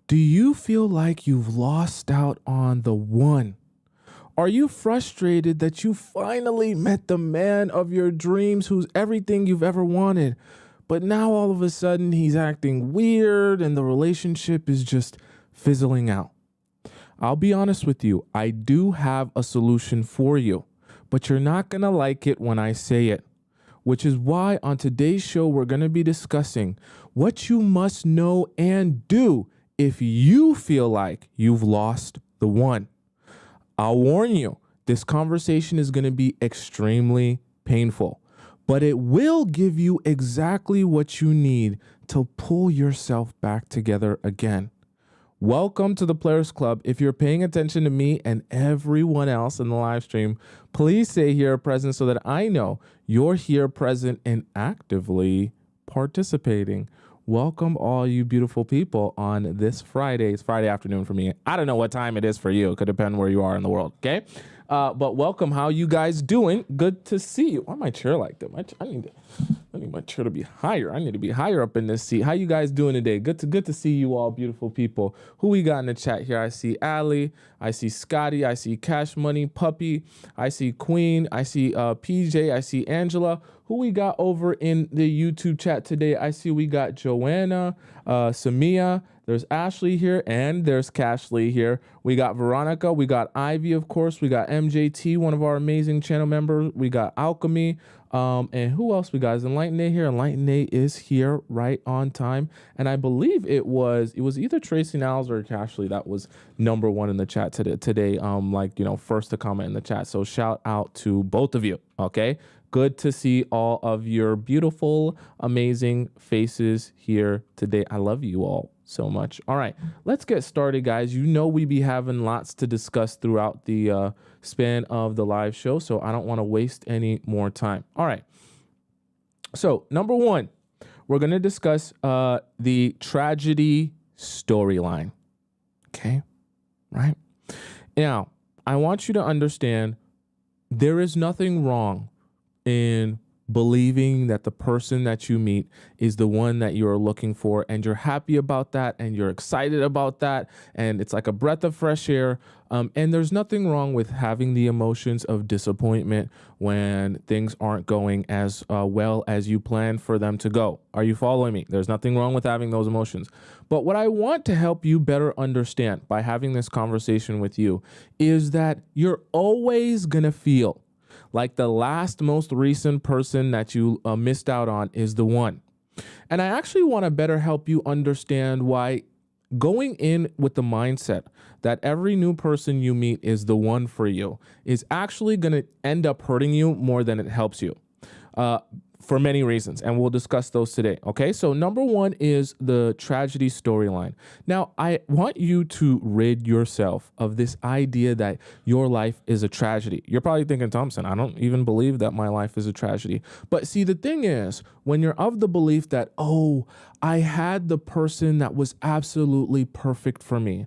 Do you feel like you've lost out on the one? Are you frustrated that you finally met the man of your dreams who's everything you've ever wanted, but now all of a sudden he's acting weird and the relationship is just fizzling out? I'll be honest with you, I do have a solution for you, but you're not going to like it when I say it, which is why on today's show we're going to be discussing what you must know and do if you feel like you've lost the one. I'll warn you, this conversation is going to be extremely painful, but it will give you exactly what you need to pull yourself back together again. Welcome to the Players Club. If you're paying attention to me and everyone else in the live stream, please say here present so that I know you're here present and actively participating. Welcome all you beautiful people on this Friday. It's Friday afternoon for me. I don't know what time it is for you. It could depend where you are in the world, okay? But welcome. How you guys doing? Good to see you. Why my chair like that? I need my chair to be higher. I need to be higher up in this seat. How you guys doing today? Good to see you all beautiful people. Who we got in the chat here? I see Ali. I see Scotty. I see Cash Money, Puppy. I see Queen. I see PJ. I see Angela. Who we got over in the YouTube chat today? I see we got Joanna, Samia, there's Ashley here, and there's Cashly here. We got Veronica, we got Ivy, of course, we got MJT, one of our amazing channel members. We got Alchemy, and who else we got? Is Enlightened A here? Enlightened A is here right on time. And I believe it was either Tracy Niles or Cashly that was number one in the chat today, first to comment in the chat. So shout out to both of you, okay? Good to see all of your beautiful, amazing faces here today. I love you all so much. All right, let's get started, guys. You know we be having lots to discuss throughout the span of the live show, so I don't want to waste any more time. All right. So number one, we're going to discuss the tragedy storyline. Okay, right? Now, I want you to understand there is nothing wrong in believing that the person that you meet is the one that you're looking for, and you're happy about that, and you're excited about that, and it's like a breath of fresh air. And there's nothing wrong with having the emotions of disappointment when things aren't going as well as you planned for them to go. Are you following me? There's nothing wrong with having those emotions. But what I want to help you better understand by having this conversation with you is that you're always going to feel like the last most recent person that you missed out on is the one. And I actually want to better help you understand why going in with the mindset that every new person you meet is the one for you is actually going to end up hurting you more than it helps you. For many reasons, and we'll discuss those today. Okay, so number one is the tragedy storyline. Now, I want you to rid yourself of this idea that your life is a tragedy. You're probably thinking, Thompson, I don't even believe that my life is a tragedy. But see, the thing is, when you're of the belief that, oh, I had the person that was absolutely perfect for me,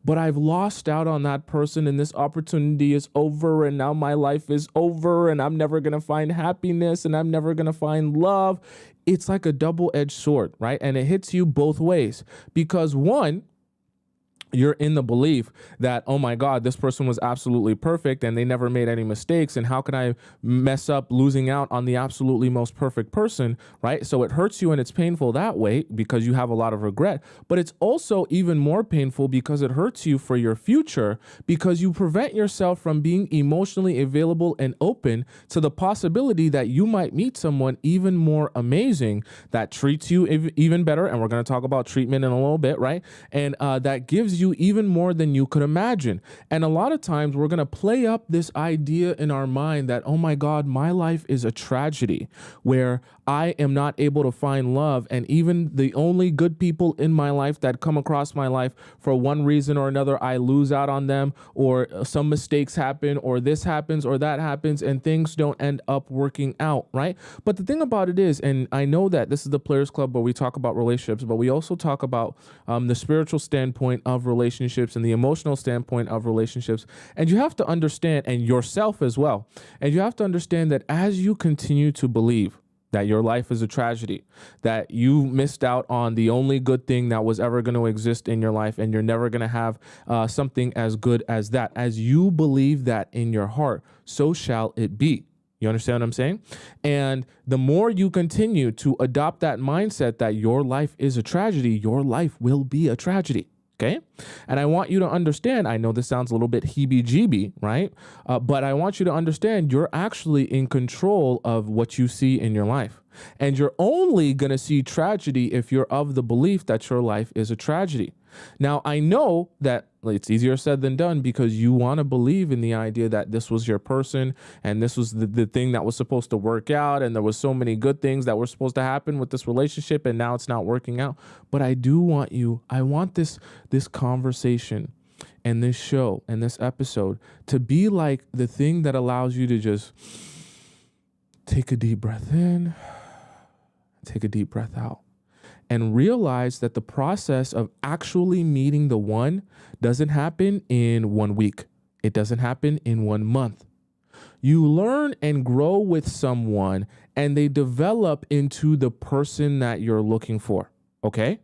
but I've lost out on that person and this opportunity is over and now my life is over and I'm never going to find happiness and I'm never going to find love. It's like a double-edged sword, right? And it hits you both ways because one, you're in the belief that, oh my God, this person was absolutely perfect and they never made any mistakes. And how can I mess up losing out on the absolutely most perfect person, right? So it hurts you and it's painful that way because you have a lot of regret. But it's also even more painful because it hurts you for your future because you prevent yourself from being emotionally available and open to the possibility that you might meet someone even more amazing that treats you even better. And we're going to talk about treatment in a little bit, right? And that gives you even more than you could imagine. And a lot of times we're going to play up this idea in our mind that, oh my God, my life is a tragedy where I am not able to find love. And even the only good people in my life that come across my life for one reason or another, I lose out on them, or some mistakes happen, or this happens, or that happens, and things don't end up working out, right? But the thing about it is, and I know that this is the Players Club where we talk about relationships, but we also talk about the spiritual standpoint of relationships and the emotional standpoint of relationships. And you have to understand, and yourself as well, and you have to understand that as you continue to believe that your life is a tragedy, that you missed out on the only good thing that was ever going to exist in your life, and you're never going to have something as good as that. As you believe that in your heart, so shall it be. You understand what I'm saying? And the more you continue to adopt that mindset that your life is a tragedy, your life will be a tragedy. Okay. And I want you to understand, I know this sounds a little bit heebie-jeebie, right? But I want you to understand you're actually in control of what you see in your life. And you're only going to see tragedy if you're of the belief that your life is a tragedy. Now, I know that it's easier said than done because you want to believe in the idea that this was your person and this was the thing that was supposed to work out, and there was so many good things that were supposed to happen with this relationship, and now it's not working out. But I want this conversation and this show and this episode to be like the thing that allows you to just take a deep breath in, take a deep breath out, and realize that the process of actually meeting the one doesn't happen in 1 week. It doesn't happen in 1 month. You learn and grow with someone, and they develop into the person that you're looking for. Okay?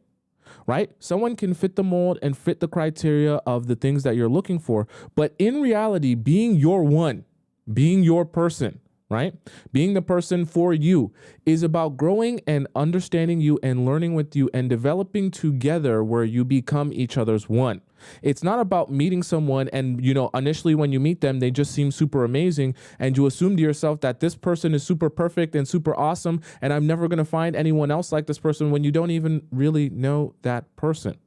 Right? Someone can fit the mold and fit the criteria of the things that you're looking for. But in reality, being your one, being your person, right? Being the person for you is about growing and understanding you and learning with you and developing together where you become each other's one. It's not about meeting someone and, initially when you meet them, they just seem super amazing and you assume to yourself that this person is super perfect and super awesome and I'm never going to find anyone else like this person when you don't even really know that person.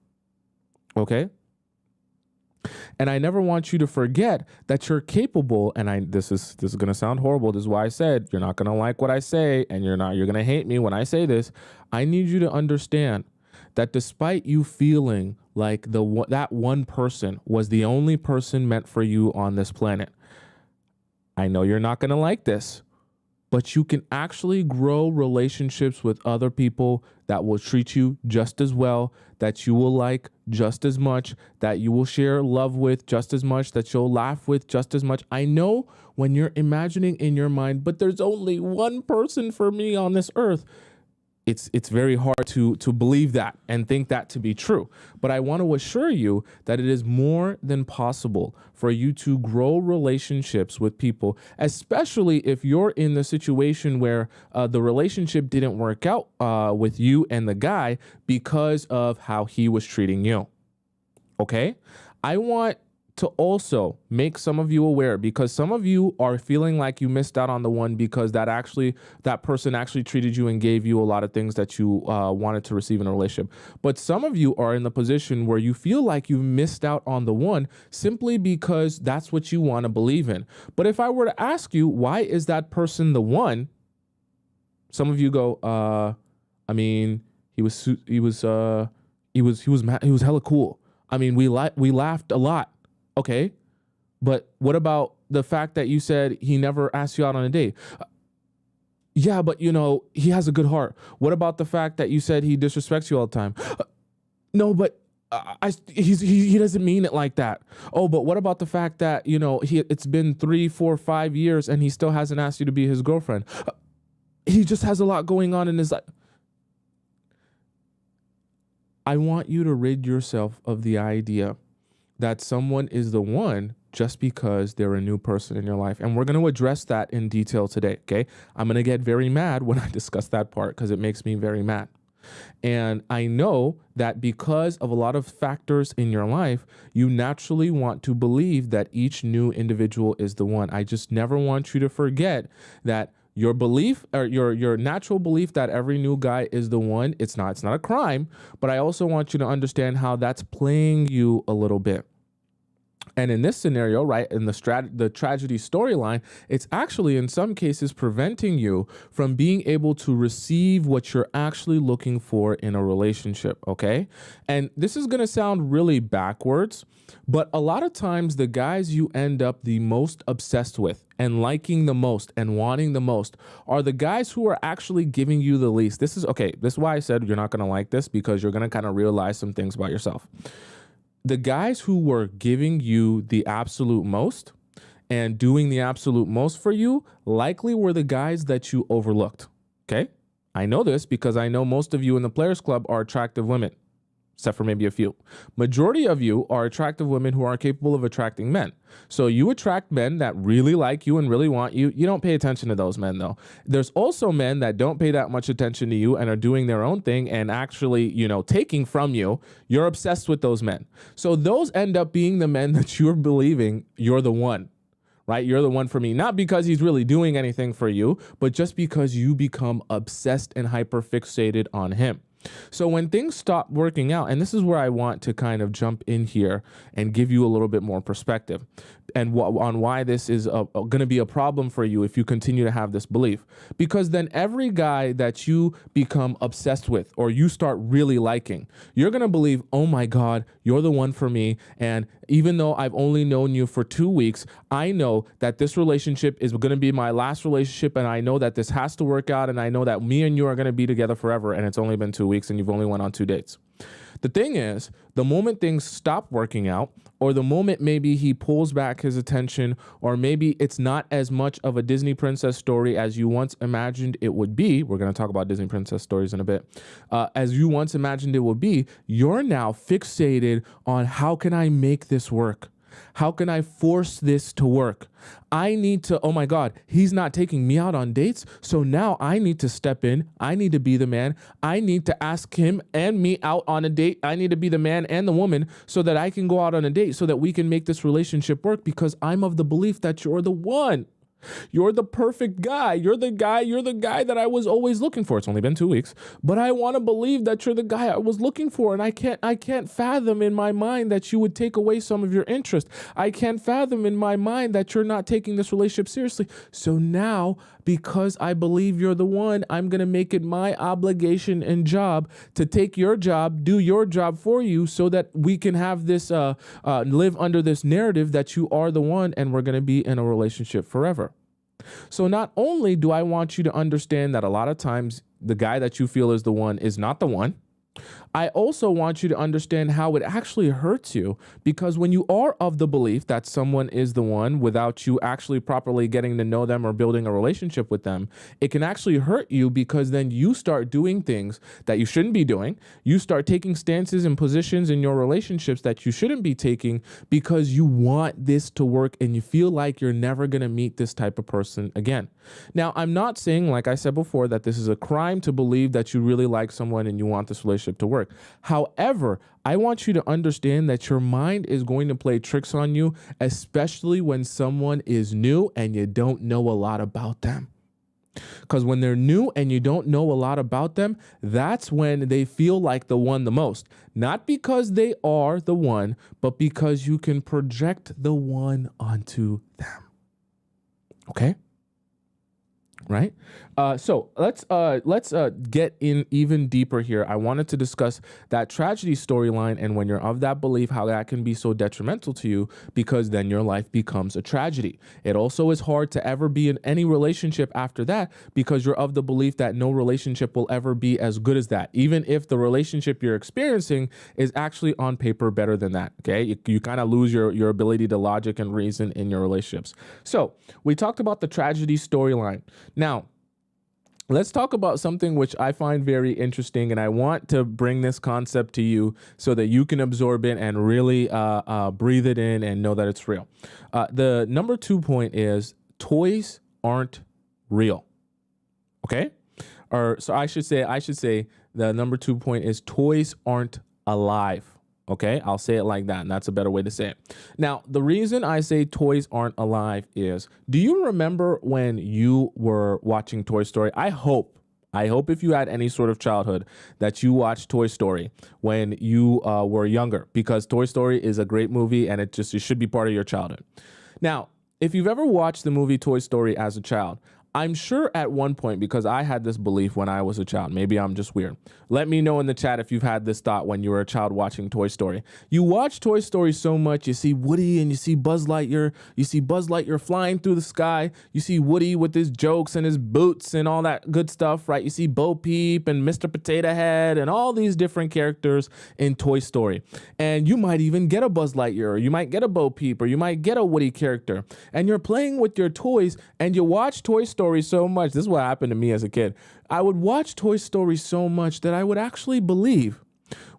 Okay? And I never want you to forget that you're capable. And this is going to sound horrible. This is why I said you're not going to like what I say, and you're going to hate me when I say this. I need you to understand that despite you feeling like that one person was the only person meant for you on this planet, I know you're not going to like this, but you can actually grow relationships with other people that will treat you just as well, that you will like just as much, that you will share love with just as much, that you'll laugh with just as much. I know when you're imagining in your mind, but there's only one person for me on this earth. It's very hard to believe that and think that to be true. But I want to assure you that it is more than possible for you to grow relationships with people, especially if you're in the situation where the relationship didn't work out with you and the guy because of how he was treating you. Okay? I want to also make some of you aware, because some of you are feeling like you missed out on the one because that person actually treated you and gave you a lot of things that you wanted to receive in a relationship. But some of you are in the position where you feel like you missed out on the one simply because that's what you want to believe in. But if I were to ask you, why is that person the one? Some of you go, I mean, he was hella cool. I mean, we laughed a lot. Okay, but what about the fact that you said he never asked you out on a date? Yeah, but he has a good heart. What about the fact that you said he disrespects you all the time? No, but he doesn't mean it like that. Oh, but what about the fact that it's been 3, 4, 5 years and he still hasn't asked you to be his girlfriend? He just has a lot going on in his life. I want you to rid yourself of the idea that someone is the one just because they're a new person in your life. And we're going to address that in detail today, okay? I'm going to get very mad when I discuss that part because it makes me very mad. And I know that because of a lot of factors in your life, you naturally want to believe that each new individual is the one. I just never want you to forget that your belief, or your natural belief that every new guy is the one, it's not a crime, but I also want you to understand how that's playing you a little bit. And in this scenario, right, in the tragedy storyline, it's actually in some cases preventing you from being able to receive what you're actually looking for in a relationship, okay? And this is going to sound really backwards, but a lot of times the guys you end up the most obsessed with and liking the most and wanting the most are the guys who are actually giving you the least. This is why I said you're not going to like this, because you're going to kind of realize some things about yourself. The guys who were giving you the absolute most and doing the absolute most for you likely were the guys that you overlooked. Okay? I know this because I know most of you in the Players Club are attractive women, except for maybe a few. Majority of you are attractive women who are capable of attracting men. So you attract men that really like you and really want you. You don't pay attention to those men though. There's also men that don't pay that much attention to you and are doing their own thing and actually, taking from you. You're obsessed with those men. So those end up being the men that you're believing you're the one. Right? You're the one for me, not because he's really doing anything for you, but just because you become obsessed and hyper fixated on him. So when things stop working out, and this is where I want to kind of jump in here and give you a little bit more perspective and on why this is going to be a problem for you if you continue to have this belief. Because then every guy that you become obsessed with or you start really liking, you're going to believe, oh my God, you're the one for me. And even though I've only known you for 2 weeks, I know that this relationship is going to be my last relationship. And I know that this has to work out. And I know that me and you are going to be together forever. And it's only been 2 weeks and you've only went on 2 dates. The thing is, the moment things stop working out, or the moment maybe he pulls back his attention, or maybe it's not as much of a Disney princess story as you once imagined it would be. We're going to talk about Disney princess stories in a bit. As you once imagined it would be, you're now fixated on how can I make this work? How can I force this to work? I need to, oh my God, he's not taking me out on dates. So now I need to step in. I need to be the man. I need to ask him and me out on a date. I need to be the man and the woman so that I can go out on a date so that we can make this relationship work because I'm of the belief that you're the one. You're the perfect guy. You're the guy that I was always looking for. It's only been 2 weeks, but I want to believe that you're the guy I was looking for. And I can't fathom in my mind that you would take away some of your interest. I can't fathom in my mind that you're not taking this relationship seriously. So now, because I believe you're the one, I'm going to make it my obligation and job to take your job, do your job for you so that we can have this, live under this narrative that you are the one and we're going to be in a relationship forever. So not only do I want you to understand that a lot of times the guy that you feel is the one is not the one, I also want you to understand how it actually hurts you, because when you are of the belief that someone is the one without you actually properly getting to know them or building a relationship with them, it can actually hurt you because then you start doing things that you shouldn't be doing. You start taking stances and positions in your relationships that you shouldn't be taking because you want this to work and you feel like you're never going to meet this type of person again. Now, I'm not saying, like I said before, that this is a crime to believe that you really like someone and you want this relationship to work. However, I want you to understand that your mind is going to play tricks on you, especially when someone is new and you don't know a lot about them. Because when they're new and you don't know a lot about them, that's when they feel like the one the most. Not because they are the one, but because you can project the one onto them. Okay? Right? So let's get in even deeper here. I wanted to discuss that tragedy storyline and when you're of that belief, how that can be so detrimental to you because then your life becomes a tragedy. It also is hard to ever be in any relationship after that because you're of the belief that no relationship will ever be as good as that, even if the relationship you're experiencing is actually on paper better than that. Okay? You kind of lose your ability to logic and reason in your relationships. So we talked about the tragedy storyline. Now, let's talk about something which I find very interesting, and I want to bring this concept to you so that you can absorb it and really breathe it in and know that it's real. The number 2 point is toys aren't real. Okay? Or so I should say the number 2 point is toys aren't alive. Okay, I'll say it like that, and that's a better way to say it. Now, the reason I say toys aren't alive is, do you remember when you were watching Toy Story? I hope if you had any sort of childhood that you watched Toy Story when you were younger, because Toy Story is a great movie and it should be part of your childhood. Now, if you've ever watched the movie Toy Story as a child, I'm sure at one point, because I had this belief when I was a child, maybe I'm just weird. Let me know in the chat if you've had this thought when you were a child watching Toy Story. You watch Toy Story so much, you see Woody and you see Buzz Lightyear. You see Buzz Lightyear flying through the sky. You see Woody with his jokes and his boots and all that good stuff, right? You see Bo Peep and Mr. Potato Head and all these different characters in Toy Story. And you might even get a Buzz Lightyear, or you might get a Bo Peep, or you might get a Woody character. And you're playing with your toys and you watch Toy Story Story so much. This is what happened to me as a kid. I would watch Toy Story so much that I would actually believe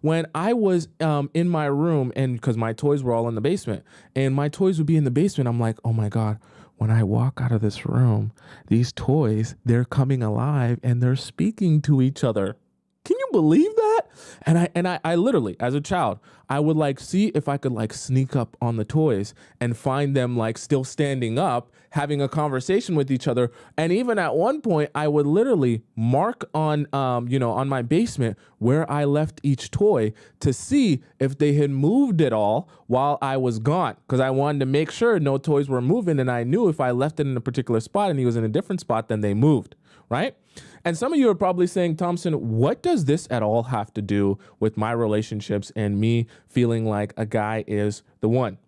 when I was in my room, and because my toys were all in the basement, and my toys would be in the basement, I'm like, oh my God, when I walk out of this room, these toys, they're coming alive and they're speaking to each other. Can you believe that? And I literally, as a child, I would like see if I could like sneak up on the toys and find them like still standing up, having a conversation with each other. And even at one point, I would literally mark on, on my basement where I left each toy to see if they had moved at all while I was gone, because I wanted to make sure no toys were moving. And I knew if I left it in a particular spot and he was in a different spot, then they moved, right? And some of you are probably saying, Thompson, what does this at all have to do with my relationships and me feeling like a guy is the one?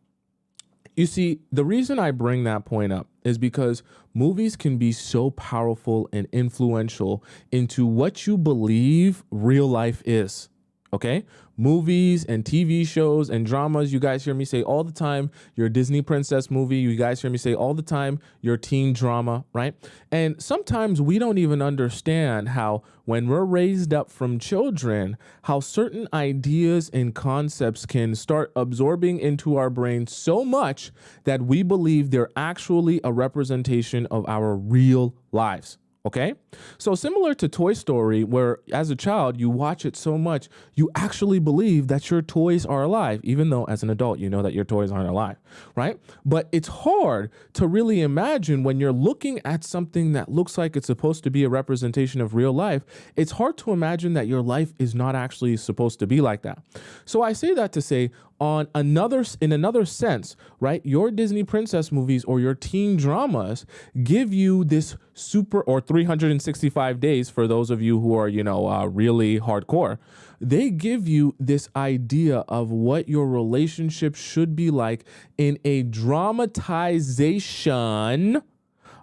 You see, the reason I bring that point up is because movies can be so powerful and influential into what you believe real life is. Okay? Movies and TV shows and dramas, you guys hear me say all the time, your Disney princess movie, you guys hear me say all the time, your teen drama, right? And sometimes we don't even understand how when we're raised up from children, how certain ideas and concepts can start absorbing into our brain so much that we believe they're actually a representation of our real lives. Okay, so similar to Toy Story, where as a child, you watch it so much, you actually believe that your toys are alive, even though as an adult, you know that your toys aren't alive, right? But it's hard to really imagine when you're looking at something that looks like it's supposed to be a representation of real life. It's hard to imagine that your life is not actually supposed to be like that. So I say that to say, in another sense, right? Your Disney princess movies or your teen dramas give you this or 365 days for those of you who are, really hardcore. They give you this idea of what your relationship should be like in a dramatization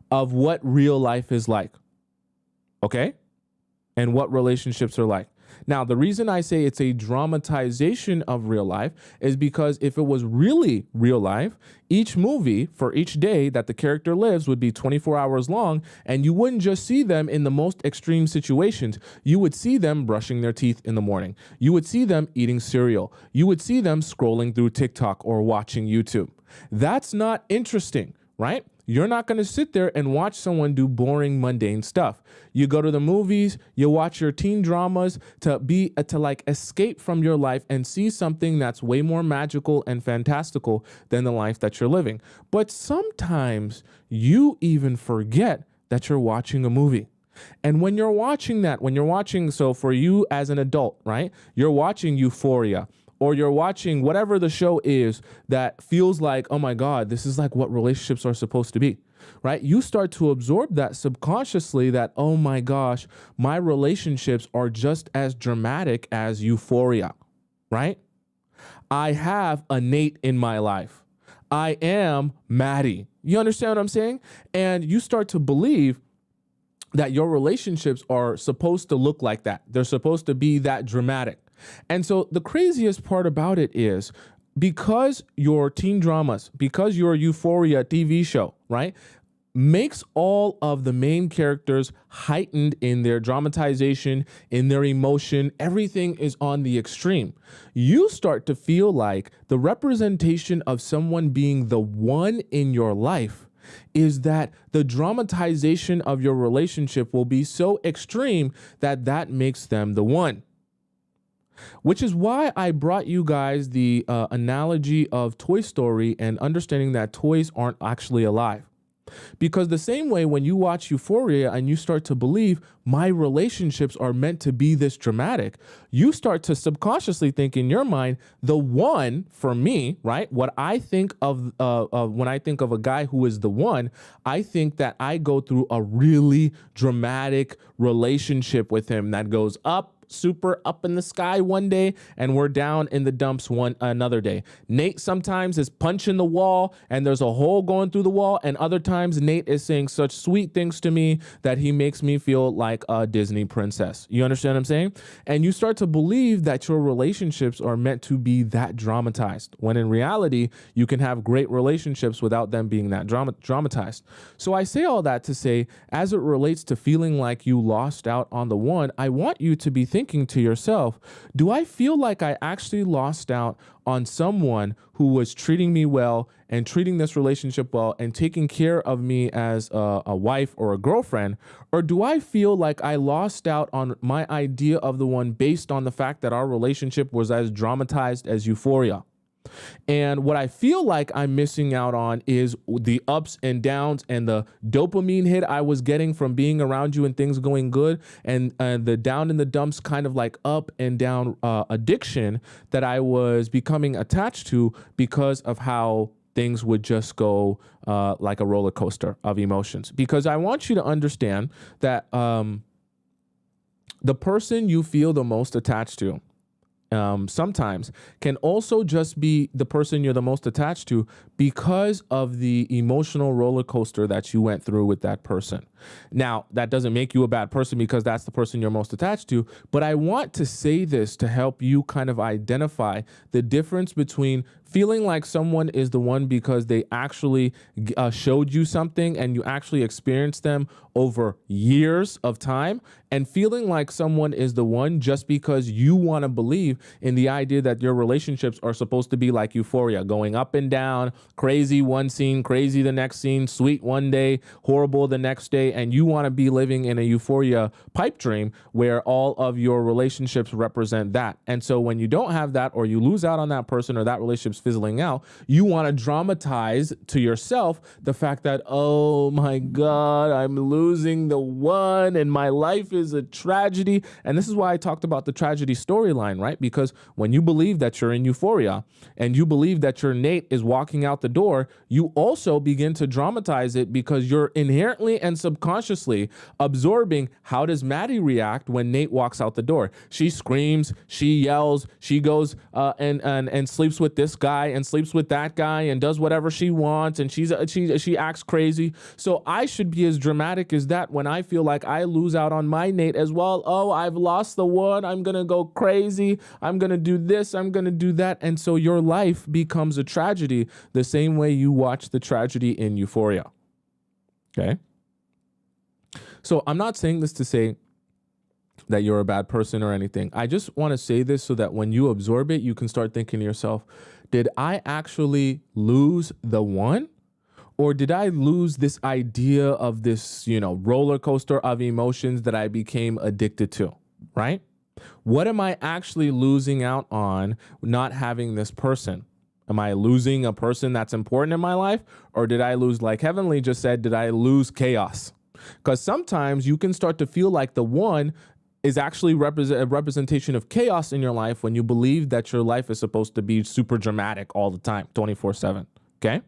of what real life is like. Okay? And what relationships are like. Now, the reason I say it's a dramatization of real life is because if it was really real life, each movie for each day that the character lives would be 24 hours long, and you wouldn't just see them in the most extreme situations. You would see them brushing their teeth in the morning. You would see them eating cereal. You would see them scrolling through TikTok or watching YouTube. That's not interesting, right? You're not going to sit there and watch someone do boring, mundane stuff. You go to the movies, you watch your teen dramas to escape from your life and see something that's way more magical and fantastical than the life that you're living. But sometimes you even forget that you're watching a movie. And when you're watching, so for you as an adult, right, you're watching Euphoria, or you're watching whatever the show is that feels like, oh my God, this is like what relationships are supposed to be, right? You start to absorb that subconsciously that, oh my gosh, my relationships are just as dramatic as Euphoria, right? I have a Nate in my life. I am Maddie. You understand what I'm saying? And you start to believe that your relationships are supposed to look like that. They're supposed to be that dramatic. And so the craziest part about it is because your teen dramas, because your Euphoria TV show, right, makes all of the main characters heightened in their dramatization, in their emotion, everything is on the extreme. You start to feel like the representation of someone being the one in your life is that the dramatization of your relationship will be so extreme that makes them the one. Which is why I brought you guys the analogy of Toy Story and understanding that toys aren't actually alive. Because the same way when you watch Euphoria and you start to believe my relationships are meant to be this dramatic, you start to subconsciously think in your mind, the one for me, right? What I think of when I think of a guy who is the one, I think that I go through a really dramatic relationship with him that goes up super up in the sky one day and we're down in the dumps another day. Nate sometimes is punching the wall and there's a hole going through the wall, and other times Nate is saying such sweet things to me that he makes me feel like a Disney princess. You understand what I'm saying? And you start to believe that your relationships are meant to be that dramatized, when in reality you can have great relationships without them being that dramatized. So I say all that to say, as it relates to feeling like you lost out on the one, I want you to be thinking to yourself, do I feel like I actually lost out on someone who was treating me well and treating this relationship well and taking care of me as a wife or a girlfriend? Or do I feel like I lost out on my idea of the one based on the fact that our relationship was as dramatized as Euphoria? And what I feel like I'm missing out on is the ups and downs and the dopamine hit I was getting from being around you and things going good, and the down in the dumps kind of like up and down addiction that I was becoming attached to because of how things would just go like a roller coaster of emotions. Because I want you to understand that the person you feel the most attached to sometimes can also just be the person you're the most attached to because of the emotional roller coaster that you went through with that person. Now, that doesn't make you a bad person because that's the person you're most attached to, but I want to say this to help you kind of identify the difference between feeling like someone is the one because they actually showed you something and you actually experienced them over years of time, and feeling like someone is the one just because you want to believe in the idea that your relationships are supposed to be like Euphoria, going up and down, crazy one scene, crazy the next scene, sweet one day, horrible the next day, and you want to be living in a Euphoria pipe dream where all of your relationships represent that. And so when you don't have that, or you lose out on that person, or that relationship's fizzling out, you want to dramatize to yourself the fact that, oh my God, I'm losing the one and my life is a tragedy. And this is why I talked about the tragedy storyline, right? Because when you believe that you're in Euphoria and you believe that your Nate is walking out the door, you also begin to dramatize it because you're inherently and subconsciously absorbing, how does Maddie react when Nate walks out the door? She screams, she yells, she goes and sleeps with this guy and sleeps with that guy and does whatever she wants, and she acts crazy. So I should be as dramatic as that when I feel like I lose out on my Nate as well. Oh, I've lost the one. I'm going to go crazy. I'm going to do this. I'm going to do that. And so your life becomes a tragedy the same way you watch the tragedy in Euphoria. Okay? So I'm not saying this to say that you're a bad person or anything. I just want to say this so that when you absorb it, you can start thinking to yourself, did I actually lose the one? Or did I lose this idea of this, roller coaster of emotions that I became addicted to, right? What am I actually losing out on not having this person? Am I losing a person that's important in my life? Or did I lose, like Heavenly just said, did I lose chaos? Because sometimes you can start to feel like the one is actually a representation of chaos in your life when you believe that your life is supposed to be super dramatic all the time, 24/7, okay?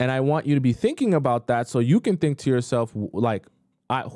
And I want you to be thinking about that so you can think to yourself, like,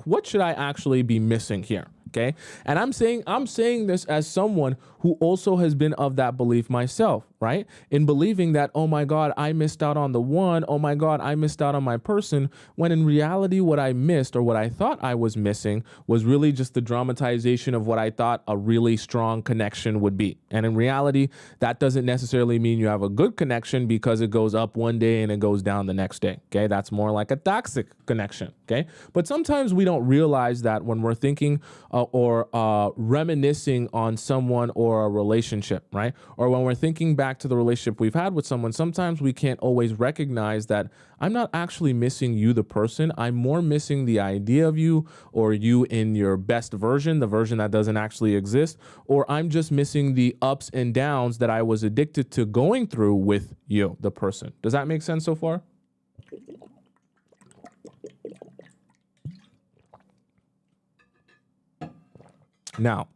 what should I actually be missing here? Okay. And I'm saying this as someone who also has been of that belief myself, right? In believing that, oh my God, I missed out on the one. Oh my God, I missed out on my person. When in reality, what I missed, or what I thought I was missing, was really just the dramatization of what I thought a really strong connection would be. And in reality, that doesn't necessarily mean you have a good connection because it goes up one day and it goes down the next day. Okay. That's more like a toxic connection. Okay. But sometimes we don't realize that when we're thinking or reminiscing on someone or a relationship, right? Or when we're thinking back to the relationship we've had with someone, sometimes we can't always recognize that I'm not actually missing you, the person. I'm more missing the idea of you, or you in your best version, the version that doesn't actually exist, or I'm just missing the ups and downs that I was addicted to going through with you, the person. Does that make sense so far? Now,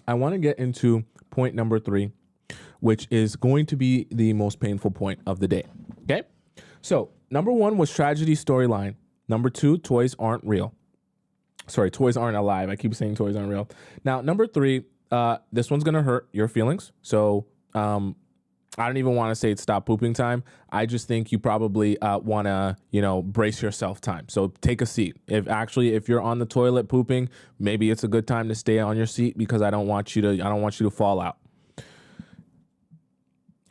I want to get into point number 3, which is going to be the most painful point of the day. Okay. So number 1 was tragedy storyline. Number 2, toys aren't real. Sorry, toys aren't alive. I keep saying toys aren't real. Now, number 3, this one's going to hurt your feelings. So I don't even want to say it's stop pooping time. I just think you probably want to, brace yourself time. So take a seat. If you're on the toilet pooping, maybe it's a good time to stay on your seat because I don't want you to fall out.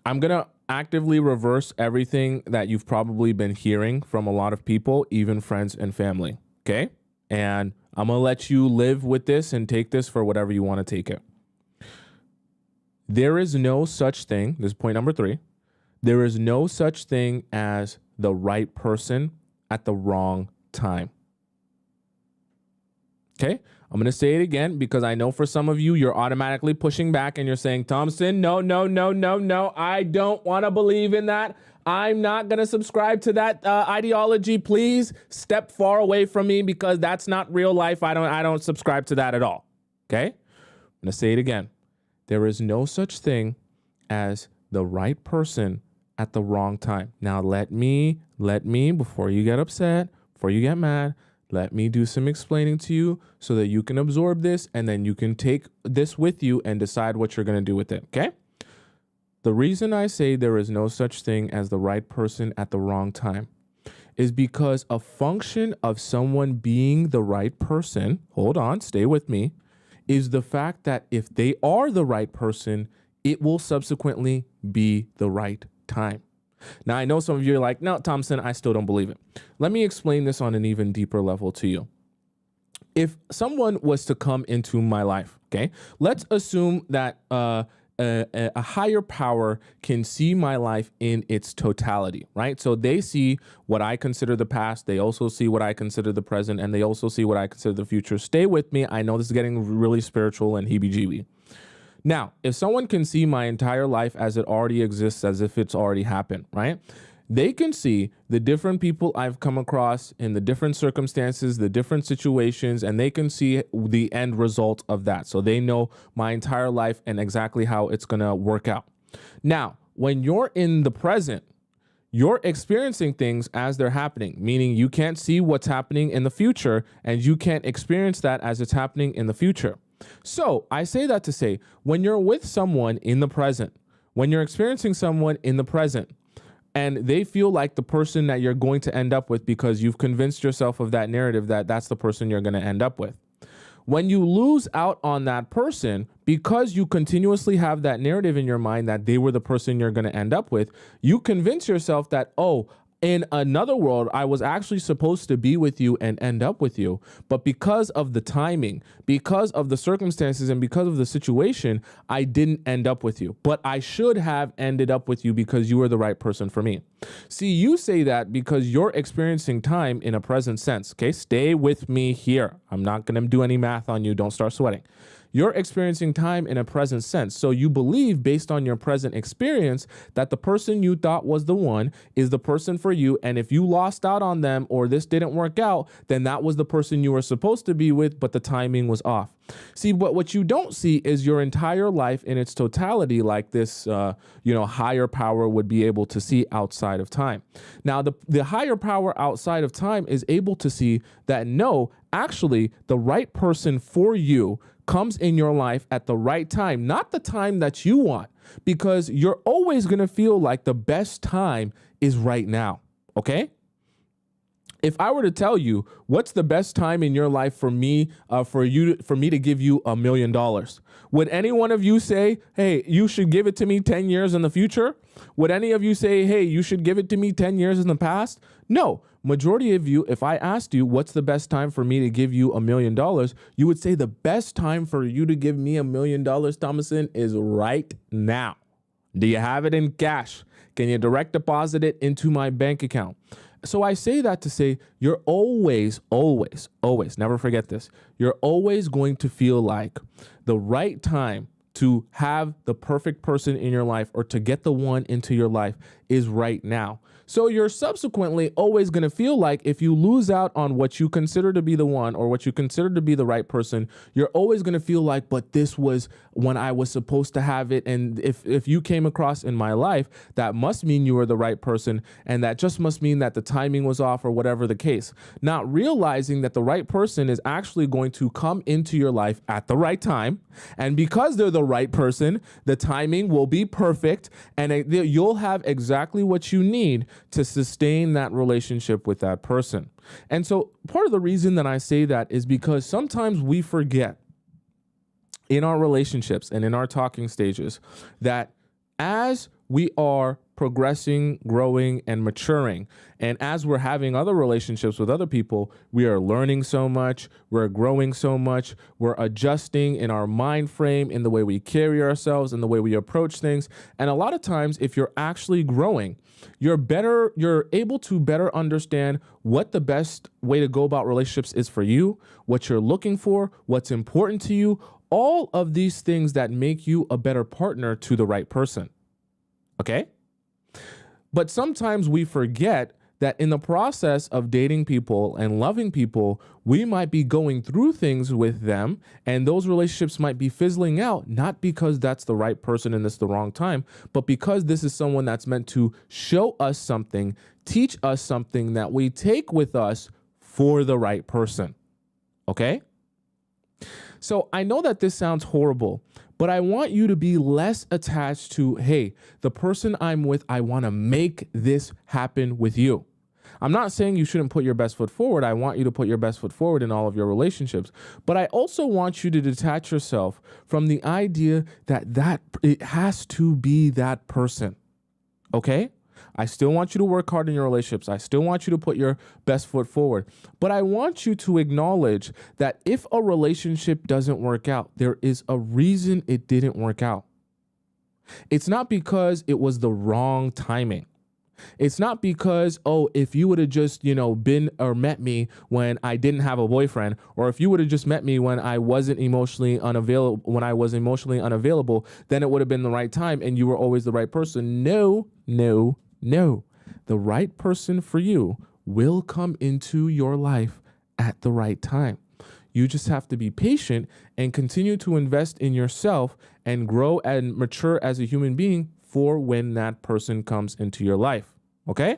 I'm going to actively reverse everything that you've probably been hearing from a lot of people, even friends and family. Okay? And I'm going to let you live with this and take this for whatever you want to take it. There is no such thing. This is point number 3. There is no such thing as the right person at the wrong time. Okay? I'm going to say it again because I know for some of you, you're automatically pushing back and you're saying, Tomisin, no. I don't want to believe in that. I'm not going to subscribe to that ideology. Please step far away from me because that's not real life. I don't subscribe to that at all. Okay? I'm going to say it again. There is no such thing as the right person at the wrong time. Now, let me, before you get upset, before you get mad, let me do some explaining to you so that you can absorb this and then you can take this with you and decide what you're going to do with it, okay? The reason I say there is no such thing as the right person at the wrong time is because a function of someone being the right person, hold on, stay with me, is the fact that if they are the right person, it will subsequently be the right time. Now, I know some of you are like, no, Tomisin, I still don't believe it. Let me explain this on an even deeper level to you. If someone was to come into my life, okay, let's assume that a higher power can see my life in its totality, right? So they see what I consider the past. They also see what I consider the present, and they also see what I consider the future. Stay with me. I know this is getting really spiritual and heebie-jeebie. Now, if someone can see my entire life as it already exists, as if it's already happened, right? They can see the different people I've come across in the different circumstances, the different situations, and they can see the end result of that. So they know my entire life and exactly how it's going to work out. Now, when you're in the present, you're experiencing things as they're happening, meaning you can't see what's happening in the future and you can't experience that as it's happening in the future. So I say that to say, when you're with someone in the present, when you're experiencing someone in the present, and they feel like the person that you're going to end up with because you've convinced yourself of that narrative that that's the person you're going to end up with. When you lose out on that person because you continuously have that narrative in your mind that they were the person you're going to end up with, you convince yourself that, oh, in another world, I was actually supposed to be with you and end up with you. But because of the timing, because of the circumstances, and because of the situation, I didn't end up with you. But I should have ended up with you because you were the right person for me. See, you say that because you're experiencing time in a present sense. Okay, stay with me here. I'm not going to do any math on you. Don't start sweating. You're experiencing time in a present sense. So you believe based on your present experience that the person you thought was the one is the person for you. And if you lost out on them or this didn't work out, then that was the person you were supposed to be with, but the timing was off. See, but what you don't see is your entire life in its totality, like this, higher power would be able to see outside of time. Now, the higher power outside of time is able to see that, no, actually, the right person for you comes in your life at the right time, not the time that you want, because you're always going to feel like the best time is right now. Okay? If I were to tell you what's the best time in your life for me to give you $1 million, would any one of you say, hey, you should give it to me 10 years in the future? Would any of you say, hey, you should give it to me 10 years in the past? No. Majority of you, if I asked you what's the best time for me to give you $1 million, you would say the best time for you to give me $1 million, Tomisin, is right now. Do you have it in cash? Can you direct deposit it into my bank account? So I say that to say you're always, never forget this, you're always going to feel like the right time to have the perfect person in your life or to get the one into your life is right now. So you're subsequently always going to feel like if you lose out on what you consider to be the one or what you consider to be the right person, you're always going to feel like, but this was when I was supposed to have it. And if you came across in my life, that must mean you were the right person. And that just must mean that the timing was off or whatever the case. Not realizing that the right person is actually going to come into your life at the right time. And because they're the right person, the timing will be perfect and you'll have exactly what you need to sustain that relationship with that person. And so part of the reason that I say that is because sometimes we forget in our relationships and in our talking stages that as we are progressing, growing, and maturing, and as we're having other relationships with other people, we are learning so much, we're growing so much, we're adjusting in our mind frame, in the way we carry ourselves, in the way we approach things. And a lot of times, if you're actually growing, you're able to better understand what the best way to go about relationships is for you, what you're looking for, what's important to you, all of these things that make you a better partner to the right person. Okay? But sometimes we forget that in the process of dating people and loving people, we might be going through things with them, and those relationships might be fizzling out, not because that's the right person and it's the wrong time, but because this is someone that's meant to show us something, teach us something that we take with us for the right person. Okay? So I know that this sounds horrible, but I want you to be less attached to, hey, the person I'm with, I want to make this happen with you. I'm not saying you shouldn't put your best foot forward. I want you to put your best foot forward in all of your relationships. But I also want you to detach yourself from the idea that it has to be that person. Okay? I still want you to work hard in your relationships. I still want you to put your best foot forward. But I want you to acknowledge that if a relationship doesn't work out, there is a reason it didn't work out. It's not because it was the wrong timing. It's not because, if you would have just, been or met me when I didn't have a boyfriend, or if you would have just met me when I wasn't emotionally unavailable, then it would have been the right time and you were always the right person. No. The right person for you will come into your life at the right time. You just have to be patient and continue to invest in yourself and grow and mature as a human being for when that person comes into your life. Okay?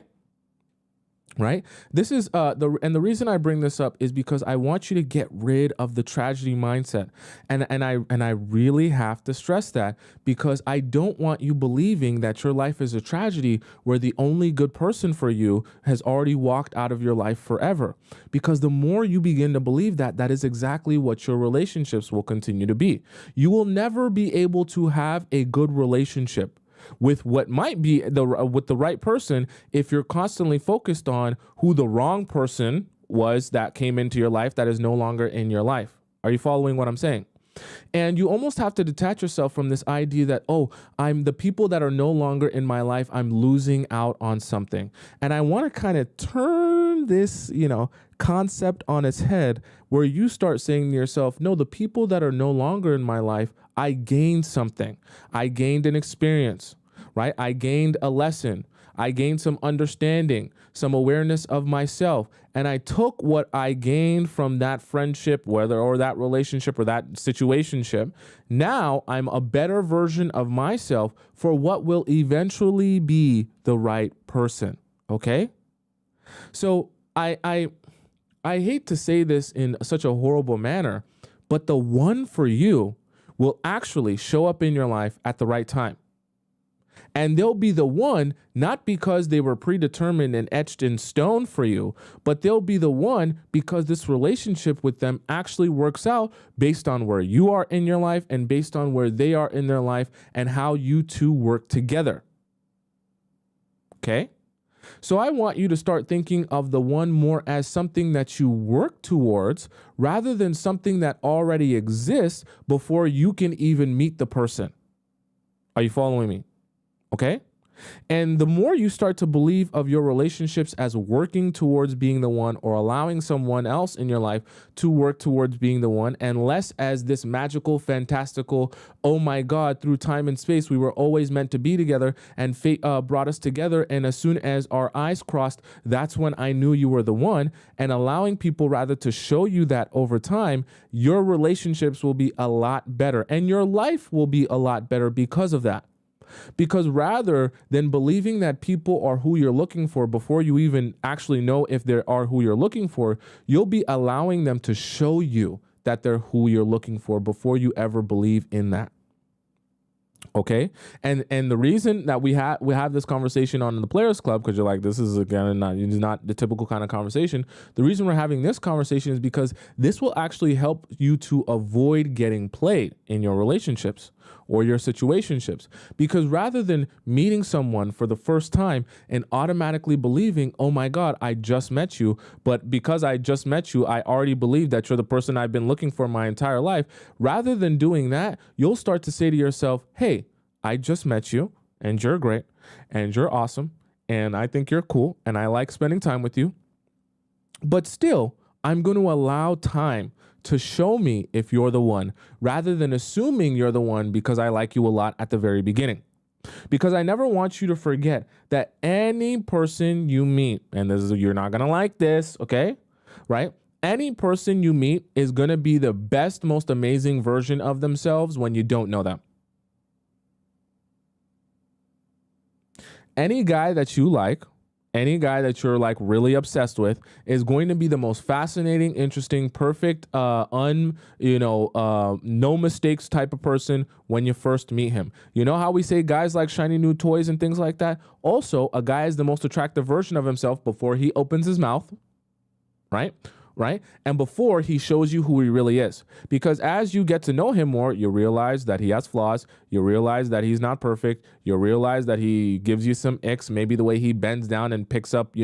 Right? This is the reason I bring this up is because I want you to get rid of the tragedy mindset. And I really have to stress that because I don't want you believing that your life is a tragedy where the only good person for you has already walked out of your life forever. Because the more you begin to believe that, that is exactly what your relationships will continue to be. You will never be able to have a good relationship with what might be with the right person if you're constantly focused on who the wrong person was that came into your life that is no longer in your life. Are you following what I'm saying? And you almost have to detach yourself from this idea that, I'm the people that are no longer in my life, I'm losing out on something. And I want to kind of turn this, concept on its head where you start saying to yourself, no, the people that are no longer in my life, I gained something. I gained an experience, right? I gained a lesson. I gained some understanding, some awareness of myself. And I took what I gained from that friendship, or that relationship or that situationship. Now I'm a better version of myself for what will eventually be the right person. Okay? So I hate to say this in such a horrible manner, but the one for you will actually show up in your life at the right time. And they'll be the one, not because they were predetermined and etched in stone for you, but they'll be the one because this relationship with them actually works out based on where you are in your life and based on where they are in their life and how you two work together. Okay? So I want you to start thinking of the one more as something that you work towards rather than something that already exists before you can even meet the person. Are you following me? Okay? And the more you start to believe of your relationships as working towards being the one or allowing someone else in your life to work towards being the one, and less as this magical, fantastical, oh my God, through time and space, we were always meant to be together and fate brought us together. And as soon as our eyes crossed, that's when I knew you were the one. And allowing people rather to show you that over time, your relationships will be a lot better and your life will be a lot better because of that. Because rather than believing that people are who you're looking for before you even actually know if they are who you're looking for, you'll be allowing them to show you that they're who you're looking for before you ever believe in that. Okay. And the reason that we have this conversation on the Players Club, because you're like, this is again not the typical kind of conversation. The reason we're having this conversation is because this will actually help you to avoid getting played in your relationships or your situationships. Because rather than meeting someone for the first time and automatically believing, oh my God, I just met you, but because I just met you, I already believe that you're the person I've been looking for my entire life. Rather than doing that, you'll start to say to yourself, hey, I just met you and you're great and you're awesome and I think you're cool and I like spending time with you. But still, I'm going to allow time to show me if you're the one, rather than assuming you're the one because I like you a lot at the very beginning. Because I never want you to forget that any person you meet, and you're not going to like this, okay? Right? Any person you meet is going to be the best, most amazing version of themselves when you don't know them. Any guy that you like, any guy that you're like really obsessed with is going to be the most fascinating, interesting, perfect, no mistakes type of person when you first meet him. You know how we say guys like shiny new toys and things like that? Also, a guy is the most attractive version of himself before he opens his mouth, right? And before he shows you who he really is. Because as you get to know him more, you realize that he has flaws. You realize that he's not perfect. You realize that he gives you some icks. Maybe the way he bends down and picks up,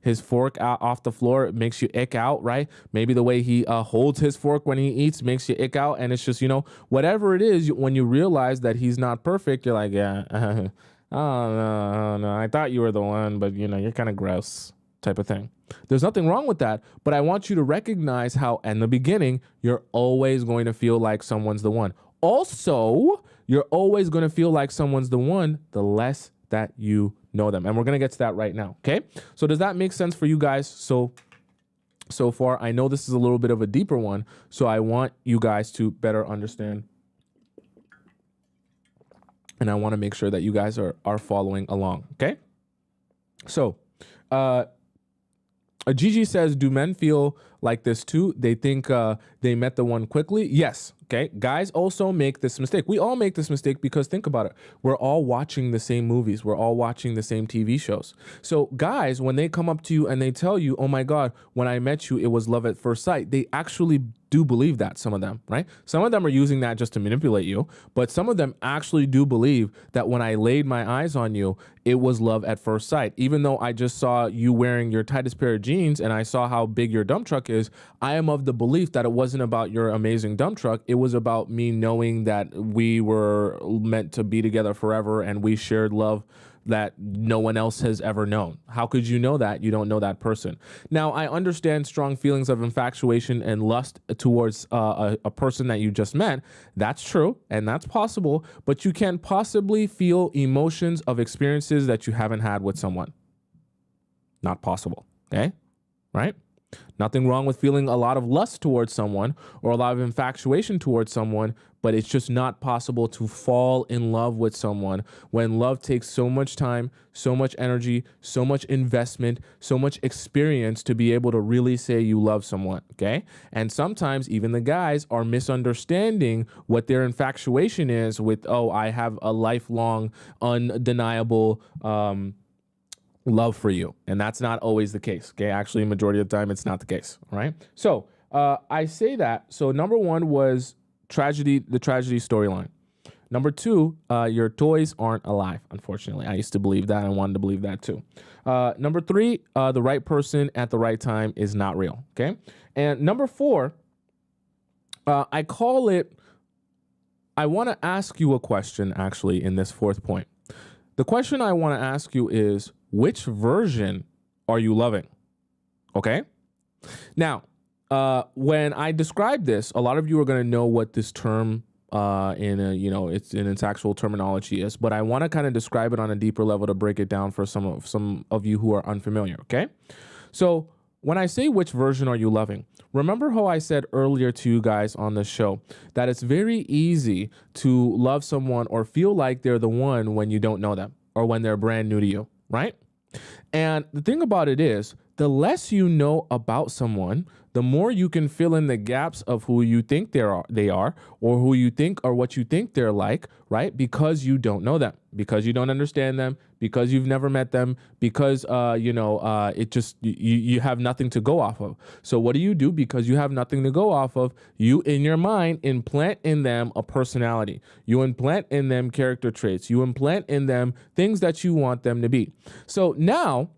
his fork off the floor, it makes you ick out, right? Maybe the way he holds his fork when he eats makes you ick out. And it's just, whatever it is, when you realize that he's not perfect, you're like, yeah, oh, no, I thought you were the one, but, you're kind of gross type of thing. There's nothing wrong with that, but I want you to recognize how in the beginning, you're always going to feel like someone's the one. Also, you're always going to feel like someone's the one the less that you know them. And we're going to get to that right now, okay? So does that make sense for you guys so far? I know this is a little bit of a deeper one, so I want you guys to better understand. And I want to make sure that you guys are following along, okay? So, Gigi says, do men feel like this too? They think they met the one quickly? Yes. Okay. Guys also make this mistake. We all make this mistake because think about it. We're all watching the same movies. We're all watching the same TV shows. So guys, when they come up to you and they tell you, oh my God, when I met you, it was love at first sight. They actually do believe that, some of them, right? Some of them are using that just to manipulate you, but some of them actually do believe that when I laid my eyes on you, it was love at first sight. Even though I just saw you wearing your tightest pair of jeans and I saw how big your dump truck is, I am of the belief that it wasn't about your amazing dump truck. It was about me knowing that we were meant to be together forever and we shared love that no one else has ever known. How could you know that? You don't know that person. Now, I understand strong feelings of infatuation and lust towards a person that you just met. That's true, and that's possible, but you can't possibly feel emotions of experiences that you haven't had with someone. Not possible, okay? Right? Nothing wrong with feeling a lot of lust towards someone or a lot of infatuation towards someone, but it's just not possible to fall in love with someone when love takes so much time, so much energy, so much investment, so much experience to be able to really say you love someone, okay? And sometimes even the guys are misunderstanding what their infatuation is with, oh, I have a lifelong, undeniable, love for you. And that's not always the case. Okay. Actually, majority of the time, it's not the case. All right. So I say that. So number one was the tragedy storyline. Number two, your toys aren't alive. Unfortunately, I used to believe that. I wanted to believe that too. Number three, the right person at the right time is not real. Okay. And number four, I call it, I want to ask you a question actually in this fourth point. The question I want to ask you is, which version are you loving? Okay. Now, when I describe this, a lot of you are going to know what this term it's in its actual terminology is, but I want to kind of describe it on a deeper level to break it down for some of you who are unfamiliar. Okay. So when I say which version are you loving, remember how I said earlier to you guys on the show that it's very easy to love someone or feel like they're the one when you don't know them or when they're brand new to you, right? And the thing about it is, the less you know about someone, the more you can fill in the gaps of who you think they are, or who you think or what you think they're like, right? Because you don't know them, because you don't understand them, because you've never met them, because it just you have nothing to go off of. So what do? Because you have nothing to go off of, you in your mind implant in them a personality. You implant in them character traits. You implant in them things that you want them to be. So now,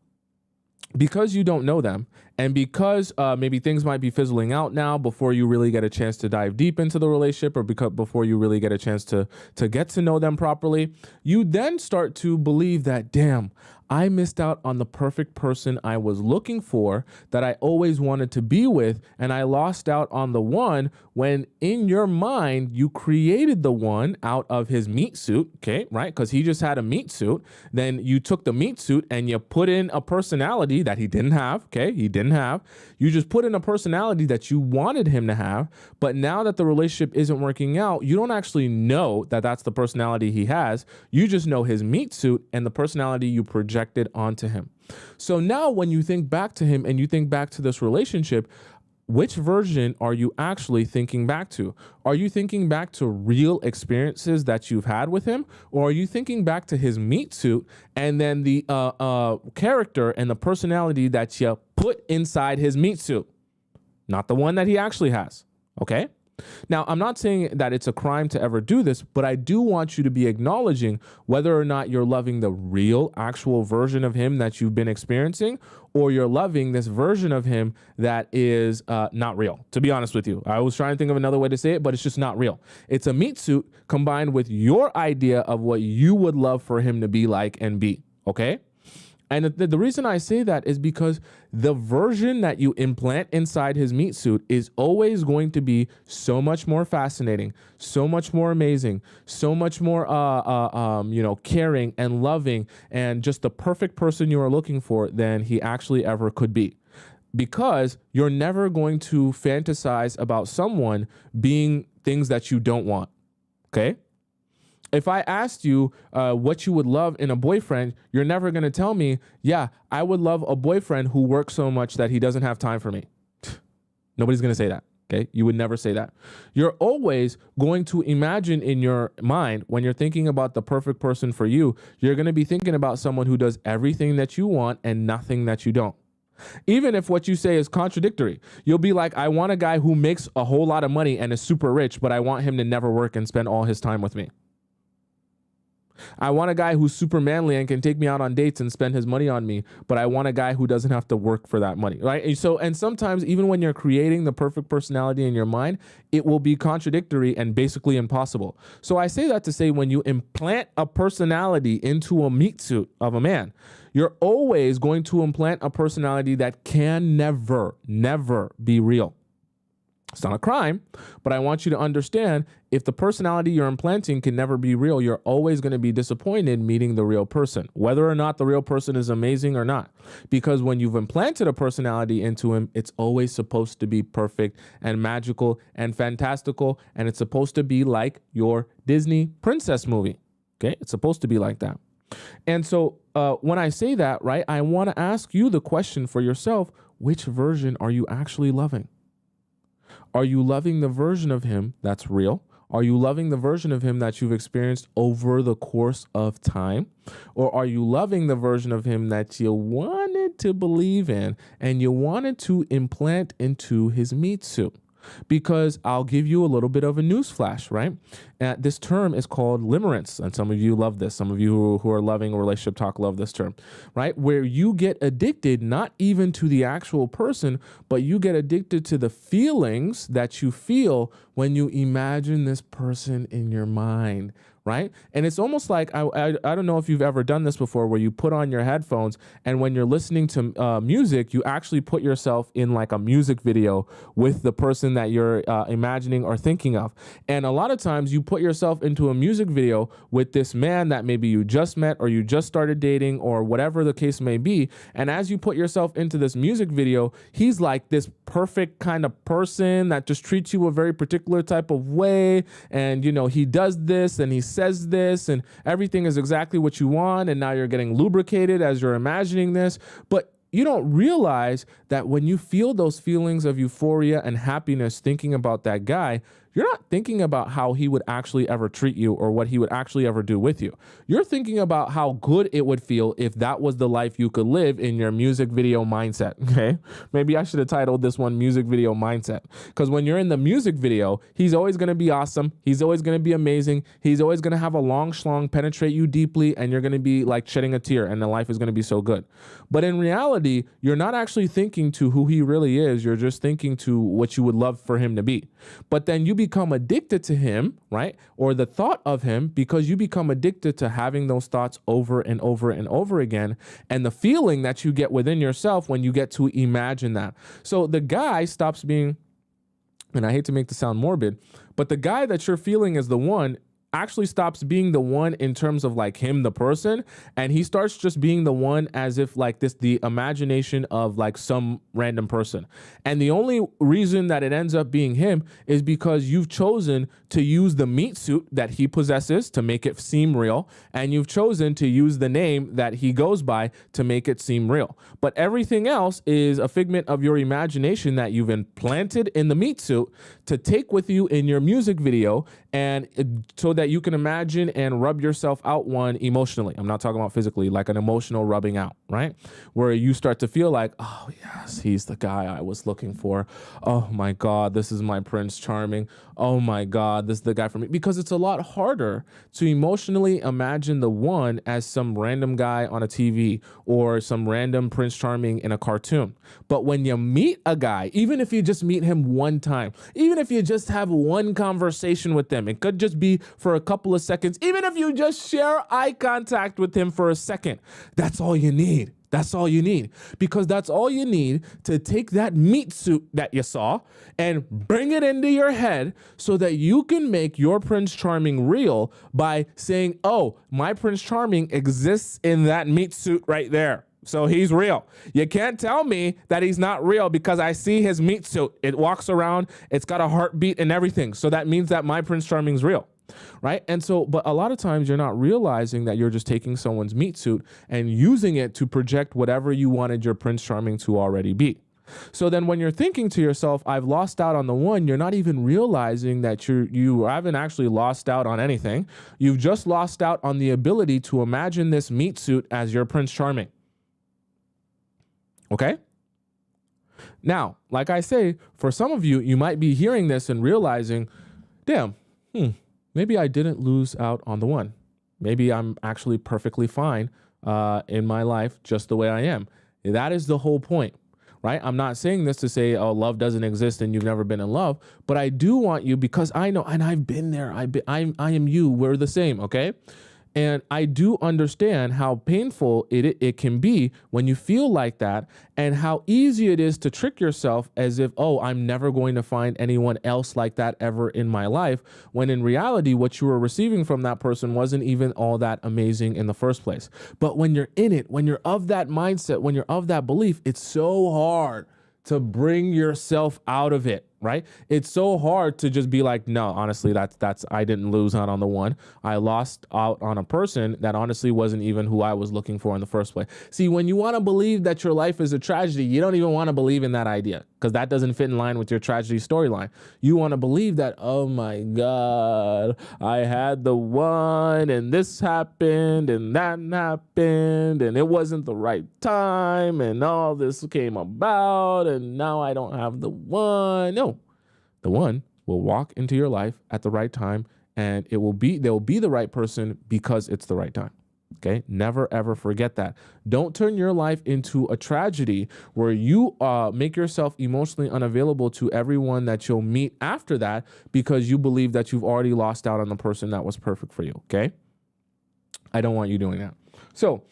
because you don't know them, and because maybe things might be fizzling out now before you really get a chance to dive deep into the relationship, or before you really get a chance to get to know them properly, you then start to believe that, damn, I missed out on the perfect person I was looking for, that I always wanted to be with, and I lost out on the one, when in your mind you created the one out of his meat suit, okay, right? Because he just had a meat suit. Then you took the meat suit and you put in a personality that he didn't have, okay? He didn't have. You just put in a personality that you wanted him to have, but now that the relationship isn't working out, you don't actually know that that's the personality he has. You just know his meat suit and the personality you projected onto him. So now when you think back to him and you think back to this relationship, which version are you actually thinking back to? Are you thinking back to real experiences that you've had with him? Or are you thinking back to his meat suit and then the character and the personality that you put inside his meat suit? Not the one that he actually has, okay? Now, I'm not saying that it's a crime to ever do this, but I do want you to be acknowledging whether or not you're loving the real, actual version of him that you've been experiencing, or you're loving this version of him that is not real. To be honest with you, I was trying to think of another way to say it, but it's just not real. It's a meat suit combined with your idea of what you would love for him to be like and be, okay? And the reason I say that is because the version that you implant inside his meat suit is always going to be so much more fascinating, so much more amazing, so much more, caring and loving, and just the perfect person you are looking for than he actually ever could be. Because you're never going to fantasize about someone being things that you don't want, okay? If I asked you what you would love in a boyfriend, you're never going to tell me, yeah, I would love a boyfriend who works so much that he doesn't have time for me. Nobody's going to say that, okay? You would never say that. You're always going to imagine in your mind, when you're thinking about the perfect person for you, you're going to be thinking about someone who does everything that you want and nothing that you don't. Even if what you say is contradictory, you'll be like, I want a guy who makes a whole lot of money and is super rich, but I want him to never work and spend all his time with me. I want a guy who's super manly and can take me out on dates and spend his money on me, but I want a guy who doesn't have to work for that money, right? And sometimes even when you're creating the perfect personality in your mind, it will be contradictory and basically impossible. So I say that to say, when you implant a personality into a meat suit of a man, you're always going to implant a personality that can never be real. It's not a crime, but I want you to understand, if the personality you're implanting can never be real, you're always going to be disappointed meeting the real person, whether or not the real person is amazing or not. Because when you've implanted a personality into him, it's always supposed to be perfect and magical and fantastical, and it's supposed to be like your Disney princess movie. Okay? It's supposed to be like that. And so when I say that, right, I want to ask you the question for yourself, which version are you actually loving? Are you loving the version of him that's real? Are you loving the version of him that you've experienced over the course of time? Or are you loving the version of him that you wanted to believe in and you wanted to implant into his meat suit? Because I'll give you a little bit of a news flash, right? This term is called limerence. And some of you love this. Some of you who are loving relationship talk love this term, right? Where you get addicted, not even to the actual person, but you get addicted to the feelings that you feel when you imagine this person in your mind, right? And it's almost like, I don't know if you've ever done this before, where you put on your headphones and when you're listening to music, you actually put yourself in like a music video with the person that you're imagining or thinking of. And a lot of times you put yourself into a music video with this man that maybe you just met or you just started dating or whatever the case may be. And as you put yourself into this music video, he's like this perfect kind of person that just treats you a very particular type of way. And, you know, he does this and he says this and everything is exactly what you want. And now you're getting lubricated as you're imagining this. But you don't realize that when you feel those feelings of euphoria and happiness thinking about that guy, you're not thinking about how he would actually ever treat you or what he would actually ever do with you. You're thinking about how good it would feel if that was the life you could live in your music video mindset, okay? Maybe I should have titled this one Music Video Mindset, because when you're in the music video, he's always going to be awesome. He's always going to be amazing. He's always going to have a long schlong penetrate you deeply, and you're going to be like shedding a tear, and the life is going to be so good. But in reality, you're not actually thinking to who he really is. You're just thinking to what you would love for him to be. But then you become addicted to him, right? Or the thought of him, because you become addicted to having those thoughts over and over and over again. And the feeling that you get within yourself when you get to imagine that. So the guy stops being, and I hate to make this sound morbid, but the guy that you're feeling is the one actually stops being the one in terms of like him, the person, and he starts just being the one as if like this, the imagination of like some random person. And the only reason that it ends up being him is because you've chosen to use the meat suit that he possesses to make it seem real. And you've chosen to use the name that he goes by to make it seem real. But everything else is a figment of your imagination that you've implanted in the meat suit to take with you in your music video, and so that you can imagine and rub yourself out one emotionally. I'm not talking about physically, like an emotional rubbing out, right? Where you start to feel like, oh yes, he's the guy I was looking for. Oh my God, this is my Prince Charming. Oh my God, this is the guy for me. Because it's a lot harder to emotionally imagine the one as some random guy on a TV or some random Prince Charming in a cartoon. But when you meet a guy, even if you just meet him one time, even if you just have one conversation with them, it could just be for a couple of seconds. Even if you just share eye contact with him for a second, that's all you need. That's all you need, because that's all you need to take that meat suit that you saw and bring it into your head so that you can make your Prince Charming real by saying, oh, my Prince Charming exists in that meat suit right there. So he's real. You can't tell me that he's not real because I see his meat suit. It walks around. It's got a heartbeat and everything. So that means that my Prince Charming's real. Right. And so, but a lot of times you're not realizing that you're just taking someone's meat suit and using it to project whatever you wanted your Prince Charming to already be. So then when you're thinking to yourself, I've lost out on the one, you're not even realizing that you haven't actually lost out on anything. You've just lost out on the ability to imagine this meat suit as your Prince Charming. Okay. Now, like I say, for some of you, you might be hearing this and realizing, damn, maybe I didn't lose out on the one. Maybe I'm actually perfectly fine in my life just the way I am. That is the whole point, right? I'm not saying this to say, oh, love doesn't exist and you've never been in love, but I do want you, because I know, and I've been there. I am you. We're the same, okay? And I do understand how painful it can be when you feel like that, and how easy it is to trick yourself as if, oh, I'm never going to find anyone else like that ever in my life, when in reality, what you were receiving from that person wasn't even all that amazing in the first place. But when you're in it, when you're of that mindset, when you're of that belief, it's so hard to bring yourself out of it. Right? It's so hard to just be like, no, honestly, that's I didn't lose out on the one. I lost out on a person that honestly wasn't even who I was looking for in the first place. See, when you want to believe that your life is a tragedy, you don't even want to believe in that idea, because that doesn't fit in line with your tragedy storyline. You want to believe that, oh my God, I had the one and this happened and that happened and it wasn't the right time and all this came about and now I don't have the one. No. The one will walk into your life at the right time, and they'll be the right person because it's the right time. Okay, never ever forget that. Don't turn your life into a tragedy where you make yourself emotionally unavailable to everyone that you'll meet after that because you believe that you've already lost out on the person that was perfect for you. Okay, I don't want you doing that. So,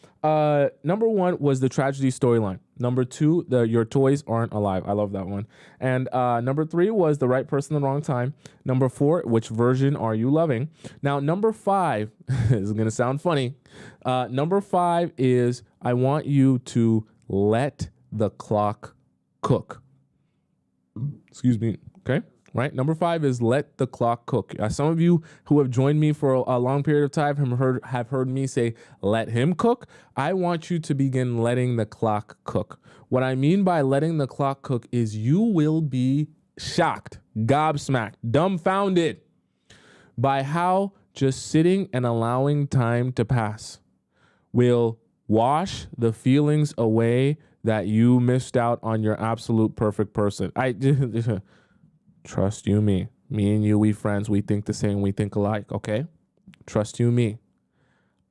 number one was the tragedy storyline. Number two, your toys aren't alive. I love that one. And number three was the right person at the wrong time. Number four, which version are you loving? Now, number five is going to sound funny. Number five is I want you to let the clock cook. Excuse me. Okay. Right. Number five is let the clock cook. Some of you who have joined me for a long period of time have heard me say, let him cook. I want you to begin letting the clock cook. What I mean by letting the clock cook is you will be shocked, gobsmacked, dumbfounded by how just sitting and allowing time to pass will wash the feelings away that you missed out on your absolute perfect person. Trust you me. Me and you, we friends. We think the same. We think alike, okay? Trust you me.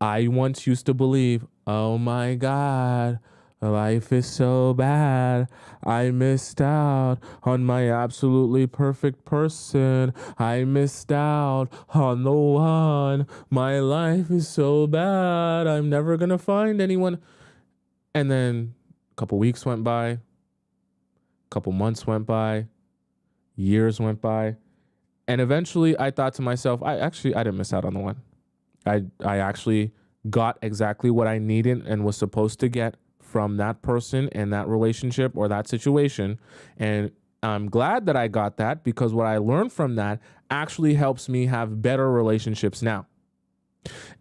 I once used to believe, oh my God, life is so bad. I missed out on my absolutely perfect person. I missed out on the one. My life is so bad. I'm never going to find anyone. And then a couple weeks went by. A couple months went by. Years went by, and eventually I thought to myself, I didn't miss out on the one. I actually got exactly what I needed and was supposed to get from that person and that relationship or that situation. And I'm glad that I got that because what I learned from that actually helps me have better relationships now.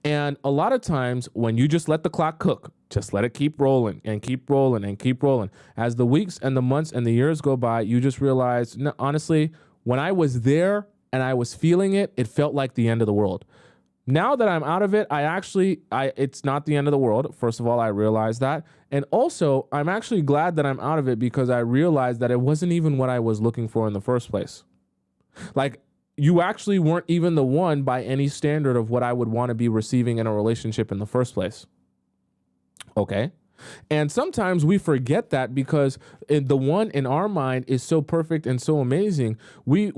And a lot of times when you just let the clock cook, just let it keep rolling and keep rolling and keep rolling. As the weeks and the months and the years go by, you just realize, no, honestly, when I was there and I was feeling it, it felt like the end of the world. Now that I'm out of it, it's not the end of the world. First of all, I realized that. And also, I'm actually glad that I'm out of it because I realized that it wasn't even what I was looking for in the first place. Like, you actually weren't even the one by any standard of what I would want to be receiving in a relationship in the first place. Okay. And sometimes we forget that because the one in our mind is so perfect and so amazing. We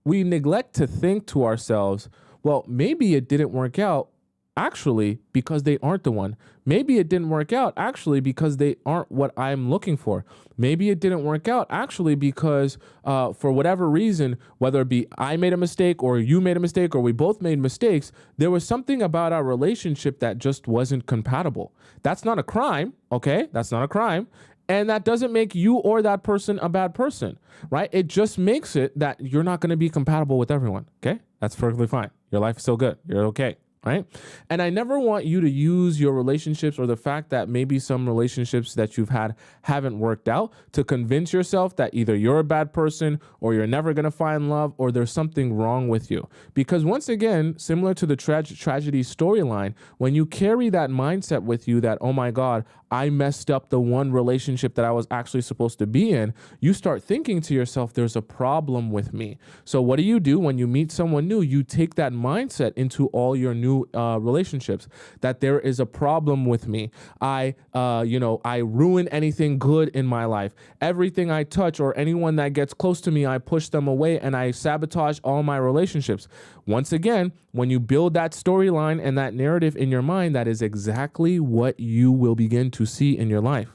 neglect to think to ourselves, well, maybe it didn't work out actually because they aren't the one. Maybe it didn't work out actually because they aren't what I'm looking for. Maybe it didn't work out actually because for whatever reason, whether it be I made a mistake or you made a mistake or we both made mistakes, there was something about our relationship that just wasn't compatible. That's not a crime, okay? That's not a crime. And that doesn't make you or that person a bad person, right? It just makes it that you're not going to be compatible with everyone, okay? That's perfectly fine. Your life is still good. You're okay. Right. And I never want you to use your relationships or the fact that maybe some relationships that you've had haven't worked out to convince yourself that either you're a bad person or you're never going to find love or there's something wrong with you. Because once again, similar to the tragedy storyline, when you carry that mindset with you that, oh my God, I messed up the one relationship that I was actually supposed to be in, you start thinking to yourself, there's a problem with me. So what do you do when you meet someone new? You take that mindset into all your new relationships, that there is a problem with me. I ruin anything good in my life. Everything I touch or anyone that gets close to me, I push them away and I sabotage all my relationships. Once again, when you build that storyline and that narrative in your mind, that is exactly what you will begin to see in your life,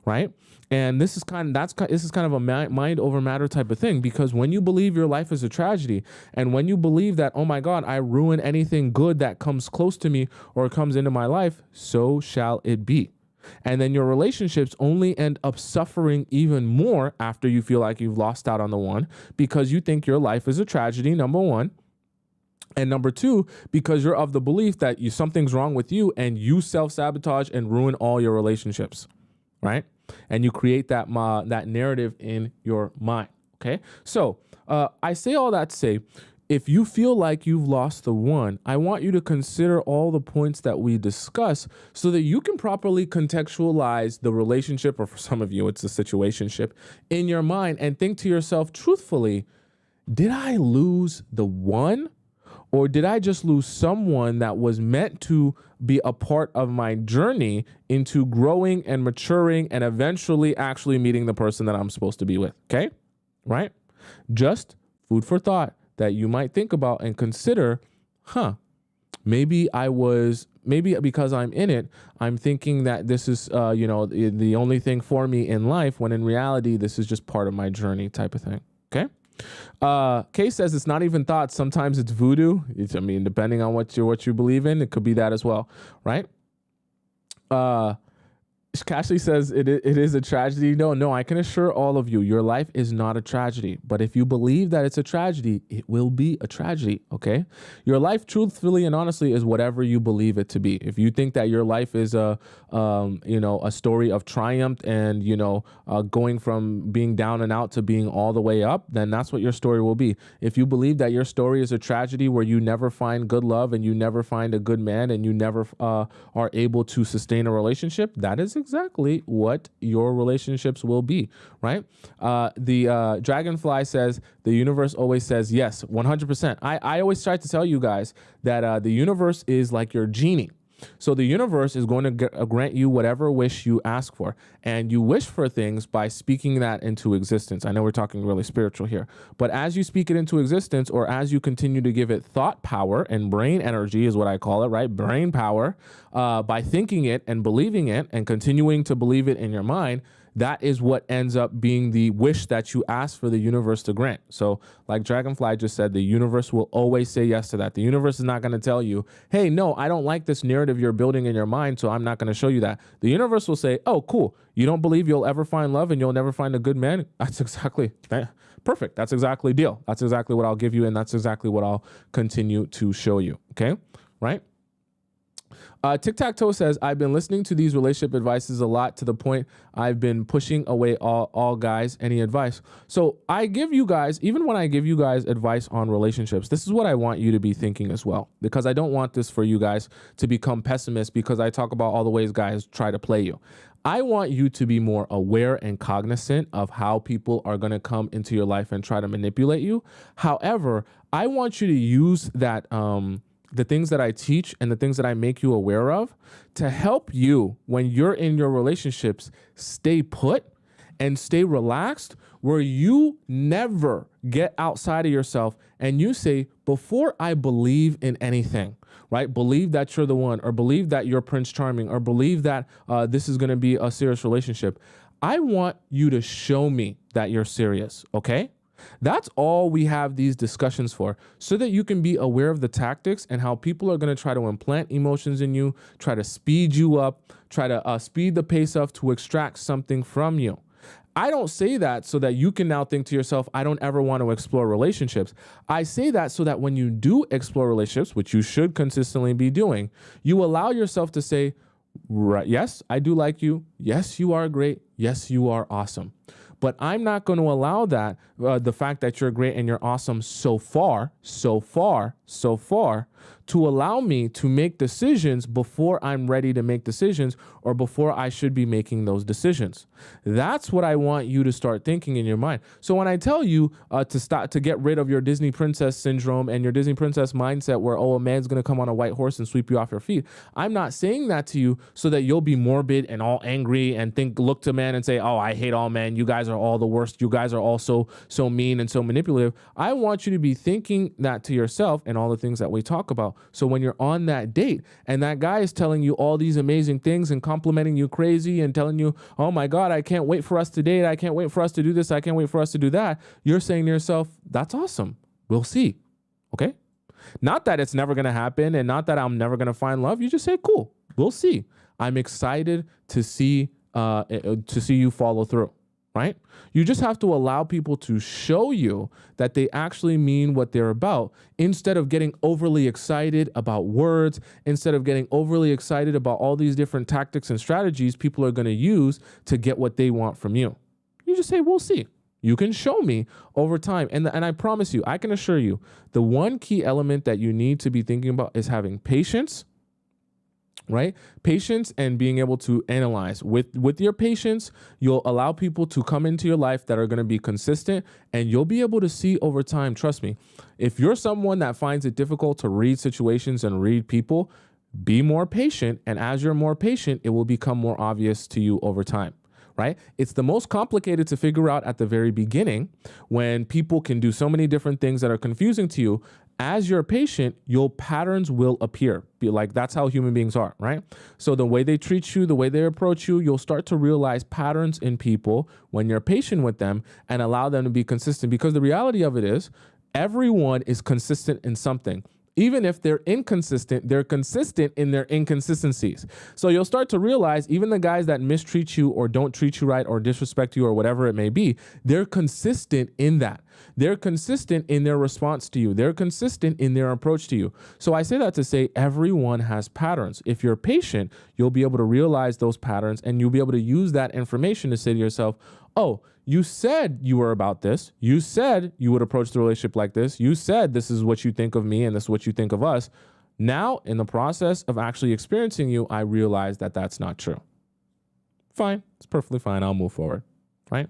right? And this is kind of a mind over matter type of thing, because when you believe your life is a tragedy and when you believe that, oh my God, I ruin anything good that comes close to me or comes into my life, so shall it be. And then your relationships only end up suffering even more after you feel like you've lost out on the one, because you think your life is a tragedy, number one. And number two, because you're of the belief that something's wrong with you and you self-sabotage and ruin all your relationships, right? And you create that narrative in your mind, okay? So I say all that to say, if you feel like you've lost the one, I want you to consider all the points that we discuss so that you can properly contextualize the relationship, or for some of you, it's a situationship, in your mind and think to yourself truthfully, did I lose the one? Or did I just lose someone that was meant to be a part of my journey into growing and maturing and eventually actually meeting the person that I'm supposed to be with? Okay? Right? Just food for thought that you might think about and consider, maybe because I'm in it, I'm thinking that this is, the only thing for me in life, when in reality, this is just part of my journey type of thing. Okay. Kay says it's not even thoughts. Sometimes it's voodoo. Depending on what you believe in, it could be that as well. Right. Cashley says it is a tragedy. No, I can assure all of you, your life is not a tragedy. But if you believe that it's a tragedy, it will be a tragedy, okay? Your life, truthfully and honestly, is whatever you believe it to be. If you think that your life is a story of triumph and, going from being down and out to being all the way up, then that's what your story will be. If you believe that your story is a tragedy where you never find good love and you never find a good man and you never are able to sustain a relationship, that is exactly what your relationships will be, right? The Dragonfly says the universe always says yes, 100%. I always try to tell you guys that the universe is like your genie. So the universe is going to grant you whatever wish you ask for, and you wish for things by speaking that into existence. I know we're talking really spiritual here, but as you speak it into existence, or as you continue to give it thought power and brain energy is what I call it, right? Brain power, by thinking it and believing it and continuing to believe it in your mind, that is what ends up being the wish that you ask for the universe to grant. So like Dragonfly just said, the universe will always say yes to that. The universe is not going to tell you, hey, no, I don't like this narrative you're building in your mind, so I'm not going to show you that. The universe will say, oh, cool. You don't believe you'll ever find love and you'll never find a good man? That's exactly perfect. That's exactly deal. That's exactly what I'll give you, and that's exactly what I'll continue to show you. Okay? Right? Tic-Tac-Toe says, I've been listening to these relationship advices a lot to the point I've been pushing away all guys. Any advice? So I give you guys, even when I give you guys advice on relationships, this is what I want you to be thinking as well, because I don't want this for you guys to become pessimists because I talk about all the ways guys try to play you. I want you to be more aware and cognizant of how people are going to come into your life and try to manipulate you. However, I want you to use that, the things that I teach and the things that I make you aware of to help you when you're in your relationships stay put and stay relaxed, where you never get outside of yourself and you say, before I believe in anything, right? Believe that you're the one, or believe that you're Prince Charming, or believe that this is going to be a serious relationship. I want you to show me that you're serious, okay? That's all we have these discussions for, so that you can be aware of the tactics and how people are going to try to implant emotions in you, try to speed you up, try to speed the pace up to extract something from you. I don't say that so that you can now think to yourself, I don't ever want to explore relationships. I say that so that when you do explore relationships, which you should consistently be doing, you allow yourself to say, right, yes, I do like you. Yes, you are great. Yes, you are awesome. But I'm not going to allow that, the fact that you're great and you're awesome so far, to allow me to make decisions before I'm ready to make decisions, or before I should be making those decisions. That's what I want you to start thinking in your mind. So when I tell you to get rid of your Disney princess syndrome and your Disney princess mindset where, oh, a man's going to come on a white horse and sweep you off your feet, I'm not saying that to you so that you'll be morbid and all angry and look to men and say, oh, I hate all men. You guys are all the worst. You guys are all so mean and so manipulative. I want you to be thinking that to yourself and all the things that we talk about. So when you're on that date and that guy is telling you all these amazing things and complimenting you crazy and telling you, oh my God, I can't wait for us to date. I can't wait for us to do this. I can't wait for us to do that. You're saying to yourself, that's awesome. We'll see. Okay. Not that it's never going to happen and not that I'm never going to find love. You just say, cool, we'll see. I'm excited to see you follow through. Right? You just have to allow people to show you that they actually mean what they're about, instead of getting overly excited about words, instead of getting overly excited about all these different tactics and strategies people are going to use to get what they want from you. You just say, we'll see. You can show me over time. And I promise you, I can assure you, the one key element that you need to be thinking about is having patience, right? Patience and being able to analyze. With your patience, you'll allow people to come into your life that are going to be consistent, and you'll be able to see over time. Trust me, if you're someone that finds it difficult to read situations and read people, be more patient. And as you're more patient, it will become more obvious to you over time. Right? It's the most complicated to figure out at the very beginning when people can do so many different things that are confusing to you. As you're patient, your patterns will appear. Be like, that's how human beings are, right? So the way they treat you, the way they approach you, you'll start to realize patterns in people when you're patient with them and allow them to be consistent. Because the reality of it is, everyone is consistent in something. Even if they're inconsistent, they're consistent in their inconsistencies. So you'll start to realize even the guys that mistreat you or don't treat you right or disrespect you or whatever it may be, they're consistent in that. They're consistent in their response to you. They're consistent in their approach to you. So I say that to say everyone has patterns. If you're patient, you'll be able to realize those patterns and you'll be able to use that information to say to yourself, oh, you said you were about this. You said you would approach the relationship like this. You said this is what you think of me and this is what you think of us. Now, in the process of actually experiencing you, I realize that that's not true. Fine. It's perfectly fine. I'll move forward. Right?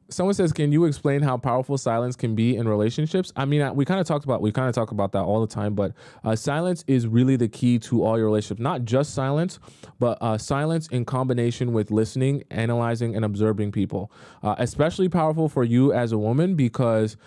Someone says, can you explain how powerful silence can be in relationships? I mean, we kind of talk about that all the time, but silence is really the key to all your relationships. Not just silence, but silence in combination with listening, analyzing, and observing people. Especially powerful for you as a woman because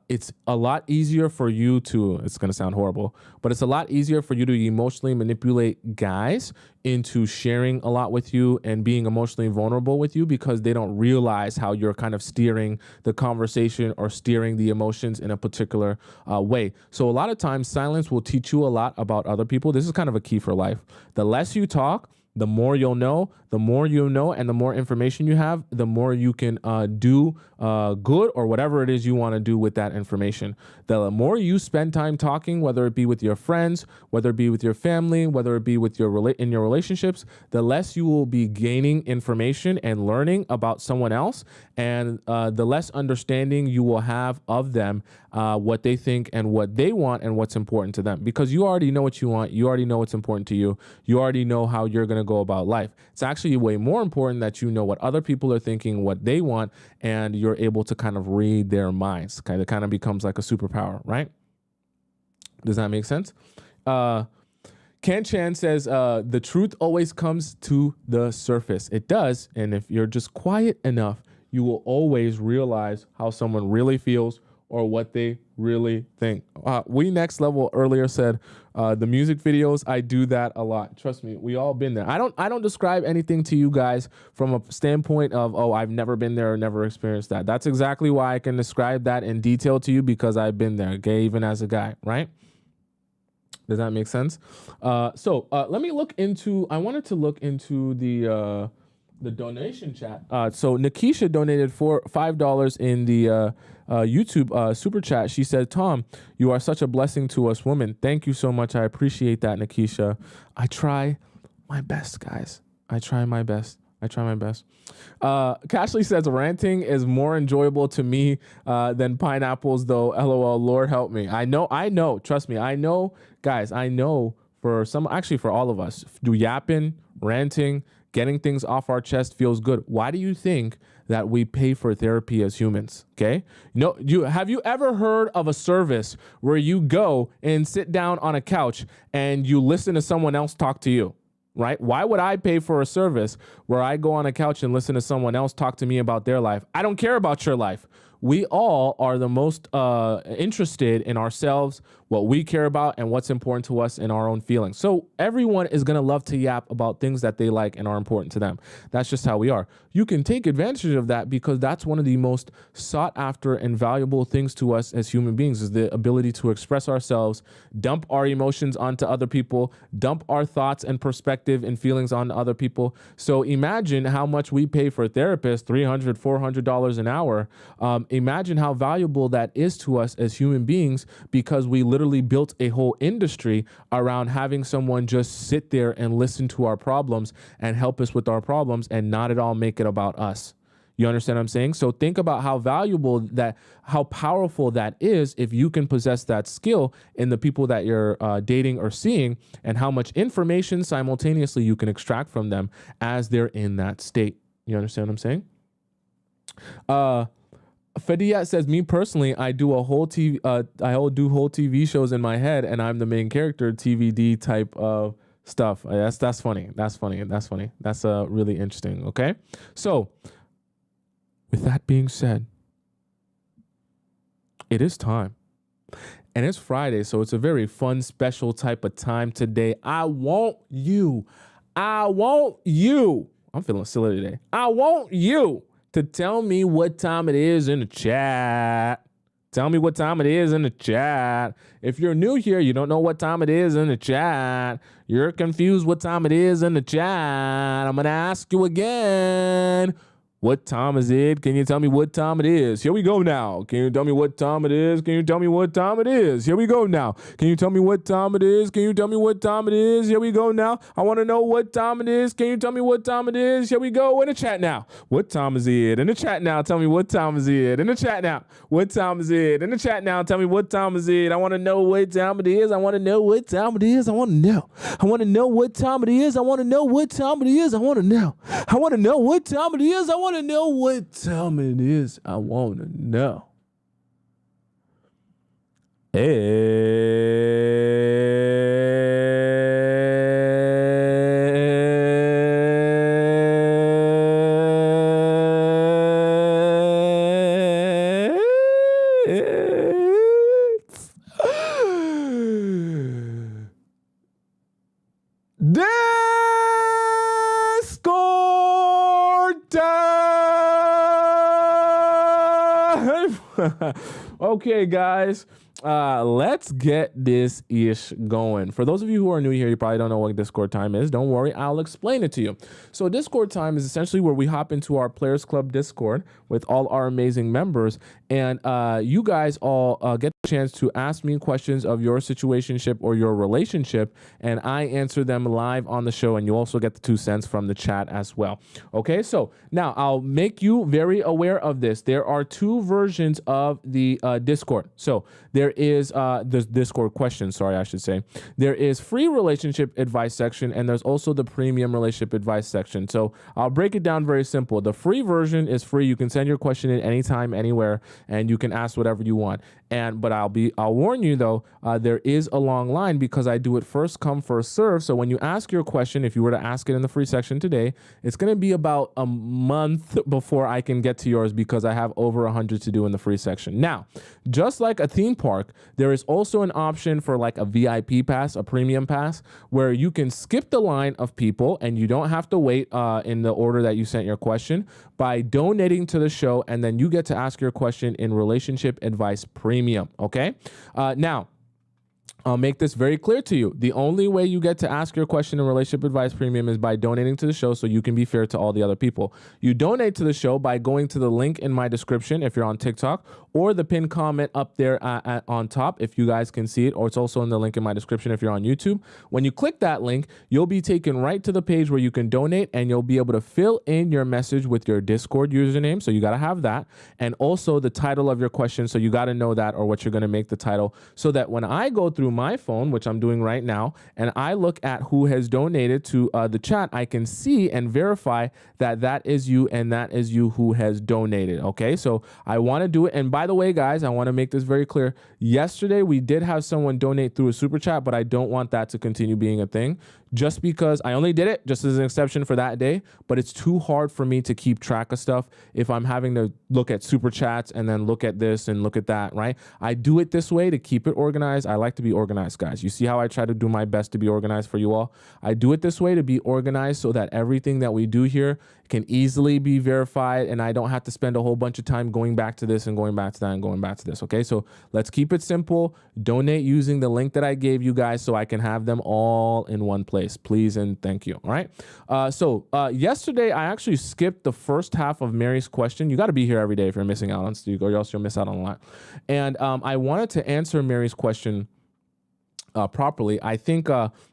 it's a lot easier for you to, it's going to sound horrible, but it's a lot easier for you to emotionally manipulate guys into sharing a lot with you and being emotionally vulnerable with you because they don't realize how you're kind of steering the conversation or steering the emotions in a particular way. So a lot of times silence will teach you a lot about other people. This is kind of a key for life. The less you talk, the more you'll know, the more you know, and the more information you have, the more you can do good or whatever it is you want to do with that information. The more you spend time talking, whether it be with your friends, whether it be with your family, whether it be with in your relationships, the less you will be gaining information and learning about someone else, and the less understanding you will have of them, what they think and what they want and what's important to them. Because you already know what you want, you already know what's important to you, you already know how you're going to go about life. It's actually way more important that you know what other people are thinking, what they want, and you're able to kind of read their minds. Kind of becomes like a superpower, right? Does that make sense? Ken Chan says, the truth always comes to the surface. It does. And if you're just quiet enough, you will always realize how someone really feels or what they really think. We Next Level earlier said, the music videos, I do that a lot. Trust me, we all been there. I don't describe anything to you guys from a standpoint of, oh, I've never been there or never experienced that. That's exactly why I can describe that in detail to you, because I've been there, okay, even as a guy, right? Does that make sense? So let me look into, I wanted to look into the donation chat. So Nikisha donated $5 in the YouTube super chat. She said, Tom, you are such a blessing to us women. Thank you so much. I appreciate that, Nikisha. I try my best, guys. I try my best. Cashley says, ranting is more enjoyable to me than pineapples, though. LOL, Lord help me. I know. Trust me. I know, guys, for all of us, yapping, ranting, getting things off our chest feels good. Why do you think that we pay for therapy as humans? Okay. Have you ever heard of a service where you go and sit down on a couch and you listen to someone else talk to you? Right? Why would I pay for a service where I go on a couch and listen to someone else talk to me about their life? I don't care about your life. We all are the most interested in ourselves, what we care about, and what's important to us in our own feelings. So everyone is going to love to yap about things that they like and are important to them. That's just how we are. You can take advantage of that because that's one of the most sought after and valuable things to us as human beings, is the ability to express ourselves, dump our emotions onto other people, dump our thoughts and perspective and feelings on other people. So imagine how much we pay for a therapist, $300, $400 an hour. Imagine how valuable that is to us as human beings, because we literally built a whole industry around having someone just sit there and listen to our problems and help us with our problems and not at all make it about us. You understand what I'm saying? So think about how how powerful that is if you can possess that skill in the people that you're dating or seeing, and how much information simultaneously you can extract from them as they're in that state. You understand what I'm saying? Fadiyat says, me personally, I do whole TV shows in my head, and I'm the main character, TVD type of stuff. That's funny. That's funny. That's really interesting. Okay, so with that being said, it is time. And it's Friday, so it's a very fun, special type of time today. I want you. I'm feeling silly today. I want you to tell me what time it is in the chat. Tell me what time it is in the chat. If you're new here, you don't know what time it is in the chat. You're confused what time it is in the chat. I'm going to ask you again. What time is it? Can you tell me what time it is? Here we go now. Can you tell me what time it is? Can you tell me what time it is? Here we go now. Can you tell me what time it is? Can you tell me what time it is? Here we go now. I want to know what time it is. Can you tell me what time it is? Here we go in the chat now. What time is it? In the chat now. Tell me what time is it? In the chat now. What time is it? In the chat now. Tell me what time is it? I want to know what time it is. I want to know what time it is. I want to know. I want to know what time it is. I want to know what time it is. I want to know. I want to know what time it is. I want to know what time it is. I want to know. Discord time. Okay, guys. Let's get this ish going. For those of you who are new here, you probably don't know what Discord time is. Don't worry, I'll explain it to you. So Discord time is essentially where we hop into our Players Club Discord with all our amazing members, and you guys all get the chance to ask me questions of your situationship or your relationship, and I answer them live on the show, and you also get the 2 cents from the chat as well. Okay, so now I'll make you very aware of this. There are 2 versions of the Discord. So there is the Discord question, sorry, I should say. There is free relationship advice section, and there's also the premium relationship advice section. So I'll break it down very simple. The free version is free. You can send your question in anytime, anywhere, and you can ask whatever you want. But I'll warn you though, there is a long line because I do it first come, first serve. So when you ask your question, if you were to ask it in the free section today, it's going to be about a month before I can get to yours because I have over 100 to do in the free section. Now, just like a theme park, there is also an option for like a VIP pass, a premium pass, where you can skip the line of people and you don't have to wait in the order that you sent your question by donating to the show, and then you get to ask your question in relationship advice premium. Okay. Now, I'll make this very clear to you. The only way you get to ask your question in Relationship Advice Premium is by donating to the show so you can be fair to all the other people. You donate to the show by going to the link in my description if you're on TikTok, or the pinned comment up there on top if you guys can see it, or it's also in the link in my description if you're on YouTube. When you click that link, you'll be taken right to the page where you can donate, and you'll be able to fill in your message with your Discord username, so you got to have that, and also the title of your question, so you got to know that, or what you're going to make the title, so that when I go through my phone, which I'm doing right now, and I look at who has donated to the chat, I can see and verify that that is you and that is you who has donated. Okay, so I want to do it. And by the way, guys, I want to make this very clear. Yesterday, we did have someone donate through a super chat, but I don't want that to continue being a thing, just because I only did it just as an exception for that day, but it's too hard for me to keep track of stuff if I'm having to look at super chats and then look at this and look at that, right? I do it this way to keep it organized. I like to be organized, guys. You see how I try to do my best to be organized for you all? I do it this way to be organized so that everything that we do here can easily be verified, and I don't have to spend a whole bunch of time going back to this and going back to that and going back to this. Okay, so let's keep it simple. Donate using the link that I gave you guys so I can have them all in one place, please and thank you. All right. Yesterday I actually skipped the first half of Mary's question. You got to be here every day if you're missing out on Steve, or else you'll miss out on a lot. And I wanted to answer Mary's question properly. I think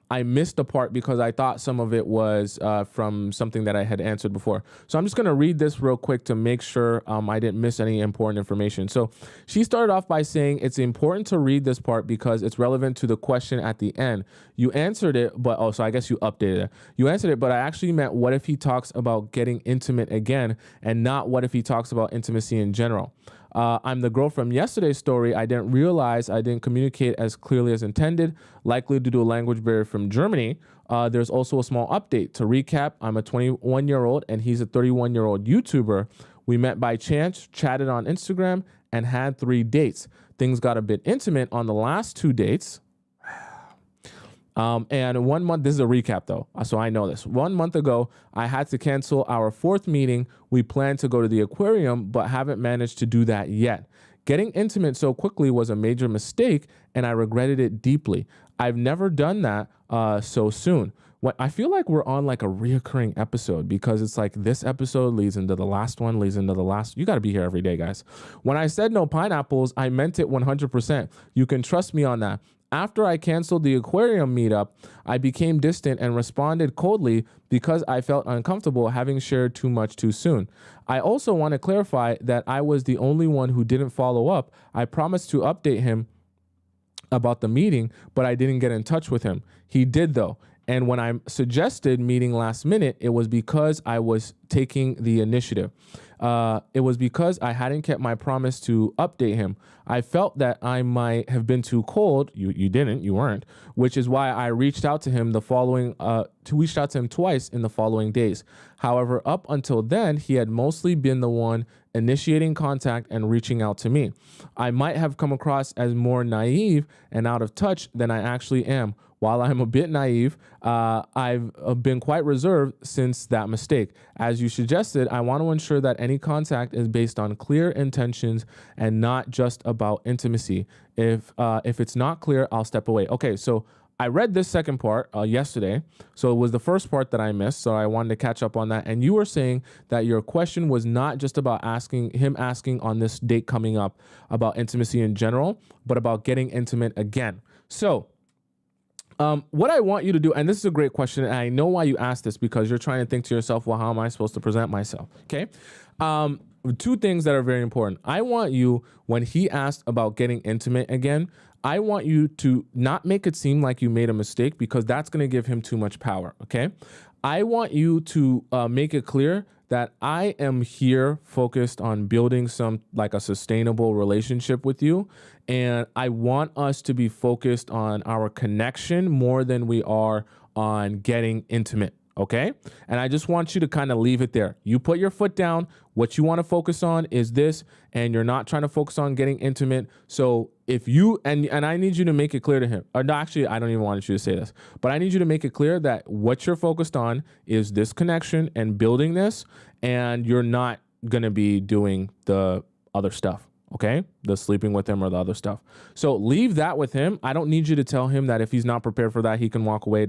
I missed a part because I thought some of it was from something that I had answered before. So I'm just going to read this real quick to make sure I didn't miss any important information. So she started off by saying it's important to read this part because it's relevant to the question at the end. You answered it, but so I guess you updated it. You answered it, but I actually meant what if he talks about getting intimate again and not what if he talks about intimacy in general. I'm the girl from yesterday's story. I didn't realize I didn't communicate as clearly as intended, likely due to a language barrier from Germany. There's also a small update. To recap, I'm a 21-year-old and he's a 31-year-old YouTuber. We met by chance, chatted on Instagram, and had 3 dates. Things got a bit intimate on the last 2 dates. And 1 month, this is a recap though, so I know this. 1 month ago, I had to cancel our 4th meeting. We planned to go to the aquarium, but haven't managed to do that yet. Getting intimate so quickly was a major mistake, and I regretted it deeply. I've never done that so soon. I feel like we're on like a reoccurring episode because it's like this episode leads into the last one, leads into the last. You got to be here every day, guys. When I said no pineapples, I meant it 100%. You can trust me on that. After I canceled the aquarium meetup, I became distant and responded coldly because I felt uncomfortable having shared too much too soon. I also want to clarify that I was the only one who didn't follow up. I promised to update him about the meeting, but I didn't get in touch with him. He did though. And when I suggested meeting last minute, it was because I was taking the initiative. It was because I hadn't kept my promise to update him. I felt that I might have been too cold. You weren't, which is why I reached out to him reached out to him twice in the following days. However, up until then, he had mostly been the one initiating contact and reaching out to me. I might have come across as more naive and out of touch than I actually am. While I'm a bit naive, I've been quite reserved since that mistake. As you suggested, I want to ensure that any contact is based on clear intentions and not just about intimacy. If it's not clear, I'll step away. Okay, so I read this second part yesterday. So it was the first part that I missed. So I wanted to catch up on that. And you were saying that your question was not just about asking on this date coming up about intimacy in general, but about getting intimate again. So what I want you to do, and this is a great question, and I know why you asked this because you're trying to think to yourself, well, how am I supposed to present myself? Okay. 2 things that are very important. I want you, when he asked about getting intimate again, I want you to not make it seem like you made a mistake because that's going to give him too much power. Okay. I want you to make it clear that I am here focused on building a sustainable relationship with you. And I want us to be focused on our connection more than we are on getting intimate. Okay. And I just want you to kind of leave it there. You put your foot down. What you want to focus on is this, and you're not trying to focus on getting intimate. So if you, and I need you to make it clear to him, or no, actually, I don't even want you to say this, but I need you to make it clear that what you're focused on is this connection and building this, and you're not going to be doing the other stuff. Okay. The sleeping with him or the other stuff. So leave that with him. I don't need you to tell him that if he's not prepared for that, he can walk away.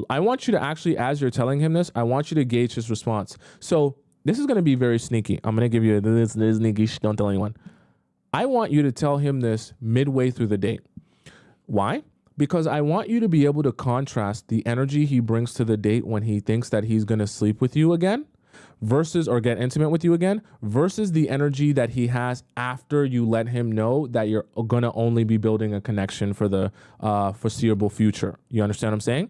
I want you to actually, as you're telling him this, I want you to gauge his response. So this is going to be very sneaky. I'm going to give you this sneaky. Don't tell anyone. I want you to tell him this midway through the date. Why? Because I want you to be able to contrast the energy he brings to the date when he thinks that he's going to sleep with you again versus, or get intimate with you again, versus the energy that he has after you let him know that you're going to only be building a connection for the foreseeable future. You understand what I'm saying?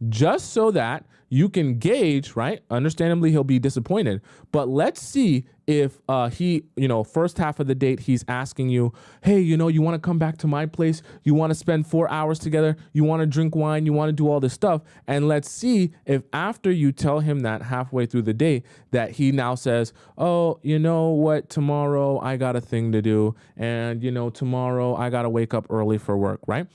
Just so that you can gauge, right? Understandably, he'll be disappointed, but let's see if he, first half of the date, he's asking you, hey, you want to come back to my place? You want to spend 4 hours together? You want to drink wine? You want to do all this stuff? And let's see if after you tell him that halfway through the day that he now says, oh, you know what? Tomorrow I got a thing to do. And, tomorrow I got to wake up early for work, right?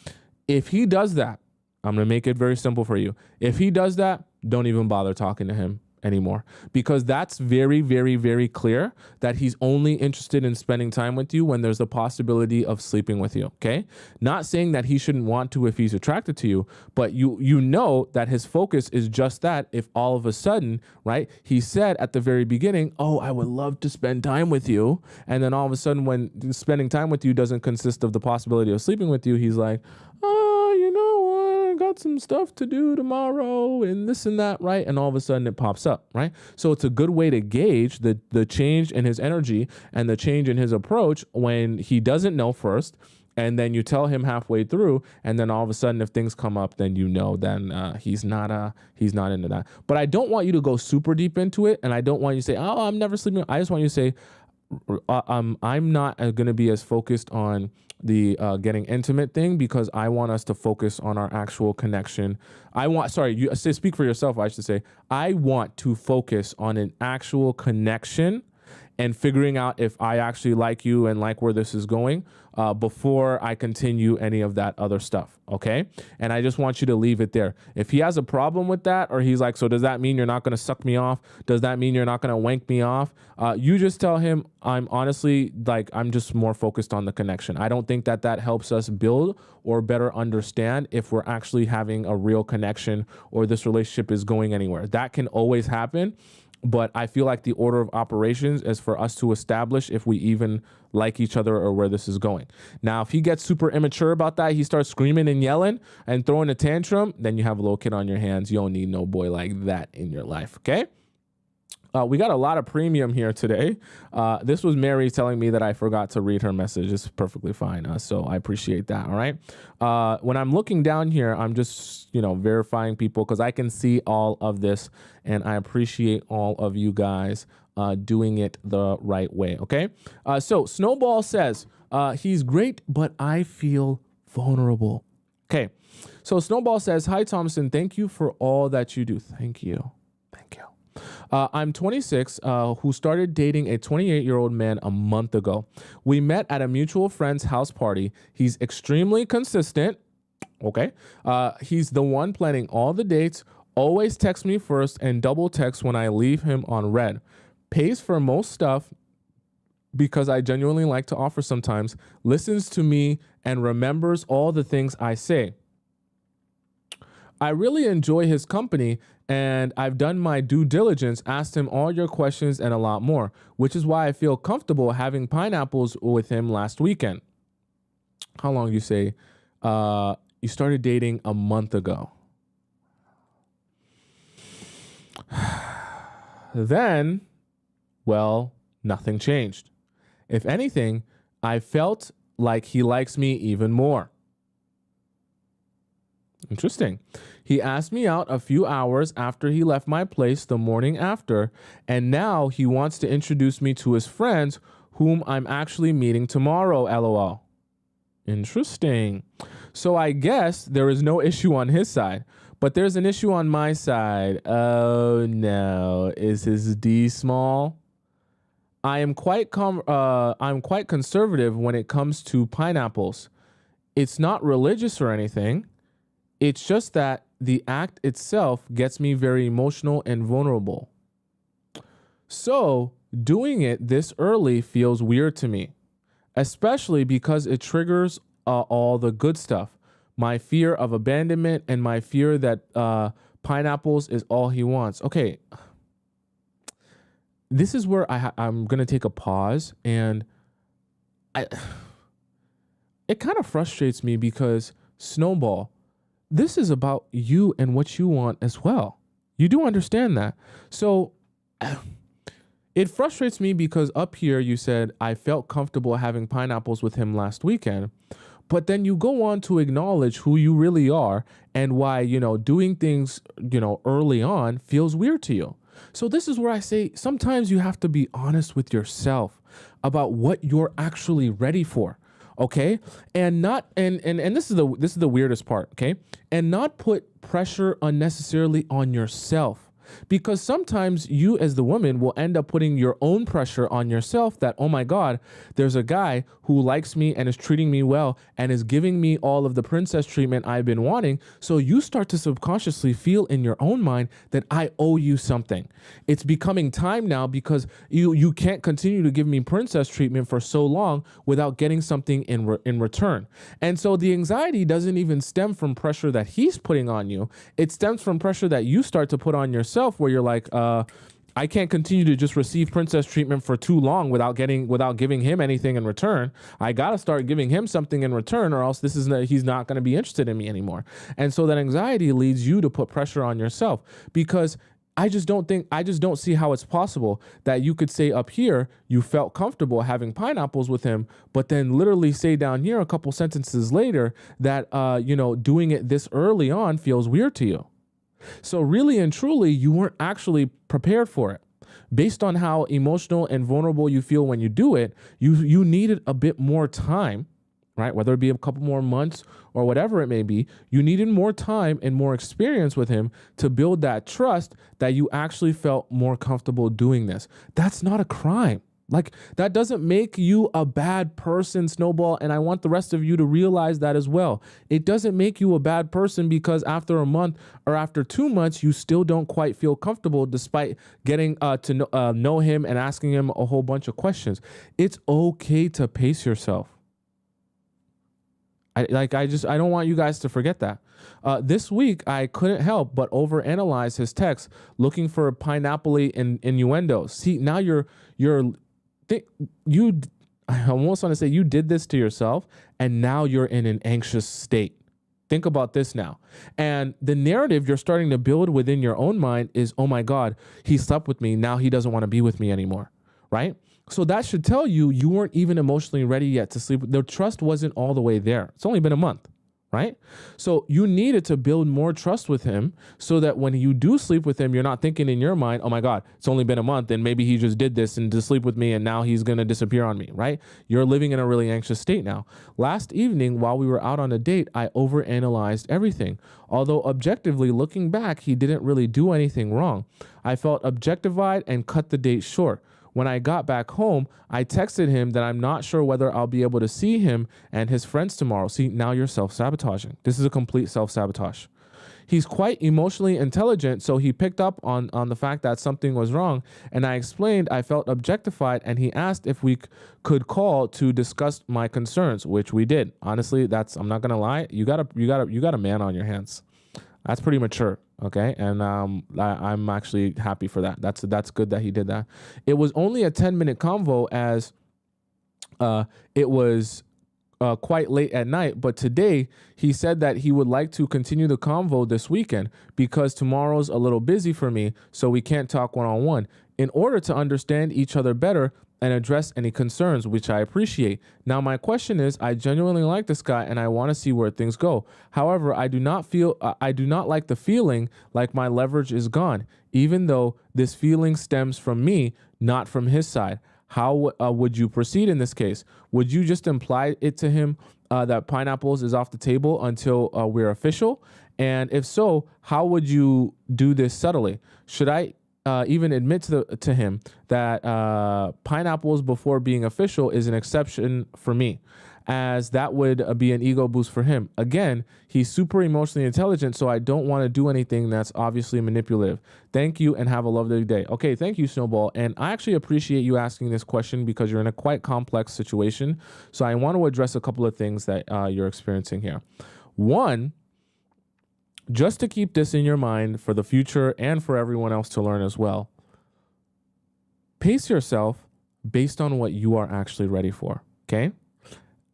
If he does that, I'm going to make it very simple for you. If he does that, don't even bother talking to him anymore, because that's very, very, very clear that he's only interested in spending time with you when there's a possibility of sleeping with you. Okay. Not saying that he shouldn't want to if he's attracted to you, but you know that his focus is just that. If all of a sudden, right, he said at the very beginning, oh, I would love to spend time with you. And then all of a sudden when spending time with you doesn't consist of the possibility of sleeping with you, he's like, oh, I got some stuff to do tomorrow and this and that, right? And all of a sudden it pops up, right? So it's a good way to gauge the change in his energy and the change in his approach when he doesn't know first. And then you tell him halfway through, and then all of a sudden, if things come up, then he's not into that. But I don't want you to go super deep into it, and I don't want you to say, "Oh, I'm never sleeping." I just want you to say, "I'm not going to be as focused on the getting intimate thing because I want us to focus on our actual connection. You say speak for yourself. I should say I want to focus on an actual connection." And figuring out if I actually like you and like where this is going before I continue any of that other stuff, okay? And I just want you to leave it there. If he has a problem with that, or he's like, so does that mean you're not going to suck me off? Does that mean you're not going to wank me off? You just tell him, I'm honestly, I'm just more focused on the connection. I don't think that helps us build or better understand if we're actually having a real connection or this relationship is going anywhere. That can always happen. But I feel like the order of operations is for us to establish if we even like each other or where this is going. Now, if he gets super immature about that, he starts screaming and yelling and throwing a tantrum, then you have a little kid on your hands. You don't need no boy like that in your life, okay? We got a lot of premium here today. This was Mary telling me that I forgot to read her message. It's perfectly fine. So I appreciate that. All right. When I'm looking down here, I'm just, verifying people because I can see all of this, and I appreciate all of you guys doing it the right way. Okay. So Snowball says he's great, but I feel vulnerable. Okay. So Snowball says, "Hi, Tomisin. Thank you for all that you do." Thank you. Thank you. I'm 26, who started dating a 28-year-old man a month ago. We met at a mutual friend's house party. He's extremely consistent. Okay. He's the one planning all the dates, always texts me first and double texts when I leave him on red. Pays for most stuff because I genuinely like to offer sometimes, listens to me and remembers all the things I say. I really enjoy his company, and I've done my due diligence, asked him all your questions and a lot more, which is why I feel comfortable having pineapples with him last weekend. How long you say? You started dating a month ago. Then, well, nothing changed. If anything, I felt like he likes me even more. Interesting. He asked me out a few hours after he left my place the morning after, and now he wants to introduce me to his friends, whom I'm actually meeting tomorrow, LOL. Interesting. So I guess there is no issue on his side, but there's an issue on my side. Oh no, is his D small? I'm quite conservative when it comes to pineapples. It's not religious or anything. It's just that the act itself gets me very emotional and vulnerable. So doing it this early feels weird to me, especially because it triggers all the good stuff. My fear of abandonment and my fear that pineapples is all he wants. Okay, this is where I'm going to take a pause, and it kind of frustrates me because Snowball, this is about you and what you want as well. You do understand that. So it frustrates me because up here you said, I felt comfortable having pineapples with him last weekend. But then you go on to acknowledge who you really are and why, doing things, early on feels weird to you. So this is where I say sometimes you have to be honest with yourself about what you're actually ready for. Okay. And not, and this is the weirdest part. Okay. And not put pressure unnecessarily on yourself, because sometimes you as the woman will end up putting your own pressure on yourself that, oh my God, there's a guy who likes me and is treating me well and is giving me all of the princess treatment I've been wanting. So you start to subconsciously feel in your own mind that I owe you something. It's becoming time now because you can't continue to give me princess treatment for so long without getting something in return. And so the anxiety doesn't even stem from pressure that he's putting on you. It stems from pressure that you start to put on yourself, where you're like, I can't continue to just receive princess treatment for too long without giving him anything in return. I got to start giving him something in return, or else he's not going to be interested in me anymore. And so that anxiety leads you to put pressure on yourself, because I just don't see how it's possible that you could say up here you felt comfortable having pineapples with him, but then literally say down here a couple sentences later that doing it this early on feels weird to you. So really and truly, you weren't actually prepared for it. Based on how emotional and vulnerable you feel when you do it, you needed a bit more time, right? Whether it be a couple more months or whatever it may be, you needed more time and more experience with him to build that trust that you actually felt more comfortable doing this. That's not a crime. Like, that doesn't make you a bad person, Snowball, and I want the rest of you to realize that as well. It doesn't make you a bad person because after a month or after 2 months, you still don't quite feel comfortable despite getting to know him and asking him a whole bunch of questions. It's okay to pace yourself. I don't want you guys to forget that. This week, I couldn't help but overanalyze his text, looking for pineapple-y innuendos. See, now I almost want to say you did this to yourself, and now you're in an anxious state. Think about this now. And the narrative you're starting to build within your own mind is, oh my God, he slept with me. Now he doesn't want to be with me anymore, right? So that should tell you weren't even emotionally ready yet to sleep. The trust wasn't all the way there. It's only been a month, right? So you needed to build more trust with him so that when you do sleep with him, you're not thinking in your mind, oh my God, it's only been a month and maybe he just did this and to sleep with me and now he's going to disappear on me, right? You're living in a really anxious state now. Last evening, while we were out on a date, I overanalyzed everything. Although objectively looking back, he didn't really do anything wrong. I felt objectified and cut the date short. When I got back home, I texted him that I'm not sure whether I'll be able to see him and his friends tomorrow. See, now you're self-sabotaging. This is a complete self-sabotage. He's quite emotionally intelligent, so he picked up on the fact that something was wrong, and I explained I felt objectified, and he asked if we could call to discuss my concerns, which we did. Honestly, I'm not gonna lie, you got a man on your hands. That's pretty mature, okay? And I'm actually happy for that. That's good that he did that. It was only a 10-minute convo as it was quite late at night, but today he said that he would like to continue the convo this weekend because tomorrow's a little busy for me, so we can't talk one-on-one. In order to understand each other better and address any concerns, which I appreciate. Now, my question is, I genuinely like this guy and I want to see where things go. However, I do not like the feeling like my leverage is gone, even though this feeling stems from me, not from his side. How would you proceed in this case? Would you just imply it to him that pineapples is off the table until we're official? And if so, how would you do this subtly? Should I even admit to him that pineapples before being official is an exception for me, as that would be an ego boost for him? Again, he's super emotionally intelligent, so I don't want to do anything that's obviously manipulative. Thank you and have a lovely day. Okay, thank you, Snowball. And I actually appreciate you asking this question because you're in a quite complex situation. So I want to address a couple of things that you're experiencing here. One, just to keep this in your mind for the future and for everyone else to learn as well, pace yourself based on what you are actually ready for, okay?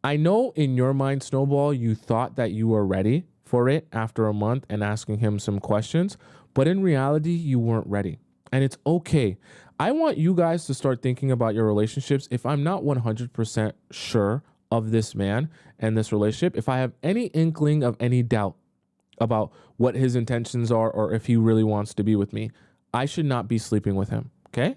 I know in your mind, Snowball, you thought that you were ready for it after a month and asking him some questions, but in reality, you weren't ready. And it's okay. I want you guys to start thinking about your relationships. If I'm not 100% sure of this man and this relationship, if I have any inkling of any doubt about what his intentions are or if he really wants to be with me, I should not be sleeping with him, okay?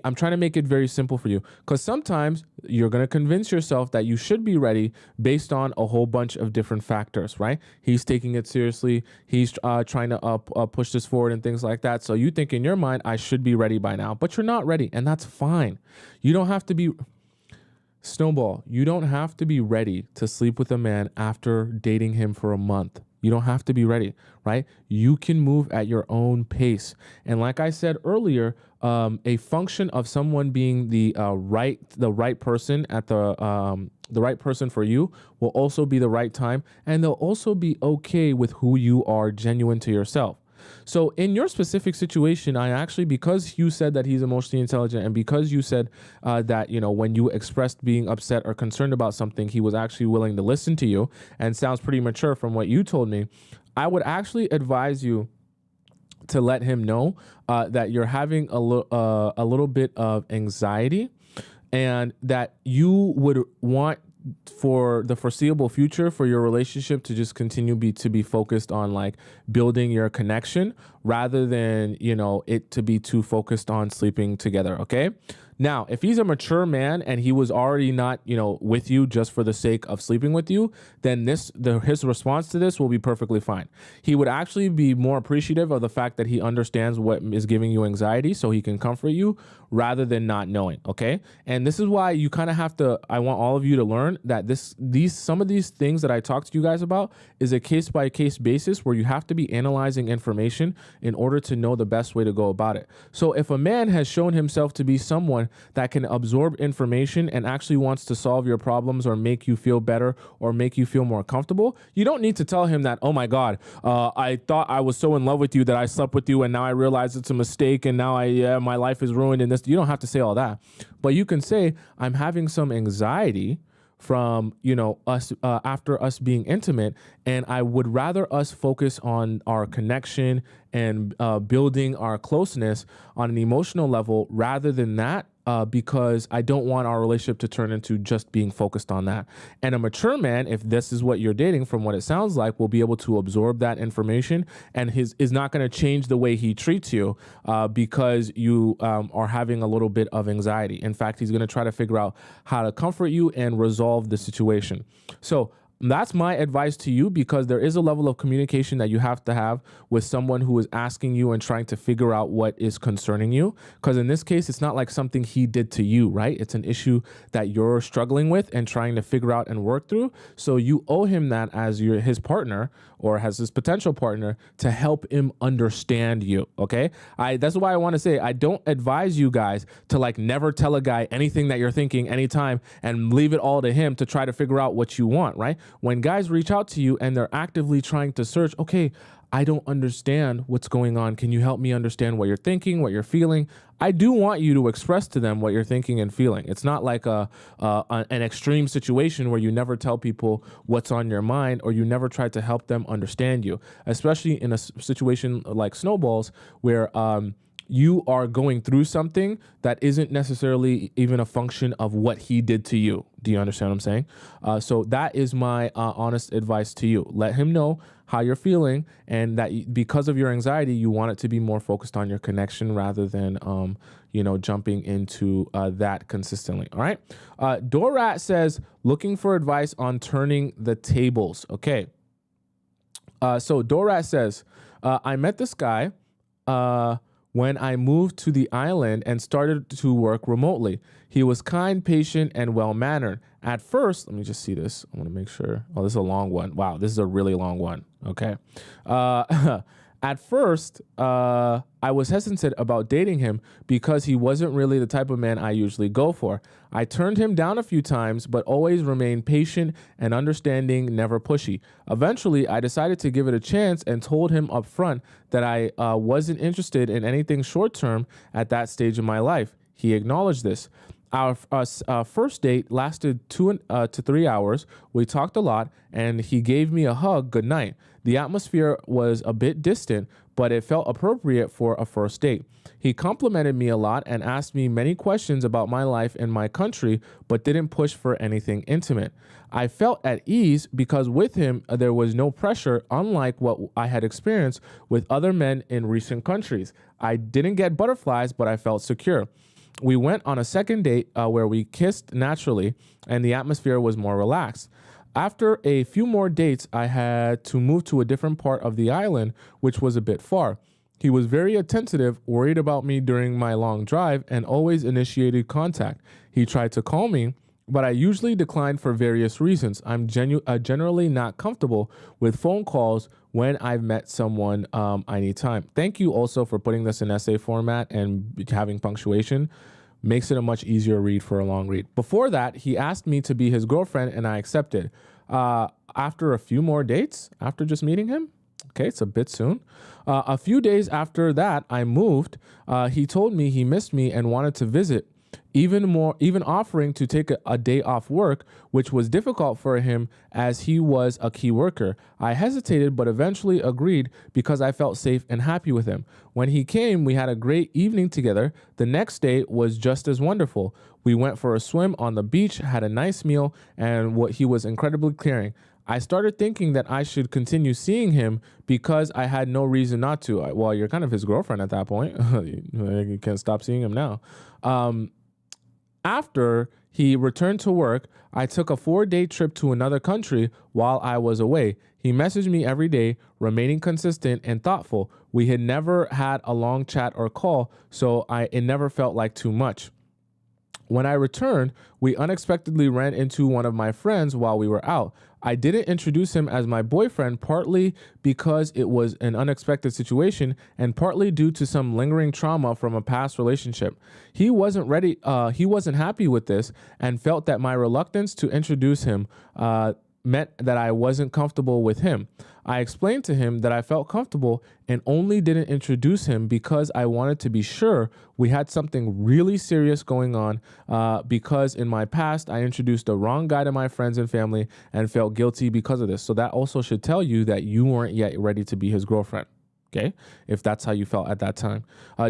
I'm trying to make it very simple for you, because sometimes you're going to convince yourself that you should be ready based on a whole bunch of different factors, right? He's taking it seriously. He's trying to push this forward and things like that. So you think in your mind, I should be ready by now, but you're not ready, and that's fine. You don't have to be... Snowball, you don't have to be ready to sleep with a man after dating him for a month. You don't have to be ready, right? You can move at your own pace. And like I said earlier, a function of someone being the right person at the right person for you will also be the right time, and they'll also be okay with who you are, genuine to yourself. So in your specific situation, I actually, because you said that he's emotionally intelligent, and because you said that, you know, when you expressed being upset or concerned about something, he was actually willing to listen to you, and sounds pretty mature from what you told me, I would actually advise you to let him know that you're having a little bit of anxiety, and that you would want for the foreseeable future for your relationship to just continue to be focused on like building your connection rather than, you know, it to be too focused on sleeping together. Okay. Now, if he's a mature man and he was already not, you know, with you just for the sake of sleeping with you, then his response to this will be perfectly fine. He would actually be more appreciative of the fact that he understands what is giving you anxiety so he can comfort you rather than not knowing. Okay. And this is why you kind of have to, I want all of you to learn that some of these things that I talked to you guys about is a case by case basis where you have to be analyzing information in order to know the best way to go about it. So if a man has shown himself to be someone that can absorb information and actually wants to solve your problems or make you feel better or make you feel more comfortable, you don't need to tell him that, oh my God, I thought I was so in love with you that I slept with you and now I realize it's a mistake and now my life is ruined and this. You don't have to say all that, but you can say, I'm having some anxiety from, you know, us after us being intimate, and I would rather us focus on our connection and building our closeness on an emotional level rather than that, because I don't want our relationship to turn into just being focused on that. And a mature man, if this is what you're dating, from what it sounds like, will be able to absorb that information and is not going to change the way he treats you because you are having a little bit of anxiety. In fact, he's going to try to figure out how to comfort you and resolve the situation. So that's my advice to you, because there is a level of communication that you have to have with someone who is asking you and trying to figure out what is concerning you. Because in this case, it's not like something he did to you, right? It's an issue that you're struggling with and trying to figure out and work through. So you owe him that as his partner or as his potential partner to help him understand you. Okay. That's why I want to say, I don't advise you guys to like never tell a guy anything that you're thinking anytime and leave it all to him to try to figure out what you want, right? When guys reach out to you and they're actively trying to search, okay, I don't understand what's going on. Can you help me understand what you're thinking, what you're feeling? I do want you to express to them what you're thinking and feeling. It's not like an extreme situation where you never tell people what's on your mind or you never try to help them understand you, especially in a situation like Snowballs where you are going through something that isn't necessarily even a function of what he did to you. Do you understand what I'm saying? So that is my honest advice to you. Let him know how you're feeling, and that because of your anxiety, you want it to be more focused on your connection rather than, jumping into that consistently. All right. Dorat says, looking for advice on turning the tables. Okay. So Dorat says, I met this guy when I moved to the island and started to work remotely. He was kind, patient, and well-mannered. At first, let me just see this. I want to make sure. Oh, this is a long one. Wow, this is a really long one. Okay. At first, I was hesitant about dating him because he wasn't really the type of man I usually go for. I turned him down a few times, but always remained patient and understanding, never pushy. Eventually, I decided to give it a chance and told him up front that I wasn't interested in anything short-term at that stage of my life. He acknowledged this. Our first date lasted 2 to 3 hours. We talked a lot, and he gave me a hug goodnight. The atmosphere was a bit distant, but it felt appropriate for a first date. He complimented me a lot and asked me many questions about my life and my country, but didn't push for anything intimate. I felt at ease because with him, there was no pressure, unlike what I had experienced with other men in recent countries. I didn't get butterflies, but I felt secure. We went on a second date where we kissed naturally and the atmosphere was more relaxed. After a few more dates, I had to move to a different part of the island, which was a bit far. He was very attentive, worried about me during my long drive, and always initiated contact. He tried to call me, but I usually declined for various reasons. I'm generally not comfortable with phone calls when I've met someone I need time. Thank you also for putting this in essay format and having punctuation. Makes it a much easier read for a long read. Before that, he asked me to be his girlfriend and I accepted. After a few more dates, after just meeting him, Okay, it's a bit soon. A few days after that, I moved. He told me he missed me and wanted to visit. Even offering to take a day off work, which was difficult for him as he was a key worker. I hesitated, but eventually agreed because I felt safe and happy with him. When he came, we had a great evening together. The next day was just as wonderful. We went for a swim on the beach, had a nice meal, and he was incredibly caring. I started thinking that I should continue seeing him because I had no reason not to. Well, you're kind of his girlfriend at that point. You can't stop seeing him now. After he returned to work, I took a 4-day trip to another country while I was away. He messaged me every day, remaining consistent and thoughtful. We had never had a long chat or call, so it never felt like too much. When I returned, we unexpectedly ran into one of my friends while we were out. I didn't introduce him as my boyfriend, partly because it was an unexpected situation and partly due to some lingering trauma from a past relationship. He wasn't ready. He wasn't happy with this and felt that my reluctance to introduce him meant that I wasn't comfortable with him. I explained to him that I felt comfortable and only didn't introduce him because I wanted to be sure we had something really serious going on, because in my past, I introduced the wrong guy to my friends and family and felt guilty because of this. So that also should tell you that you weren't yet ready to be his girlfriend. Okay, if that's how you felt at that time.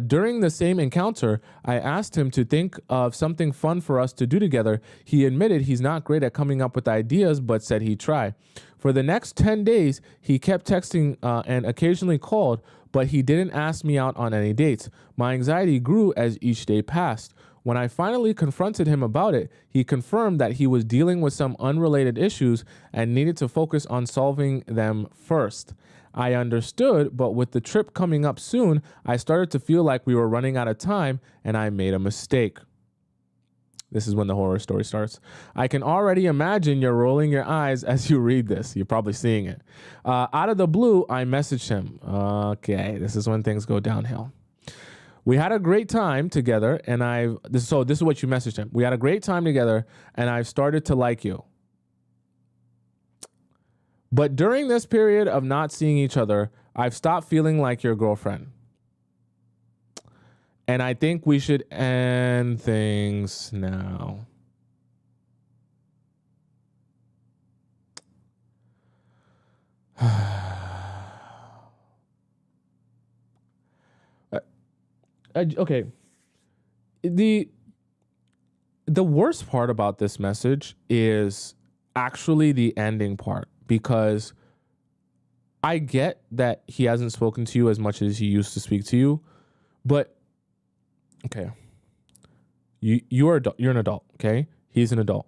During the same encounter, I asked him to think of something fun for us to do together. He admitted he's not great at coming up with ideas, but said he'd try. For the next 10 days, he kept texting and occasionally called, but he didn't ask me out on any dates. My anxiety grew as each day passed. When I finally confronted him about it, he confirmed that he was dealing with some unrelated issues and needed to focus on solving them first. I understood, but with the trip coming up soon, I started to feel like we were running out of time and I made a mistake. This is when the horror story starts. I can already imagine you're rolling your eyes as you read this. You're probably seeing it. Out of the blue, I messaged him. Okay, this is when things go downhill. We had a great time together, and this is what you messaged him. We had a great time together, and I've started to like you. But during this period of not seeing each other, I've stopped feeling like your girlfriend. And I think we should end things now. Okay. The worst part about this message is actually the ending part, because I get that he hasn't spoken to you as much as he used to speak to you, but okay, you're an adult, okay? He's an adult.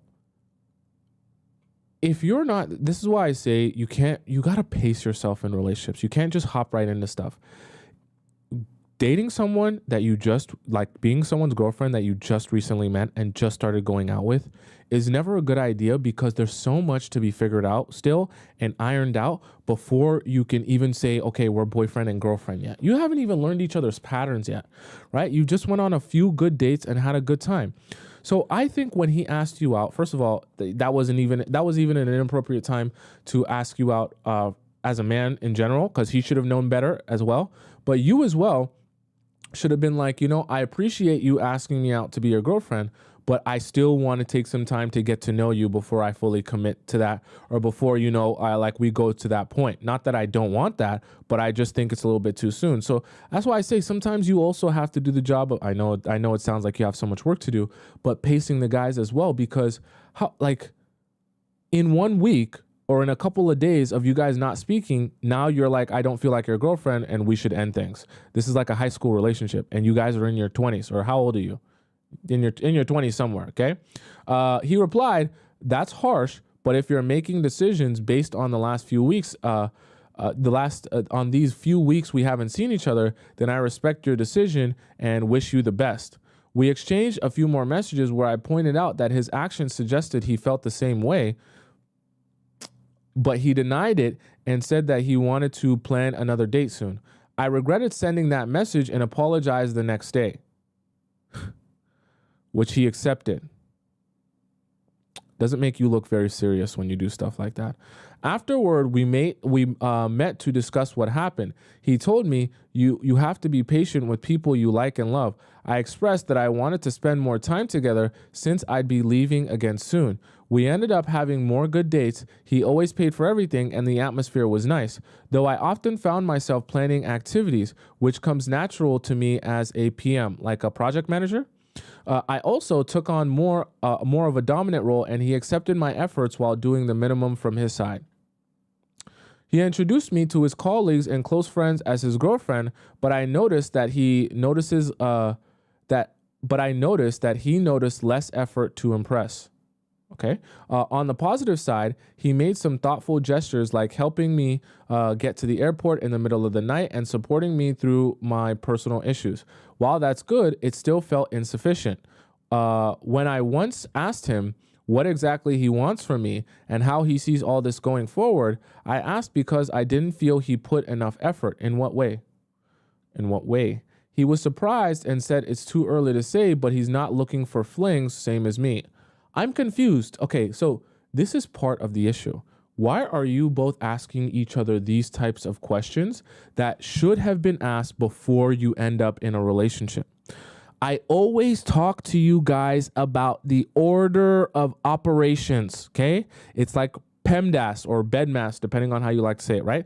If you're not, this is why I say you gotta pace yourself in relationships. You can't just hop right into stuff. Dating someone that you just like, being someone's girlfriend that you just recently met and just started going out with, is never a good idea, because there's so much to be figured out still and ironed out before you can even say, okay, we're boyfriend and girlfriend yet. You haven't even learned each other's patterns yet, right? You just went on a few good dates and had a good time. So I think when he asked you out, first of all, that was even an inappropriate time to ask you out as a man in general, because he should have known better as well. But you as well should have been like, I appreciate you asking me out to be your girlfriend, but I still want to take some time to get to know you before I fully commit to that, or before, we go to that point. Not that I don't want that, but I just think it's a little bit too soon. So that's why I say sometimes you also have to do the job of, I know it sounds like you have so much work to do, but pacing the guys as well, because in 1 week, or in a couple of days of you guys not speaking, now you're like, I don't feel like your girlfriend and we should end things. This is like a high school relationship and you guys are in your 20s, or how old are you? In your 20s somewhere, okay? He replied, that's harsh, but if you're making decisions based on the last few weeks, on these few weeks we haven't seen each other, then I respect your decision and wish you the best. We exchanged a few more messages where I pointed out that his actions suggested he felt the same way, but he denied it and said that he wanted to plan another date soon. I regretted sending that message and apologized the next day, which he accepted. Doesn't make you look very serious when you do stuff like that. Afterward, we met to discuss what happened. He told me, you have to be patient with people you like and love. I expressed that I wanted to spend more time together since I'd be leaving again soon. We ended up having more good dates. He always paid for everything and the atmosphere was nice, though I often found myself planning activities, which comes natural to me as a PM, like a project manager. I also took on more of a dominant role, and he accepted my efforts while doing the minimum from his side. He introduced me to his colleagues and close friends as his girlfriend, but I noticed that he noticed less effort to impress. Okay. On the positive side, he made some thoughtful gestures like helping me get to the airport in the middle of the night and supporting me through my personal issues. While that's good, it still felt insufficient. When I once asked him what exactly he wants from me and how he sees all this going forward, I asked because I didn't feel he put enough effort. In what way? In what way? He was surprised and said it's too early to say, but he's not looking for flings, same as me. I'm confused. Okay, so this is part of the issue. Why are you both asking each other these types of questions that should have been asked before you end up in a relationship? I always talk to you guys about the order of operations, okay? It's like PEMDAS or BEDMAS, depending on how you like to say it, right?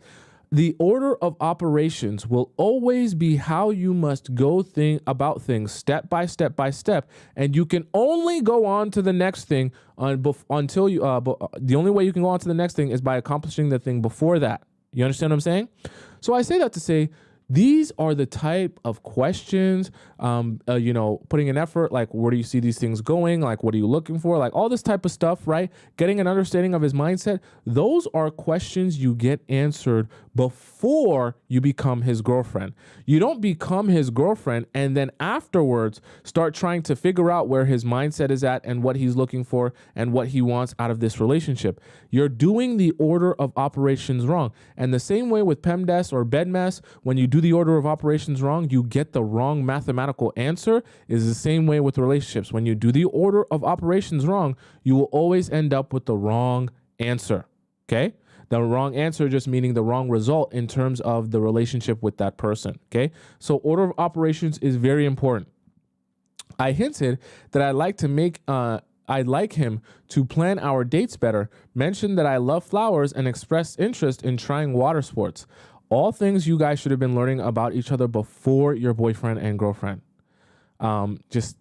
The order of operations will always be how you must go about things step by step by step, and you can only go on to the next thing until you. The only way you can go on to the next thing is by accomplishing the thing before that. You understand what I'm saying? So I say that to say, these are the type of questions, putting an effort, like where do you see these things going? Like, what are you looking for? Like all this type of stuff, right? Getting an understanding of his mindset. Those are questions you get answered before you become his girlfriend. You don't become his girlfriend and then afterwards start trying to figure out where his mindset is at and what he's looking for and what he wants out of this relationship. You're doing the order of operations wrong. And the same way with PEMDAS or BEDMAS, when you do the order of operations wrong, you get the wrong mathematical answer, is the same way with relationships. When you do the order of operations wrong, you will always end up with the wrong answer. Okay? The wrong answer just meaning the wrong result in terms of the relationship with that person. Okay? So order of operations is very important. I hinted that I'd like him to plan our dates better, mentioned that I love flowers, and expressed interest in trying water sports. All things you guys should have been learning about each other before your boyfriend and girlfriend. Just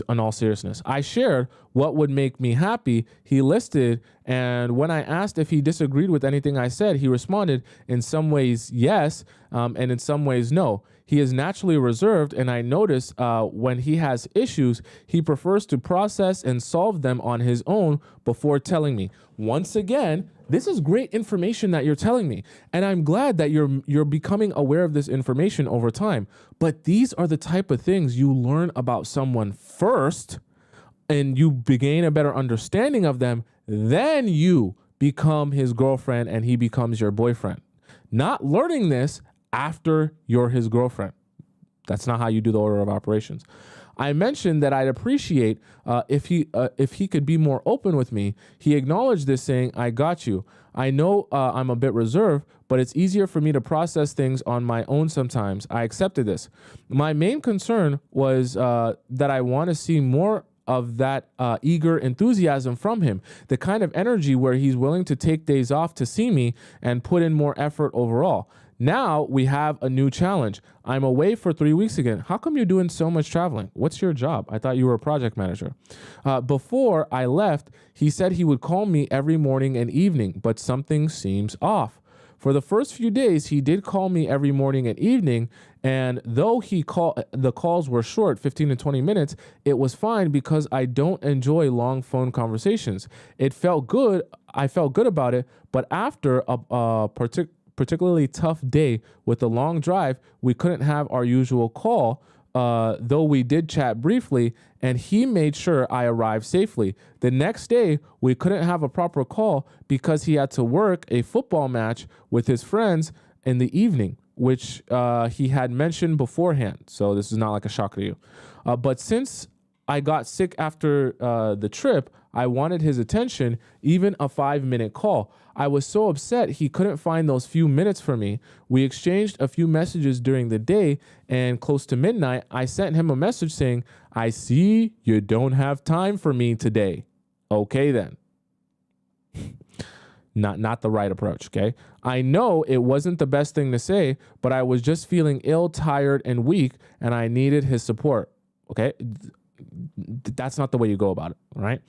in all seriousness, I shared what would make me happy. He listed, and when I asked if he disagreed with anything I said, he responded in some ways yes, and in some ways no. He is naturally reserved, and I notice when he has issues, he prefers to process and solve them on his own before telling me. Once again, this is great information that you're telling me, and I'm glad that you're becoming aware of this information over time. But these are the type of things you learn about someone first, and you gain a better understanding of them. Then you become his girlfriend, and he becomes your boyfriend. Not learning this after you're his girlfriend. That's not how you do the order of operations. I mentioned that I'd appreciate if he could be more open with me. He acknowledged this, saying, I got you. I know I'm a bit reserved, but it's easier for me to process things on my own sometimes. I accepted this. My main concern was that I want to see more of that eager enthusiasm from him, the kind of energy where he's willing to take days off to see me and put in more effort overall. Now we have a new challenge. I'm away for 3 weeks again. How come you're doing so much traveling? What's your job? I thought you were a project manager. Before I left, he said he would call me every morning and evening, but something seems off. For the first few days, he did call me every morning and evening, and though the calls were short, 15 to 20 minutes, it was fine because I don't enjoy long phone conversations. It felt good. I felt good about it, but after a particularly tough day with a long drive, we couldn't have our usual call, though we did chat briefly, and he made sure I arrived safely. The next day, we couldn't have a proper call because he had to work a football match with his friends in the evening, which he had mentioned beforehand. So this is not like a shock to you. But since I got sick after the trip, I wanted his attention, even a 5-minute call. I was so upset he couldn't find those few minutes for me. We exchanged a few messages during the day, and close to midnight, I sent him a message saying, I see you don't have time for me today. Okay then. Not the right approach, okay? I know it wasn't the best thing to say, but I was just feeling ill, tired, and weak, and I needed his support, okay? That's not the way you go about it, all right?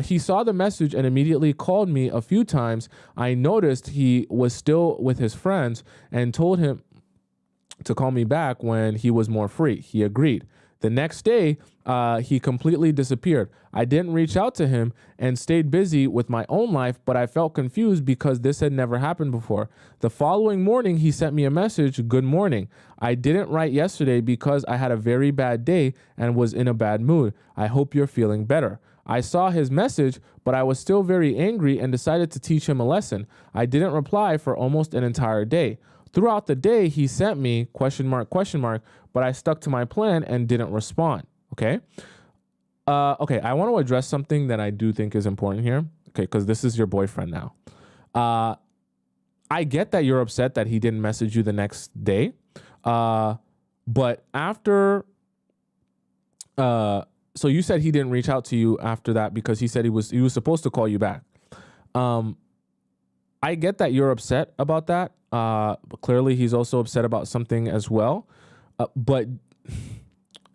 He saw the message and immediately called me a few times. I noticed he was still with his friends and told him to call me back when he was more free. He agreed. The next day, he completely disappeared. I didn't reach out to him and stayed busy with my own life, but I felt confused because this had never happened before. The following morning, he sent me a message, good morning. I didn't write yesterday because I had a very bad day and was in a bad mood. I hope you're feeling better. I saw his message, but I was still very angry and decided to teach him a lesson. I didn't reply for almost an entire day. Throughout the day, he sent me question mark, but I stuck to my plan and didn't respond. Okay. Okay. I want to address something that I do think is important here. Okay. Because this is your boyfriend now. I get that you're upset that he didn't message you the next day. But after, so you said he didn't reach out to you after that because he said he was supposed to call you back. I get that you're upset about that. But clearly he's also upset about something as well. But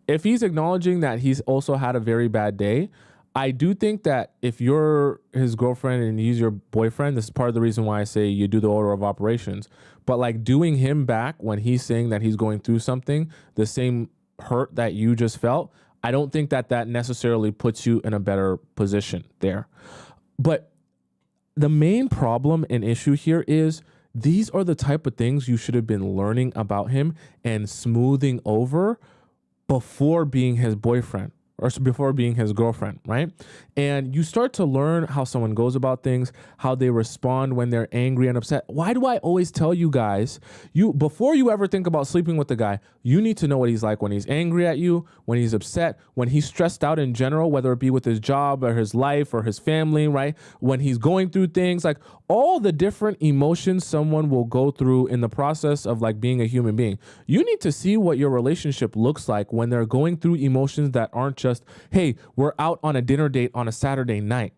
if he's acknowledging that he's also had a very bad day, I do think that if you're his girlfriend and he's your boyfriend, this is part of the reason why I say you do the order of operations. But like doing him back when he's saying that he's going through something, the same hurt that you just felt, I don't think that that necessarily puts you in a better position there. But the main problem and issue here is these are the type of things you should have been learning about him and smoothing over before being his boyfriend or before being his girlfriend, right? And you start to learn how someone goes about things, how they respond when they're angry and upset. Why do I always tell you guys, before you ever think about sleeping with the guy, you need to know what he's like when he's angry at you, when he's upset, when he's stressed out in general, whether it be with his job or his life or his family, right? When he's going through things, like all the different emotions someone will go through in the process of like being a human being. You need to see what your relationship looks like when they're going through emotions that aren't just, hey, we're out on a dinner date on a Saturday night.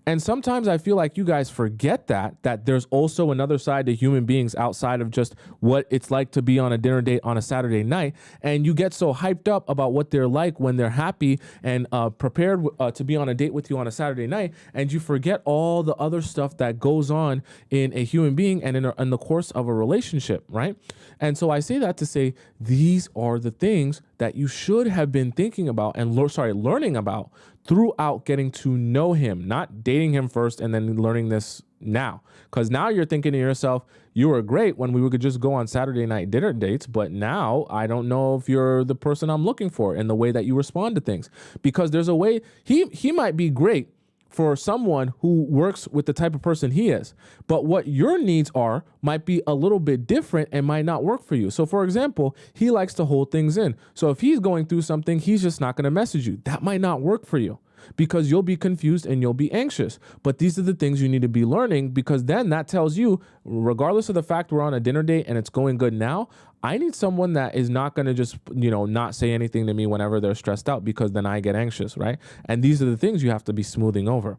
And sometimes I feel like you guys forget that there's also another side to human beings outside of just what it's like to be on a dinner date on a Saturday night. And you get so hyped up about what they're like when they're happy and prepared to be on a date with you on a Saturday night. And you forget all the other stuff that goes on in a human being and in the course of a relationship, right? And so I say that to say these are the things that you should have been thinking about and learning about throughout getting to know him, not dating him first and then learning this now. Because now you're thinking to yourself, you were great when we could just go on Saturday night dinner dates, but now I don't know if you're the person I'm looking for in the way that you respond to things. Because there's a way, he might be great for someone who works with the type of person he is, but what your needs are might be a little bit different and might not work for you. So for example, he likes to hold things in. So if he's going through something, he's just not going to message you. That might not work for you because you'll be confused and you'll be anxious. But these are the things you need to be learning, because then that tells you, regardless of the fact we're on a dinner date and it's going good now, I need someone that is not going to just, not say anything to me whenever they're stressed out, because then I get anxious, right? And these are the things you have to be smoothing over.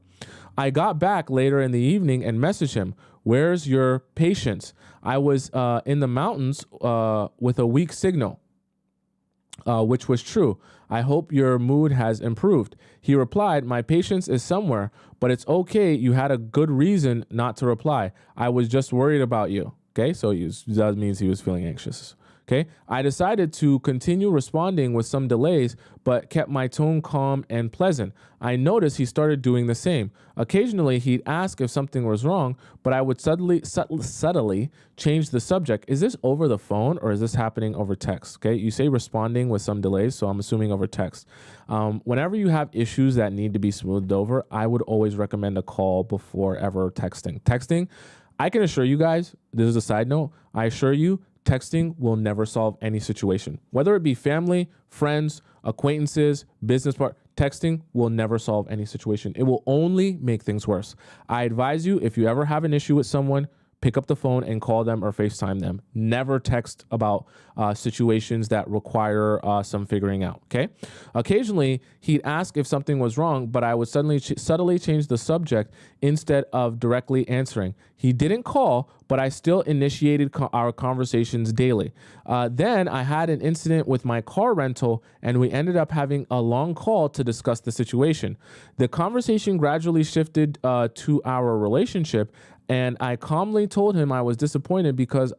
I got back later in the evening and messaged him, where's your patience? I was in the mountains with a weak signal, which was true. I hope your mood has improved. He replied, my patience is somewhere, but it's okay. You had a good reason not to reply. I was just worried about you. Okay, so that means he was feeling anxious. Okay, I decided to continue responding with some delays, but kept my tone calm and pleasant. I noticed he started doing the same. Occasionally, he'd ask if something was wrong, but I would subtly change the subject. Is this over the phone or is this happening over text? Okay, you say responding with some delays, so I'm assuming over text. Whenever you have issues that need to be smoothed over, I would always recommend a call before ever texting. I can assure you guys, this is a side note, I assure you, texting will never solve any situation. Whether it be family, friends, acquaintances, business partner, texting will never solve any situation. It will only make things worse. I advise you, if you ever have an issue with someone, pick up the phone and call them or FaceTime them. Never text about situations that require some figuring out, okay? Occasionally, he'd ask if something was wrong, but I would subtly change the subject instead of directly answering. He didn't call, but I still initiated our conversations daily. Then I had an incident with my car rental, and we ended up having a long call to discuss the situation. The conversation gradually shifted to our relationship, and I calmly told him I was disappointed because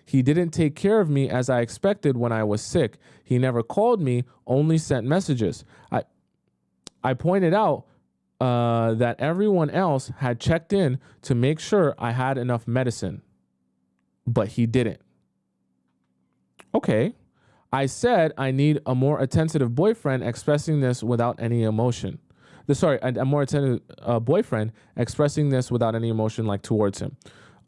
he didn't take care of me as I expected when I was sick. He never called me, only sent messages. I pointed out that everyone else had checked in to make sure I had enough medicine, but he didn't. Okay. I said I need a more attentive boyfriend, expressing this without any emotion. A more attentive boyfriend, expressing this without any emotion, like towards him.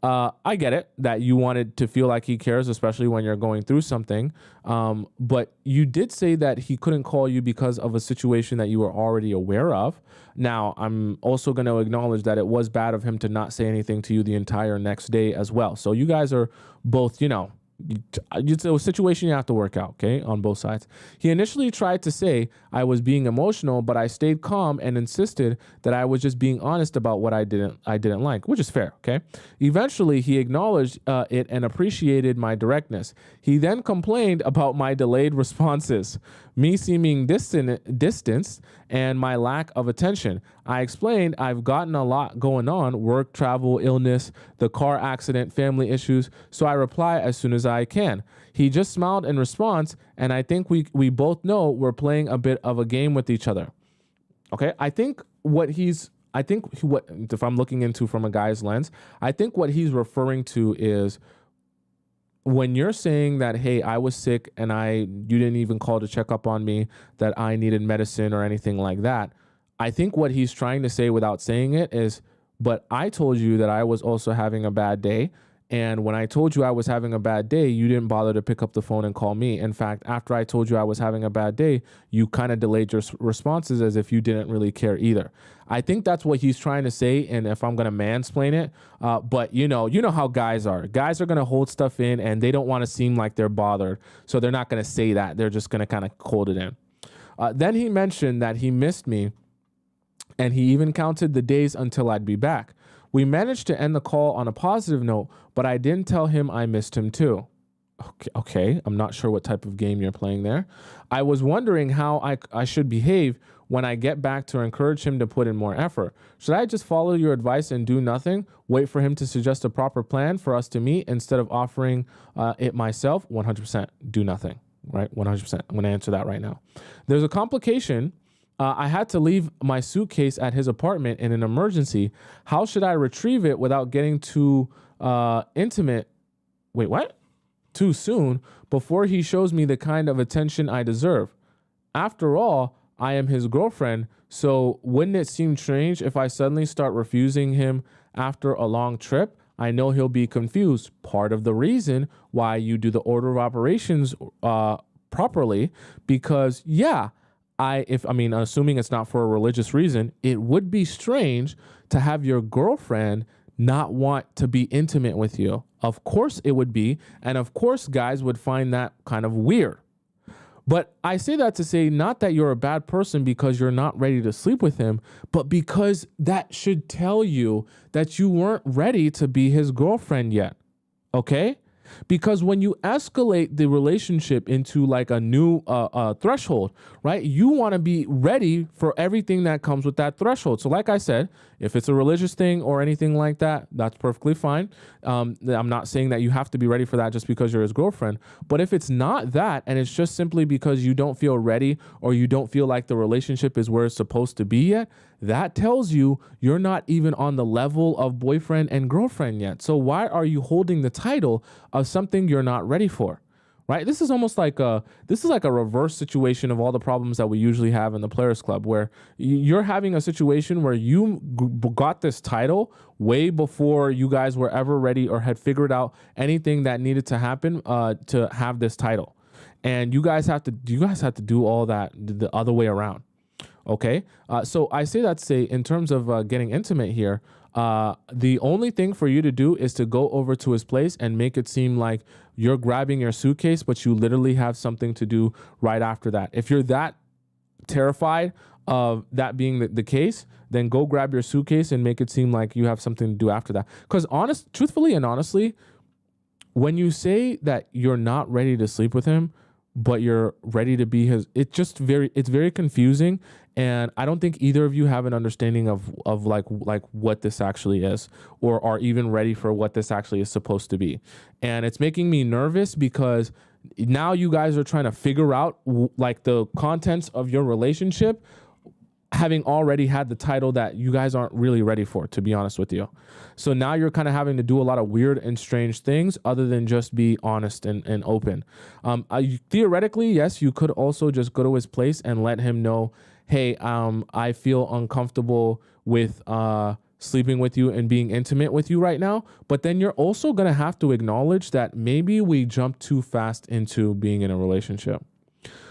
I get it that you wanted to feel like he cares, especially when you're going through something. But you did say that he couldn't call you because of a situation that you were already aware of. Now, I'm also going to acknowledge that it was bad of him to not say anything to you the entire next day as well. So you guys are both, it's a situation you have to work out, okay, on both sides. He initially tried to say I was being emotional, but I stayed calm and insisted that I was just being honest about what I didn't like, which is fair, okay? Eventually, he acknowledged it and appreciated my directness. He then complained about my delayed responses, me seeming distanced, and my lack of attention. I explained I've gotten a lot going on: work, travel, illness, the car accident, family issues, so I reply as soon as I can. He just smiled in response, and I think we both know we're playing a bit of a game with each other. Okay, if I'm looking into from a guy's lens, I think what he's referring to is when you're saying that, hey, I was sick and you didn't even call to check up on me, that I needed medicine or anything like that. I think what he's trying to say without saying it is, but I told you that I was also having a bad day. And when I told you I was having a bad day, you didn't bother to pick up the phone and call me. In fact, after I told you I was having a bad day, you kind of delayed your responses as if you didn't really care either. I think that's what he's trying to say. And if I'm going to mansplain it, but you know how guys are. Guys are going to hold stuff in and they don't want to seem like they're bothered. So they're not going to say that. They're just going to kind of hold it in. Then he mentioned that he missed me, and he even counted the days until I'd be back. We managed to end the call on a positive note, but I didn't tell him I missed him too. Okay, I'm not sure what type of game you're playing there. I was wondering how I should behave when I get back to encourage him to put in more effort. Should I just follow your advice and do nothing, wait for him to suggest a proper plan for us to meet instead of offering it myself? 100% do nothing, right? 100%. I'm going to answer that right now. There's a complication. I had to leave my suitcase at his apartment in an emergency. How should I retrieve it without getting too intimate? Wait, what? Too soon, before he shows me the kind of attention I deserve. After all, I am his girlfriend, so wouldn't it seem strange if I suddenly start refusing him after a long trip? I know he'll be confused. Part of the reason why you do the order of operations properly, because assuming it's not for a religious reason, it would be strange to have your girlfriend not want to be intimate with you. Of course it would be. And of course, guys would find that kind of weird. But I say that to say not that you're a bad person because you're not ready to sleep with him, but because that should tell you that you weren't ready to be his girlfriend yet. Okay? Because when you escalate the relationship into like a new threshold, right, you want to be ready for everything that comes with that threshold. So like I said, if it's a religious thing or anything like that, that's perfectly fine. I'm not saying that you have to be ready for that just because you're his girlfriend. But if it's not that, and it's just simply because you don't feel ready or you don't feel like the relationship is where it's supposed to be yet, that tells you you're not even on the level of boyfriend and girlfriend yet. So why are you holding the title of something you're not ready for, right? This is almost like a reverse situation of all the problems that we usually have in the Players Club, where you're having a situation where you got this title way before you guys were ever ready or had figured out anything that needed to happen to have this title, and you guys have to do all that the other way around. Okay, so I say that to say, in terms of getting intimate here, the only thing for you to do is to go over to his place and make it seem like you're grabbing your suitcase, but you literally have something to do right after that. If you're that terrified of that being the case, then go grab your suitcase and make it seem like you have something to do after that. Because truthfully and honestly, when you say that you're not ready to sleep with him, but you're ready to be his, it's very confusing. And I don't think either of you have an understanding of like what this actually is, or are even ready for what this actually is supposed to be. And it's making me nervous because now you guys are trying to figure out like the contents of your relationship, having already had the title that you guys aren't really ready for, to be honest with you. So now you're kind of having to do a lot of weird and strange things other than just be honest and open. Theoretically, yes, you could also just go to his place and let him know, hey, I feel uncomfortable with sleeping with you and being intimate with you right now. But then you're also going to have to acknowledge that maybe we jumped too fast into being in a relationship.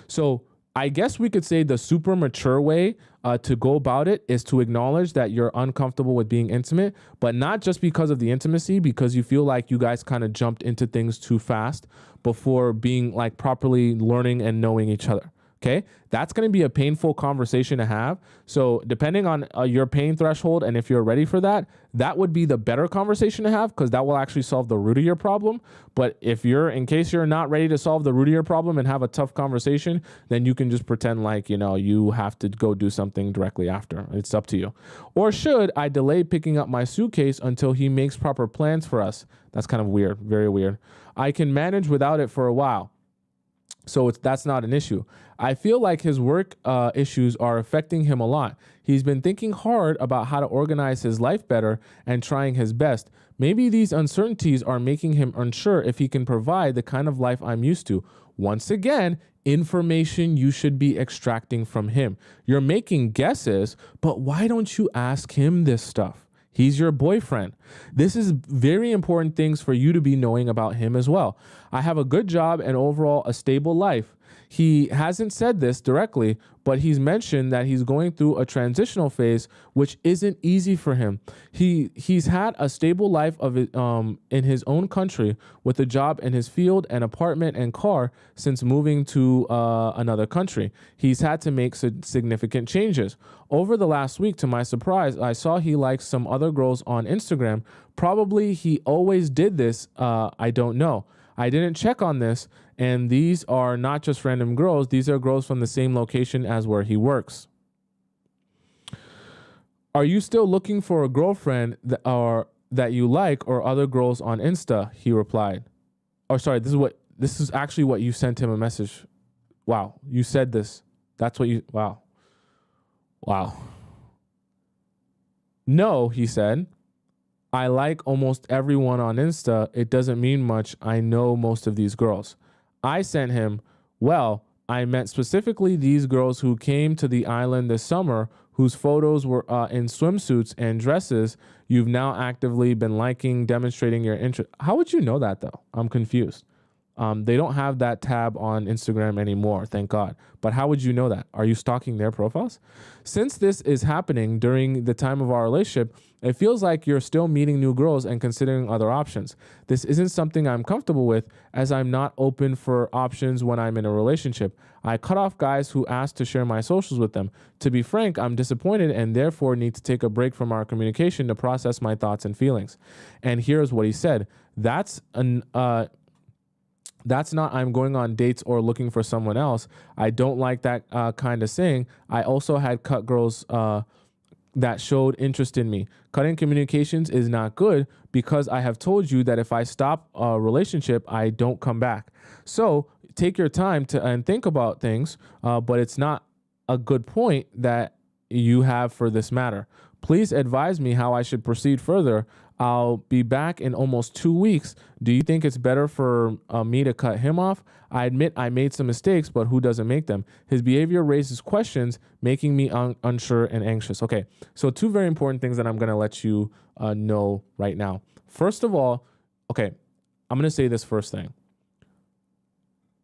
So I guess we could say the super mature way to go about it is to acknowledge that you're uncomfortable with being intimate, but not just because of the intimacy, because you feel like you guys kind of jumped into things too fast before being like properly learning and knowing each other. Okay, that's going to be a painful conversation to have. So depending on your pain threshold and if you're ready for that, that would be the better conversation to have, because that will actually solve the root of your problem. But in case you're not ready to solve the root of your problem and have a tough conversation, then you can just pretend like, you have to go do something directly after. It's up to you. Or should I delay picking up my suitcase until he makes proper plans for us? That's kind of weird, very weird. I can manage without it for a while, so that's not an issue. I feel like his work issues are affecting him a lot. He's been thinking hard about how to organize his life better and trying his best. Maybe these uncertainties are making him unsure if he can provide the kind of life I'm used to. Once again, information you should be extracting from him. You're making guesses, but why don't you ask him this stuff? He's your boyfriend. This is very important things for you to be knowing about him as well. I have a good job and overall a stable life. He hasn't said this directly, but he's mentioned that he's going through a transitional phase, which isn't easy for him. He's had a stable life in his own country with a job in his field, an apartment and car since moving to another country. He's had to make significant changes. Over the last week, to my surprise, I saw he likes some other girls on Instagram. Probably he always did this. I don't know. I didn't check on this, and these are not just random girls. These are girls from the same location as where he works. Are you still looking for a girlfriend that you like, or other girls on Insta? He replied. Oh, sorry, this is actually what you sent him a message. Wow, you said this. That's what you, wow. No, he said. I like almost everyone on Insta. It doesn't mean much. I know most of these girls. I sent him, well, I meant specifically these girls who came to the island this summer, whose photos were in swimsuits and dresses. You've now actively been liking, demonstrating your interest. How would you know that, though? I'm confused. They don't have that tab on Instagram anymore, thank God. But how would you know that? Are you stalking their profiles? Since this is happening during the time of our relationship, it feels like you're still meeting new girls and considering other options. This isn't something I'm comfortable with, as I'm not open for options when I'm in a relationship. I cut off guys who asked to share my socials with them. To be frank, I'm disappointed and therefore need to take a break from our communication to process my thoughts and feelings. And here's what he said. That's not I'm going on dates or looking for someone else. I don't like that kind of saying. I also had cut girls that showed interest in me. Cutting communications is not good because I have told you that if I stop a relationship, I don't come back. So take your time and think about things, but it's not a good point that you have for this matter. Please advise me how I should proceed further. I'll be back in almost 2 weeks. Do you think it's better for me to cut him off? I admit I made some mistakes, but who doesn't make them? His behavior raises questions, making me unsure and anxious. Okay, so two very important things that I'm going to let you know right now. First of all, okay, I'm going to say this first thing.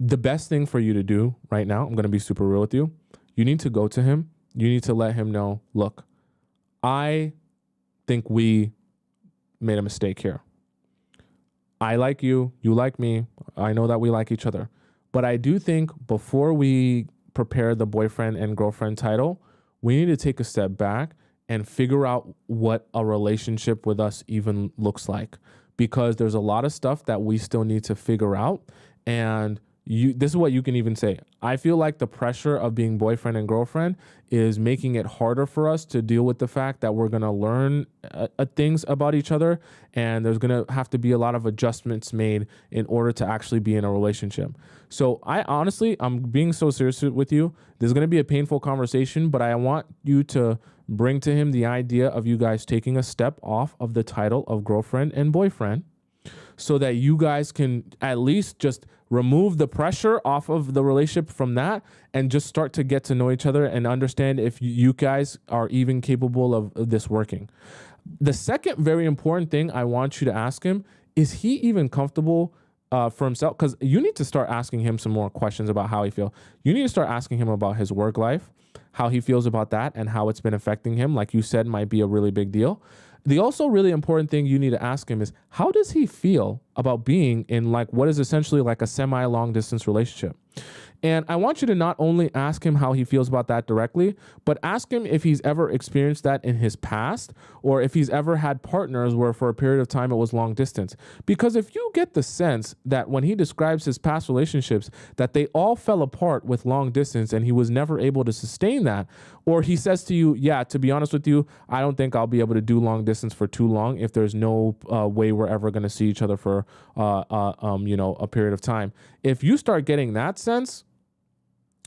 The best thing for you to do right now, I'm going to be super real with you. You need to go to him. You need to let him know, look, I think we made a mistake here. I like you, you like me. I know that we like each other. But I do think before we prepare the boyfriend and girlfriend title, we need to take a step back and figure out what a relationship with us even looks like. Because there's a lot of stuff that we still need to figure out. And this is what you can even say. I feel like the pressure of being boyfriend and girlfriend is making it harder for us to deal with the fact that we're going to learn things about each other, and there's going to have to be a lot of adjustments made in order to actually be in a relationship. So I'm being so serious with you. There's going to be a painful conversation, but I want you to bring to him the idea of you guys taking a step off of the title of girlfriend and boyfriend, so that you guys can at least just remove the pressure off of the relationship from that and just start to get to know each other and understand if you guys are even capable of this working. The second very important thing I want you to ask him, is he even comfortable for himself? Because you need to start asking him some more questions about how he feels. You need to start asking him about his work life, how he feels about that, and how it's been affecting him. Like you said, might be a really big deal. The also really important thing you need to ask him is, how does he feel about being in like what is essentially like a semi-long distance relationship? And I want you to not only ask him how he feels about that directly, but ask him if he's ever experienced that in his past, or if he's ever had partners where for a period of time it was long distance. Because if you get the sense that when he describes his past relationships, that they all fell apart with long distance and he was never able to sustain that, or he says to you, yeah, to be honest with you, I don't think I'll be able to do long distance for too long if there's no way we're ever going to see each other for a period of time. If you start getting that sense,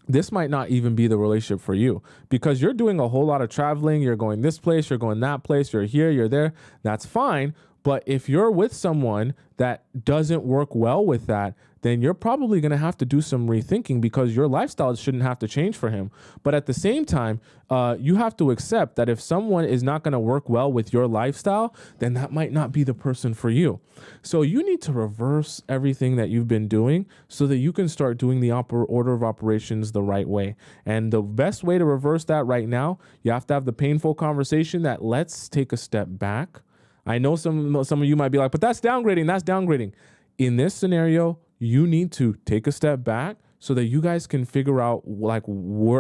this might not even be the relationship for you, because you're doing a whole lot of traveling. You're going this place, you're going that place, you're here, you're there. That's fine. But if you're with someone that doesn't work well with that, then you're probably going to have to do some rethinking, because your lifestyle shouldn't have to change for him. But at the same time, you have to accept that if someone is not going to work well with your lifestyle, then that might not be the person for you. So you need to reverse everything that you've been doing so that you can start doing the order of operations the right way. And the best way to reverse that right now, you have to have the painful conversation that let's take a step back. I know some of you might be like, but that's downgrading. That's downgrading. In this scenario, you need to take a step back so that you guys can figure out like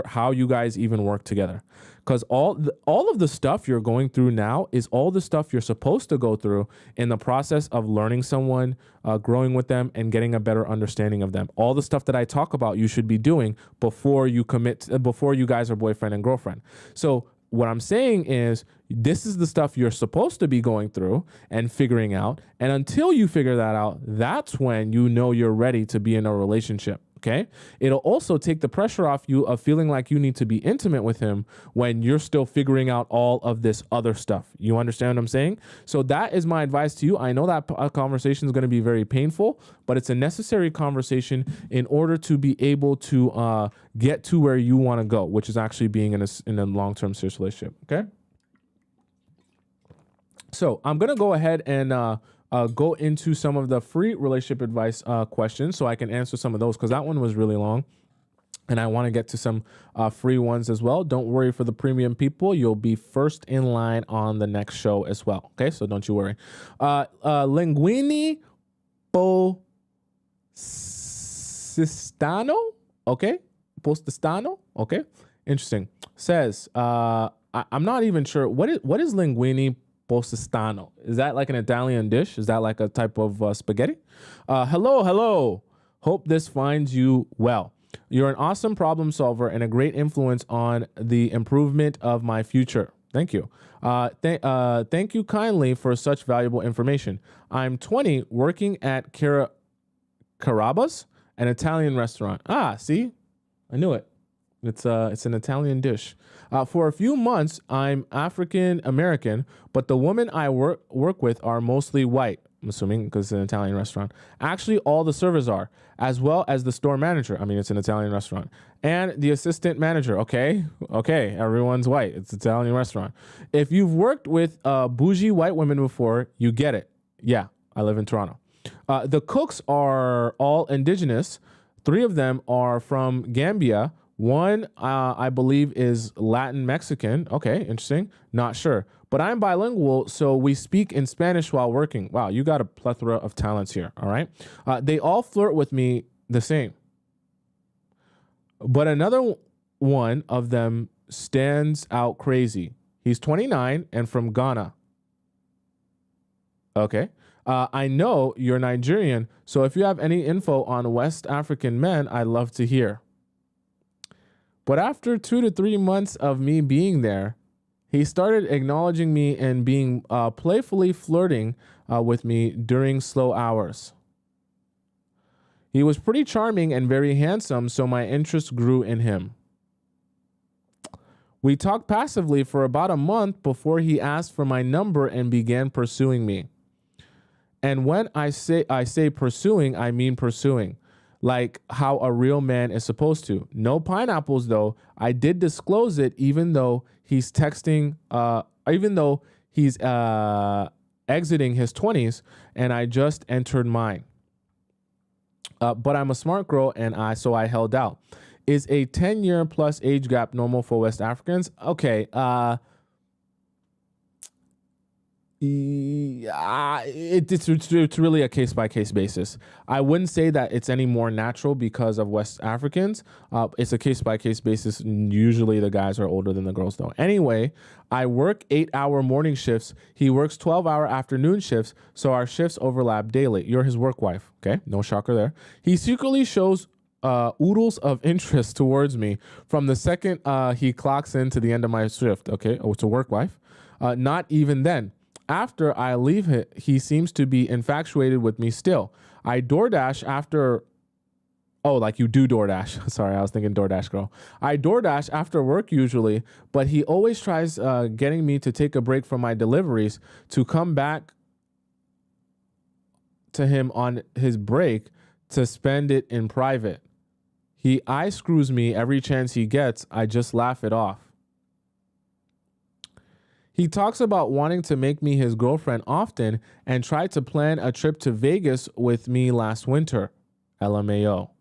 how you guys even work together. Because all of the stuff you're going through now is all the stuff you're supposed to go through in the process of learning someone, growing with them, and getting a better understanding of them. All the stuff that I talk about, you should be doing before you before you guys are boyfriend and girlfriend. So what I'm saying is, this is the stuff you're supposed to be going through and figuring out. And until you figure that out, that's when you know you're ready to be in a relationship. Okay. It'll also take the pressure off you of feeling like you need to be intimate with him when you're still figuring out all of this other stuff. You understand what I'm saying? So that is my advice to you. I know that conversation is going to be very painful, but it's a necessary conversation in order to be able to get to where you want to go, which is actually being in a long-term serious relationship. Okay. So I'm going to go ahead and go into some of the free relationship advice questions so I can answer some of those, because that one was really long. And I want to get to some free ones as well. Don't worry, for the premium people, you'll be first in line on the next show as well. Okay, so don't you worry. Linguini Postistano. Okay, Postistano. Okay, interesting. Says I'm not even sure what is linguini Postistano. Is that like an Italian dish? Is that like a type of spaghetti? Hello. Hope this finds you well. You're an awesome problem solver and a great influence on the improvement of my future. Thank you. Thank you kindly for such valuable information. I'm 20, working at Carrabba's, an Italian restaurant. See? I knew it. It's an Italian dish. For a few months, I'm African American, but the women I work with are mostly white. I'm assuming because it's an Italian restaurant. Actually, all the servers are, as well as the store manager. I mean, it's an Italian restaurant, and the assistant manager. Okay, everyone's white. It's an Italian restaurant. If you've worked with bougie white women before, you get it. Yeah, I live in Toronto. The cooks are all indigenous. 3 of them are from Gambia. One, I believe, is Latin Mexican. Okay, interesting. Not sure. But I'm bilingual, so we speak in Spanish while working. Wow, you got a plethora of talents here, all right? They all flirt with me the same. But another one of them stands out crazy. He's 29 and from Ghana. Okay. I know you're Nigerian, so if you have any info on West African men, I'd love to hear. But after 2 to 3 months of me being there, he started acknowledging me and being playfully flirting with me during slow hours. He was pretty charming and very handsome, so my interest grew in him. We talked passively for about a month before he asked for my number and began pursuing me. And when I say pursuing, I mean pursuing, like how a real man is supposed to. No pineapples, though. I did disclose it, even though he's texting, even though he's exiting his 20s, and I just entered mine. But I'm a smart girl, and so I held out. Is a 10-year plus age gap normal for West Africans? Okay. It's really a case-by-case basis. I wouldn't say that it's any more natural because of West Africans. It's a case-by-case basis. Usually the guys are older than the girls, though. Anyway, I work 8-hour morning shifts. He works 12-hour afternoon shifts, so our shifts overlap daily. You're his work wife, okay? No shocker there. He secretly shows oodles of interest towards me from the second he clocks in to the end of my shift, okay? Oh, it's a work wife. Not even then. After I leave, he seems to be infatuated with me still. I DoorDash after... Oh, like you do DoorDash. Sorry, I was thinking DoorDash girl. I DoorDash after work usually, but he always tries getting me to take a break from my deliveries to come back to him on his break to spend it in private. He eye screws me every chance he gets. I just laugh it off. He talks about wanting to make me his girlfriend often and tried to plan a trip to Vegas with me last winter. LMAO.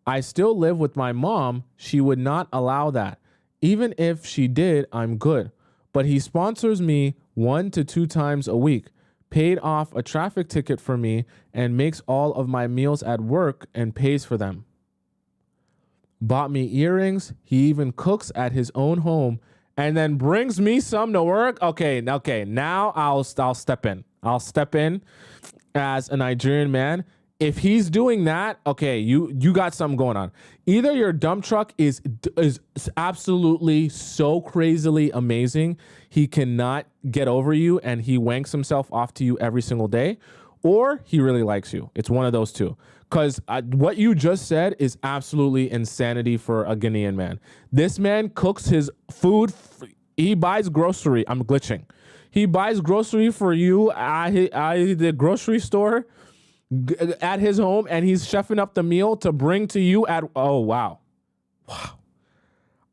I still live with my mom. She would not allow that. Even if she did, I'm good. But he sponsors me 1 to 2 times a week, paid off a traffic ticket for me, and makes all of my meals at work and pays for them. Bought me earrings. He even cooks at his own home and then brings me some to work. Okay. Now I'll step in. I'll step in as a Nigerian man. If he's doing that, okay, you got something going on. Either your dump truck is absolutely so crazily amazing, he cannot get over you and he wanks himself off to you every single day, or he really likes you. It's one of those two. Because what you just said is absolutely insanity for a Ghanaian man. This man cooks his food. He buys grocery. I'm glitching. He buys grocery for you at the grocery store at his home, and he's chefing up the meal to bring to you at... Oh, wow.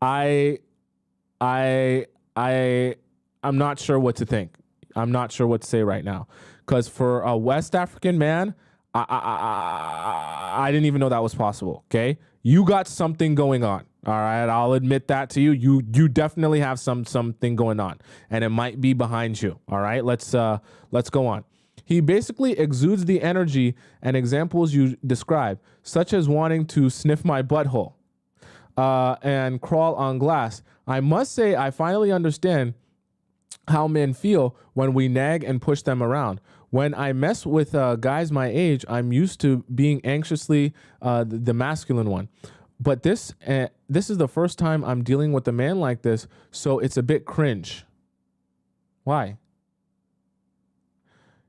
I'm not sure what to think. I'm not sure what to say right now. Because for a West African man... I didn't even know that was possible. Okay, you got something going on. All right, I'll admit that to you. You definitely have something going on, and it might be behind you. All right, let's go on. He basically exudes the energy and examples you describe, such as wanting to sniff my butthole and crawl on glass. I must say, I finally understand how men feel when we nag and push them around. When I mess with guys my age, I'm used to being anxiously the masculine one. But this is the first time I'm dealing with a man like this, so it's a bit cringe. Why?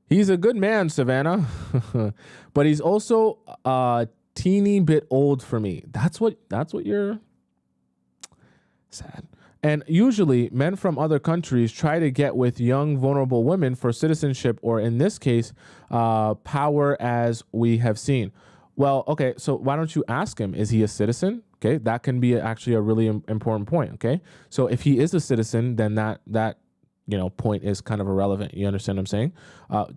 He's a good man, Savannah, but he's also a teeny bit old for me. That's what you're Sad. And usually, men from other countries try to get with young, vulnerable women for citizenship, or in this case, power, as we have seen. Well, okay, so why don't you ask him, is he a citizen? Okay, that can be actually a really important point. Okay, so if he is a citizen, then that point is kind of irrelevant. You understand what I'm saying?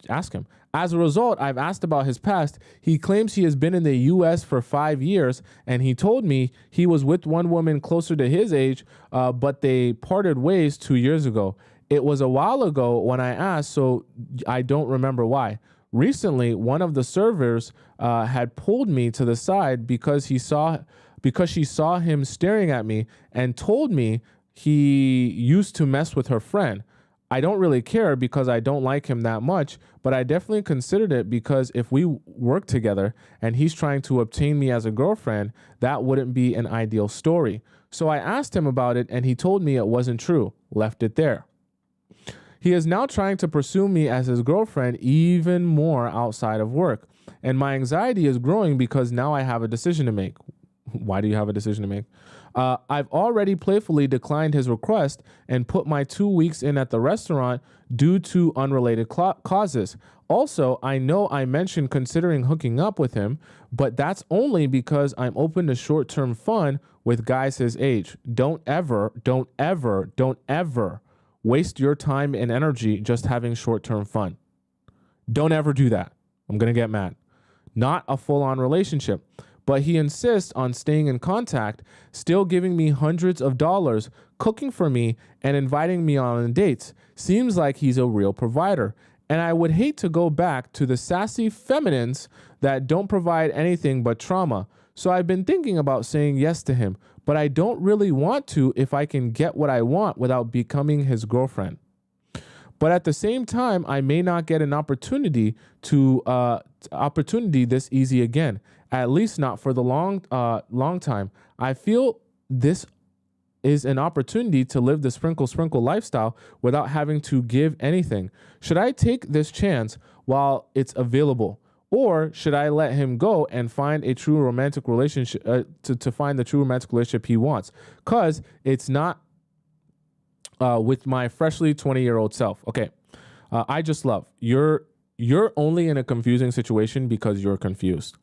Ask him. As a result, I've asked about his past. He claims he has been in the U.S. for 5 years, and he told me he was with one woman closer to his age, but they parted ways 2 years ago. It was a while ago when I asked, so I don't remember why. Recently, one of the servers had pulled me to the side because she saw him staring at me and told me he used to mess with her friend. I don't really care because I don't like him that much, but I definitely considered it because if we work together and he's trying to obtain me as a girlfriend, that wouldn't be an ideal story. So I asked him about it and he told me it wasn't true, left it there. He is now trying to pursue me as his girlfriend even more outside of work. And my anxiety is growing because now I have a decision to make. Why do you have a decision to make? I've already playfully declined his request and put my 2 weeks in at the restaurant due to unrelated causes. Also, I know I mentioned considering hooking up with him, but that's only because I'm open to short-term fun with guys his age. Don't ever waste your time and energy just having short-term fun. Don't ever do that. I'm going to get mad. Not a full-on relationship. But he insists on staying in contact, still giving me hundreds of dollars, cooking for me, and inviting me on dates. Seems like he's a real provider. And I would hate to go back to the sassy feminines that don't provide anything but trauma. So I've been thinking about saying yes to him, but I don't really want to if I can get what I want without becoming his girlfriend. But at the same time, I may not get an opportunity this easy again. At least not for the long time. I feel this is an opportunity to live the sprinkle lifestyle without having to give anything. Should I take this chance while it's available? Or should I let him go and find a true romantic relationship, to find the true romantic relationship he wants? Because it's not with my freshly 20-year-old self. Okay, I just love. You're only in a confusing situation because you're confused.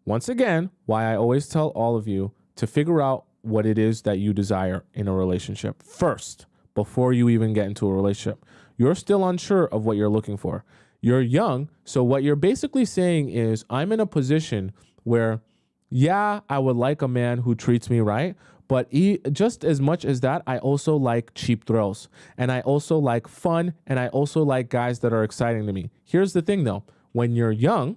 Once again, why I always tell all of you to figure out what it is that you desire in a relationship first, before you even get into a relationship. You're still unsure of what you're looking for. You're young, so what you're basically saying is, I'm in a position where, yeah, I would like a man who treats me right, but just as much as that, I also like cheap thrills, and I also like fun, and I also like guys that are exciting to me. Here's the thing, though. When you're young,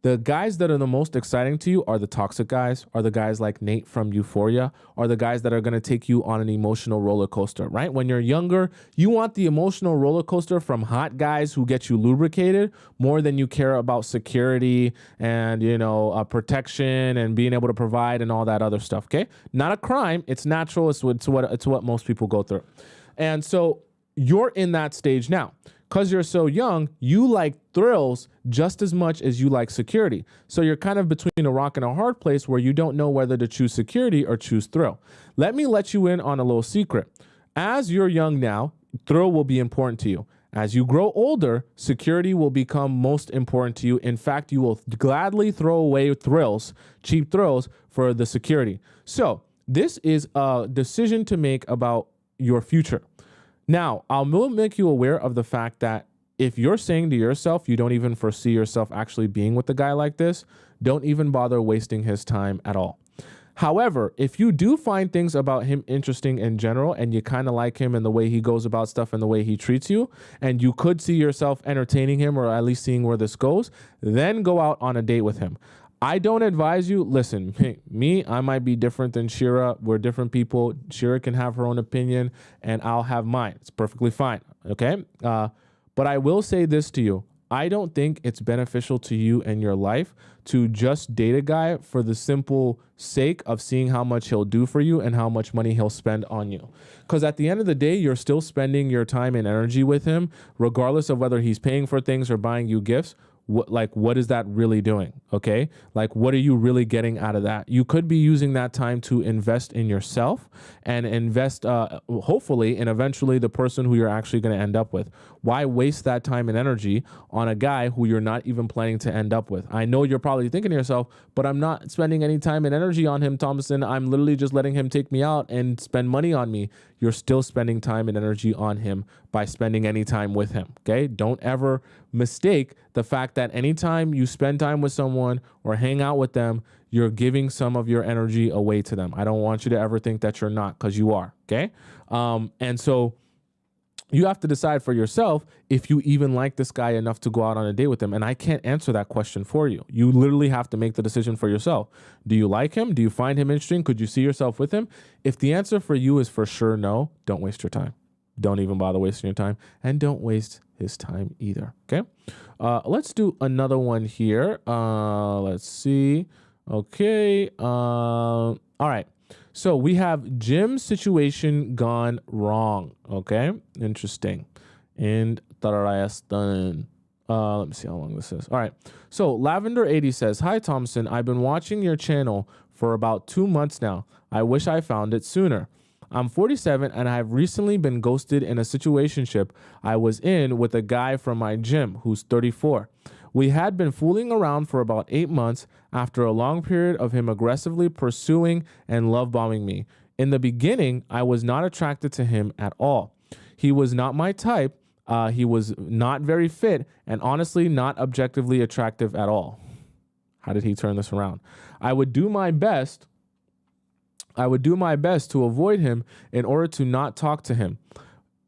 the guys that are the most exciting to you are the toxic guys, are the guys like Nate from Euphoria, are the guys that are going to take you on an emotional roller coaster, right? When you're younger, you want the emotional roller coaster from hot guys who get you lubricated more than you care about security and, protection and being able to provide and all that other stuff, okay? Not a crime. It's natural. It's what most people go through. And so you're in that stage now. Because you're so young, you like thrills just as much as you like security. So you're kind of between a rock and a hard place where you don't know whether to choose security or choose thrill. Let me let you in on a little secret. As you're young now, thrill will be important to you. As you grow older, security will become most important to you. In fact, you will gladly throw away thrills, cheap thrills, for the security. So this is a decision to make about your future. Now, I'll make you aware of the fact that if you're saying to yourself you don't even foresee yourself actually being with a guy like this, don't even bother wasting his time at all. However, if you do find things about him interesting in general and you kind of like him and the way he goes about stuff and the way he treats you, and you could see yourself entertaining him or at least seeing where this goes, then go out on a date with him. I don't advise you. Listen, I might be different than Shira. We're different people. Shira can have her own opinion and I'll have mine. It's perfectly fine. Okay. But I will say this to you. I don't think it's beneficial to you and your life to just date a guy for the simple sake of seeing how much he'll do for you and how much money he'll spend on you. Because at the end of the day, you're still spending your time and energy with him, regardless of whether he's paying for things or buying you gifts. what is that really doing? Okay. Like, what are you really getting out of that? You could be using that time to invest in yourself and invest, hopefully, in eventually the person who you're actually going to end up with. Why waste that time and energy on a guy who you're not even planning to end up with? I know you're probably thinking to yourself, but I'm not spending any time and energy on him, Tomisin. I'm literally just letting him take me out and spend money on me. You're still spending time and energy on him by spending any time with him. Okay. Don't ever mistake the fact that anytime you spend time with someone or hang out with them, you're giving some of your energy away to them. I don't want you to ever think that you're not, because you are. Okay. And so you have to decide for yourself if you even like this guy enough to go out on a date with him. And I can't answer that question for you. You literally have to make the decision for yourself. Do you like him? Do you find him interesting? Could you see yourself with him? If the answer for you is for sure no, don't waste your time. Don't even bother wasting your time, and don't waste his time either. Okay. Let's do another one here. Let's see. Okay. All right. So we have gym situation gone wrong. Okay. Interesting. And let me see how long this is. All right. So Lavender80 says, "Hi, Thompson. I've been watching your channel for about 2 months now. I wish I found it sooner. I'm 47 and I've recently been ghosted in a situationship I was in with a guy from my gym who's 34. We had been fooling around for about 8 months after a long period of him aggressively pursuing and love bombing me. In the beginning, I was not attracted to him at all. He was not my type. He was not very fit and honestly not objectively attractive at all." How did he turn this around? I would do my best to avoid him in order to not talk to him.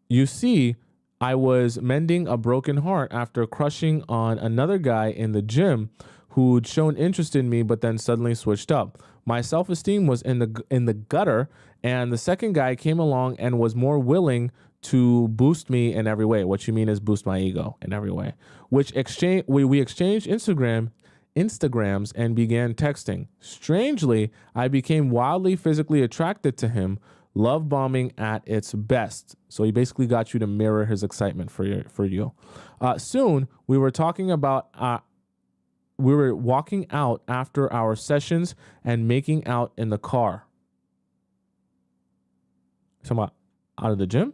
You see, I was mending a broken heart after crushing on another guy in the gym who'd shown interest in me but then suddenly switched up. My self-esteem was in the gutter, and the second guy came along and was more willing to boost me in every way. What you mean is boost my ego in every way. We exchanged Instagrams and began texting. Strangely, I became wildly physically attracted to him, love bombing at its best. So he basically got you to mirror his excitement for you. Soon, we were walking out after our sessions and making out in the car. Talking about out of the gym?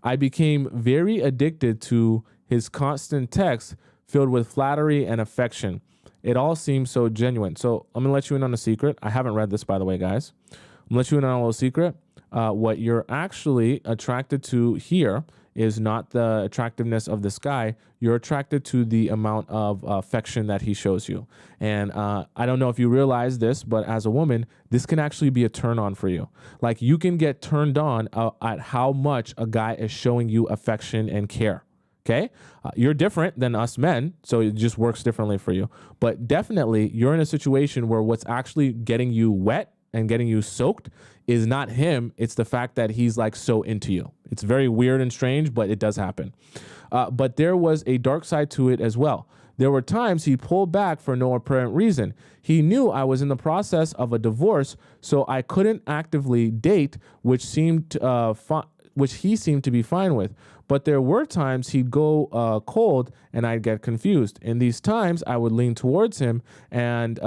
I became very addicted to his constant texts filled with flattery and affection. It all seems so genuine. So I'm going to let you in on a secret. I haven't read this, by the way, guys. I'm going to let you in on a little secret. What you're actually attracted to here is not the attractiveness of this guy. You're attracted to the amount of affection that he shows you. And I don't know if you realize this, but as a woman, this can actually be a turn on for you. Like, you can get turned on at how much a guy is showing you affection and care. Okay. You're different than us men, so it just works differently for you. But definitely you're in a situation where what's actually getting you wet and getting you soaked is not him. It's the fact that he's like so into you. It's very weird and strange, but it does happen. But there was a dark side to it as well. There were times he pulled back for no apparent reason. He knew I was in the process of a divorce, so I couldn't actively date, which he seemed to be fine with. But there were times he'd go cold and I'd get confused. In these times, I would lean towards him and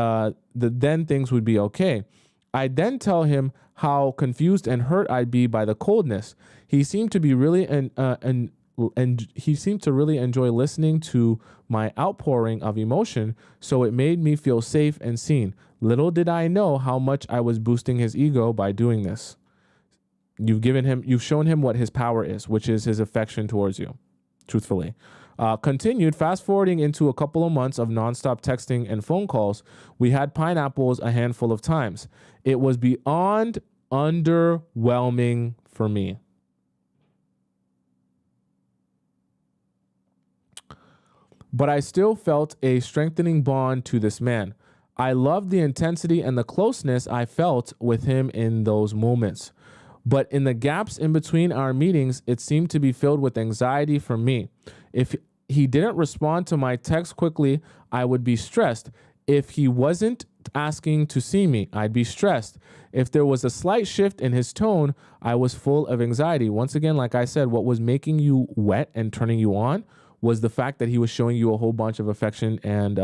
then things would be okay. I'd then tell him how confused and hurt I'd be by the coldness. He seemed to be really he seemed to really enjoy listening to my outpouring of emotion, so it made me feel safe and seen. Little did I know how much I was boosting his ego by doing this. You've shown him what his power is, which is his affection towards you, truthfully. Continued, fast forwarding into a couple of months of nonstop texting and phone calls, we had pineapples a handful of times. It was beyond underwhelming for me. But I still felt a strengthening bond to this man. I loved the intensity and the closeness I felt with him in those moments. But in the gaps in between our meetings, it seemed to be filled with anxiety for me. If he didn't respond to my text quickly, I would be stressed. If he wasn't asking to see me, I'd be stressed. If there was a slight shift in his tone, I was full of anxiety. Once again, like I said, what was making you wet and turning you on was the fact that he was showing you a whole bunch of affection and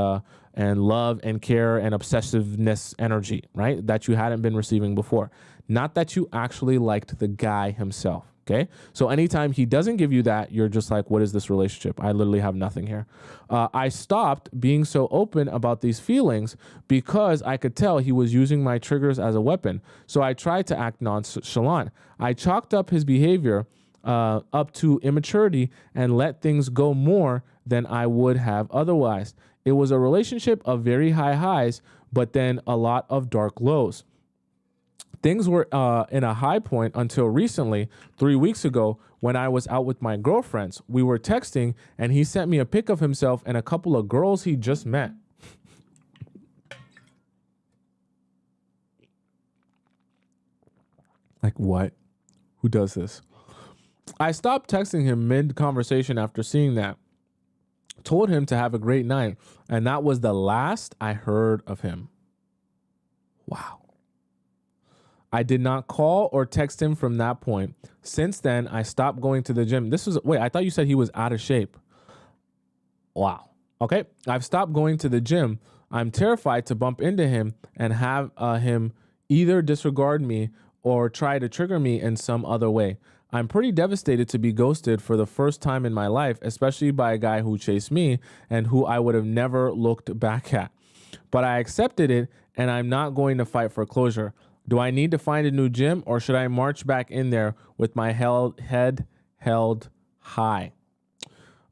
love and care and obsessiveness energy, right? That you hadn't been receiving before. Not that you actually liked the guy himself. Okay. So anytime he doesn't give you that, you're just like, what is this relationship? I literally have nothing here. I stopped being so open about these feelings because I could tell he was using my triggers as a weapon. So I tried to act nonchalant. I chalked up his behavior up to immaturity and let things go more than I would have otherwise. It was a relationship of very high highs, but then a lot of dark lows. Things were in a high point until recently, 3 weeks ago, when I was out with my girlfriends. We were texting, and he sent me a pic of himself and a couple of girls he just met. Like, what? Who does this? I stopped texting him mid-conversation after seeing that. Told him to have a great night, and that was the last I heard of him. Wow. I did not call or text him from that point. Since then, I stopped going to the gym. I thought you said he was out of shape. Wow. Okay. I've stopped going to the gym. I'm terrified to bump into him and have him either disregard me or try to trigger me in some other way. I'm pretty devastated to be ghosted for the first time in my life, especially by a guy who chased me and who I would have never looked back at. But I accepted it, and I'm not going to fight for closure. Do I need to find a new gym, or should I march back in there with my head held high?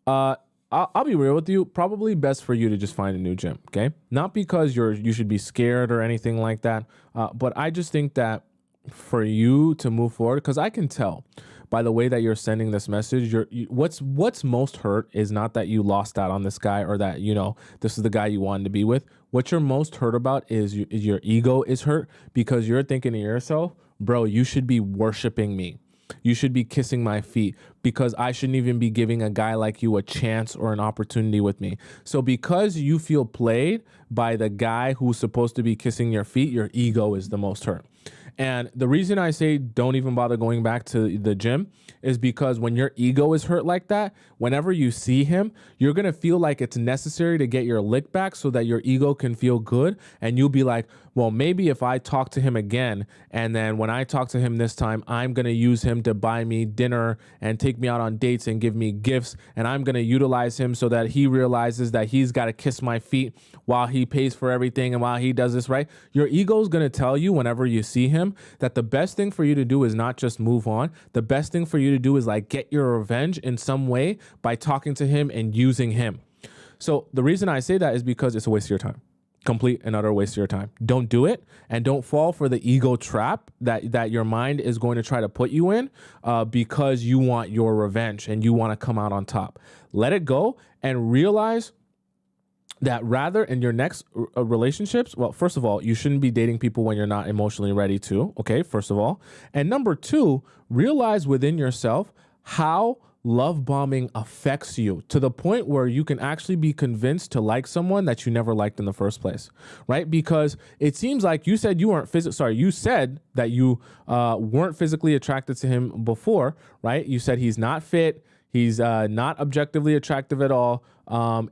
I'll be real with you. Probably best for you to just find a new gym, okay? Not because you should be scared or anything like that, but I just think that for you to move forward, because I can tell by the way that you're sending this message, what's most hurt is not that you lost out on this guy or that, this is the guy you wanted to be with. What you're most hurt about is your ego is hurt because you're thinking to yourself, bro, you should be worshiping me. You should be kissing my feet because I shouldn't even be giving a guy like you a chance or an opportunity with me. So because you feel played by the guy who's supposed to be kissing your feet, your ego is the most hurt. And the reason I say don't even bother going back to the gym is because when your ego is hurt like that, whenever you see him, you're going to feel like it's necessary to get your lick back so that your ego can feel good. And you'll be like, well, maybe if I talk to him again, and then when I talk to him this time, I'm going to use him to buy me dinner and take me out on dates and give me gifts. And I'm going to utilize him so that he realizes that he's got to kiss my feet while he pays for everything and while he does this, right? Your ego is going to tell you whenever you see him that the best thing for you to do is not just move on. The best thing for you to do is like get your revenge in some way by talking to him and using him. So the reason I say that is because it's a waste of your time. Complete and utter waste of your time. Don't do it, and don't fall for the ego trap that your mind is going to try to put you in because you want your revenge and you want to come out on top. Let it go and realize that rather in your next relationships, well, first of all, you shouldn't be dating people when you're not emotionally ready to, okay, first of all. And number two, realize within yourself how love bombing affects you to the point where you can actually be convinced to like someone that you never liked in the first place, right? Because it seems like you said you said that you weren't physically attracted to him before, right? You said he's not fit. He's not objectively attractive at all.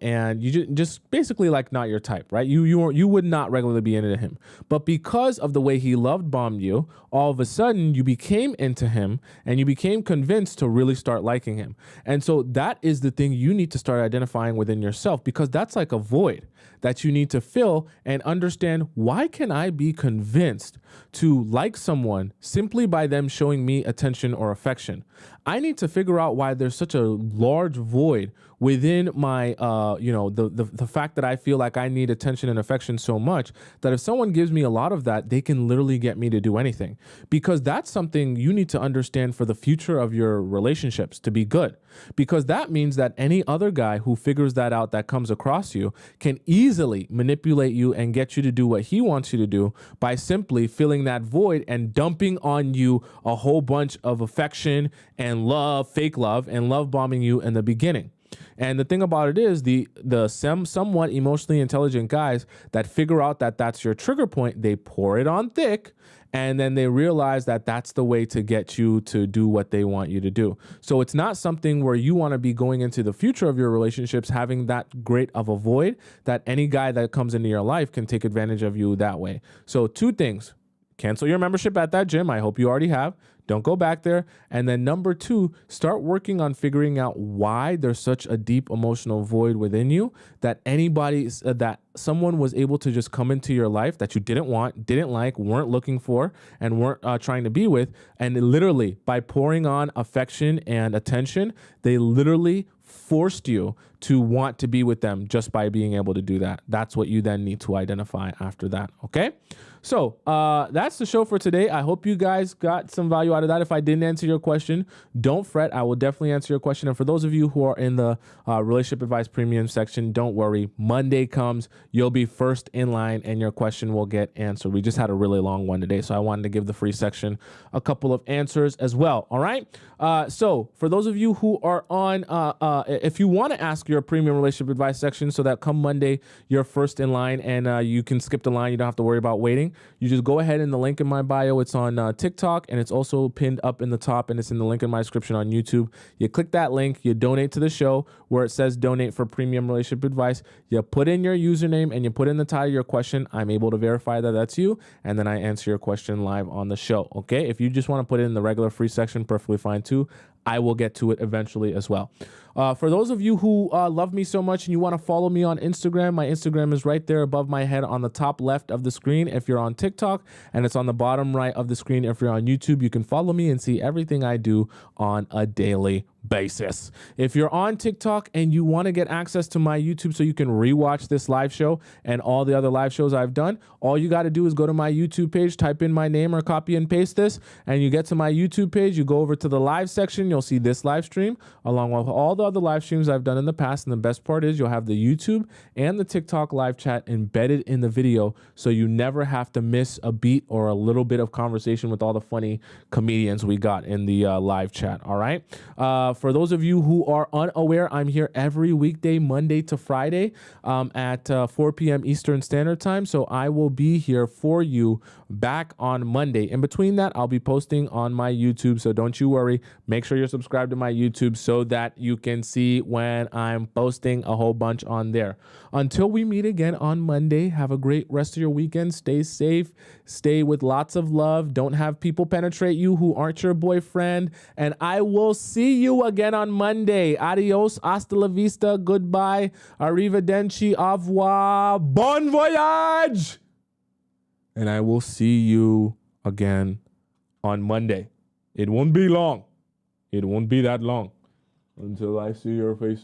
And you just basically like not your type, right? You would not regularly be into him. But because of the way he loved bombed you, all of a sudden you became into him and you became convinced to really start liking him. And so that is the thing you need to start identifying within yourself, because that's like a void that you need to fill and understand, why can I be convinced to like someone simply by them showing me attention or affection? I need to figure out why there's such a large void within my, the fact that I feel like I need attention and affection so much that if someone gives me a lot of that, they can literally get me to do anything. Because that's something you need to understand for the future of your relationships to be good. Because that means that any other guy who figures that out that comes across you can easily manipulate you and get you to do what he wants you to do by simply filling that void and dumping on you a whole bunch of affection and love, fake love, and love bombing you in the beginning. And the thing about it is the somewhat emotionally intelligent guys that figure out that that's your trigger point, they pour it on thick, and then they realize that that's the way to get you to do what they want you to do. So it's not something where you want to be going into the future of your relationships having that great of a void that any guy that comes into your life can take advantage of you that way. So 2 things. Cancel your membership at that gym. I hope you already have. Don't go back there. And then number 2, start working on figuring out why there's such a deep emotional void within you that that someone was able to just come into your life that you didn't want, didn't like, weren't looking for, and weren't trying to be with. And literally by pouring on affection and attention, they literally forced you to want to be with them just by being able to do that. That's what you then need to identify after that. Okay. So that's the show for today. I hope you guys got some value out of that. If I didn't answer your question, don't fret. I will definitely answer your question. And for those of you who are in the relationship advice premium section, don't worry. Monday comes, you'll be first in line and your question will get answered. We just had a really long one today, so I wanted to give the free section a couple of answers as well. All right. So for those of you who are on, if you want to ask your premium relationship advice section so that come Monday, you're first in line and you can skip the line. You don't have to worry about waiting. You just go ahead in the link in my bio. It's on TikTok and it's also pinned up in the top and it's in the link in my description on YouTube. You click that link, you donate to the show where it says donate for premium relationship advice. You put in your username and you put in the title of your question. I'm able to verify that that's you. And then I answer your question live on the show. Okay. If you just want to put it in the regular free section, perfectly fine too. I will get to it eventually as well. For those of you who love me so much and you want to follow me on Instagram, my Instagram is right there above my head on the top left of the screen if you're on TikTok, and it's on the bottom right of the screen if you're on YouTube. You can follow me and see everything I do on a daily basis. If you're on TikTok and you want to get access to my YouTube so you can rewatch this live show and all the other live shows I've done, all you got to do is go to my YouTube page, type in my name or copy and paste this, and you get to my YouTube page. You go over to the live section, you'll see this live stream along with all the other live streams I've done in the past. And the best part is you'll have the YouTube and the TikTok live chat embedded in the video, so you never have to miss a beat or a little bit of conversation with all the funny comedians we got in the live chat. All right. For those of you who are unaware, I'm here every weekday, Monday to Friday at 4 p.m. Eastern Standard Time. So I will be here for you back on Monday. In between that, I'll be posting on my YouTube. So don't you worry. Make sure you're subscribed to my YouTube so that you can see when I'm posting a whole bunch on there. Until we meet again on Monday, have a great rest of your weekend. Stay safe. Stay with lots of love. Don't have people penetrate you who aren't your boyfriend. And I will see you again on Monday. Adios, hasta la vista, goodbye, arrivederci, au revoir, bon voyage. And I will see you again on Monday. It won't be long. It won't be that long until I see your face.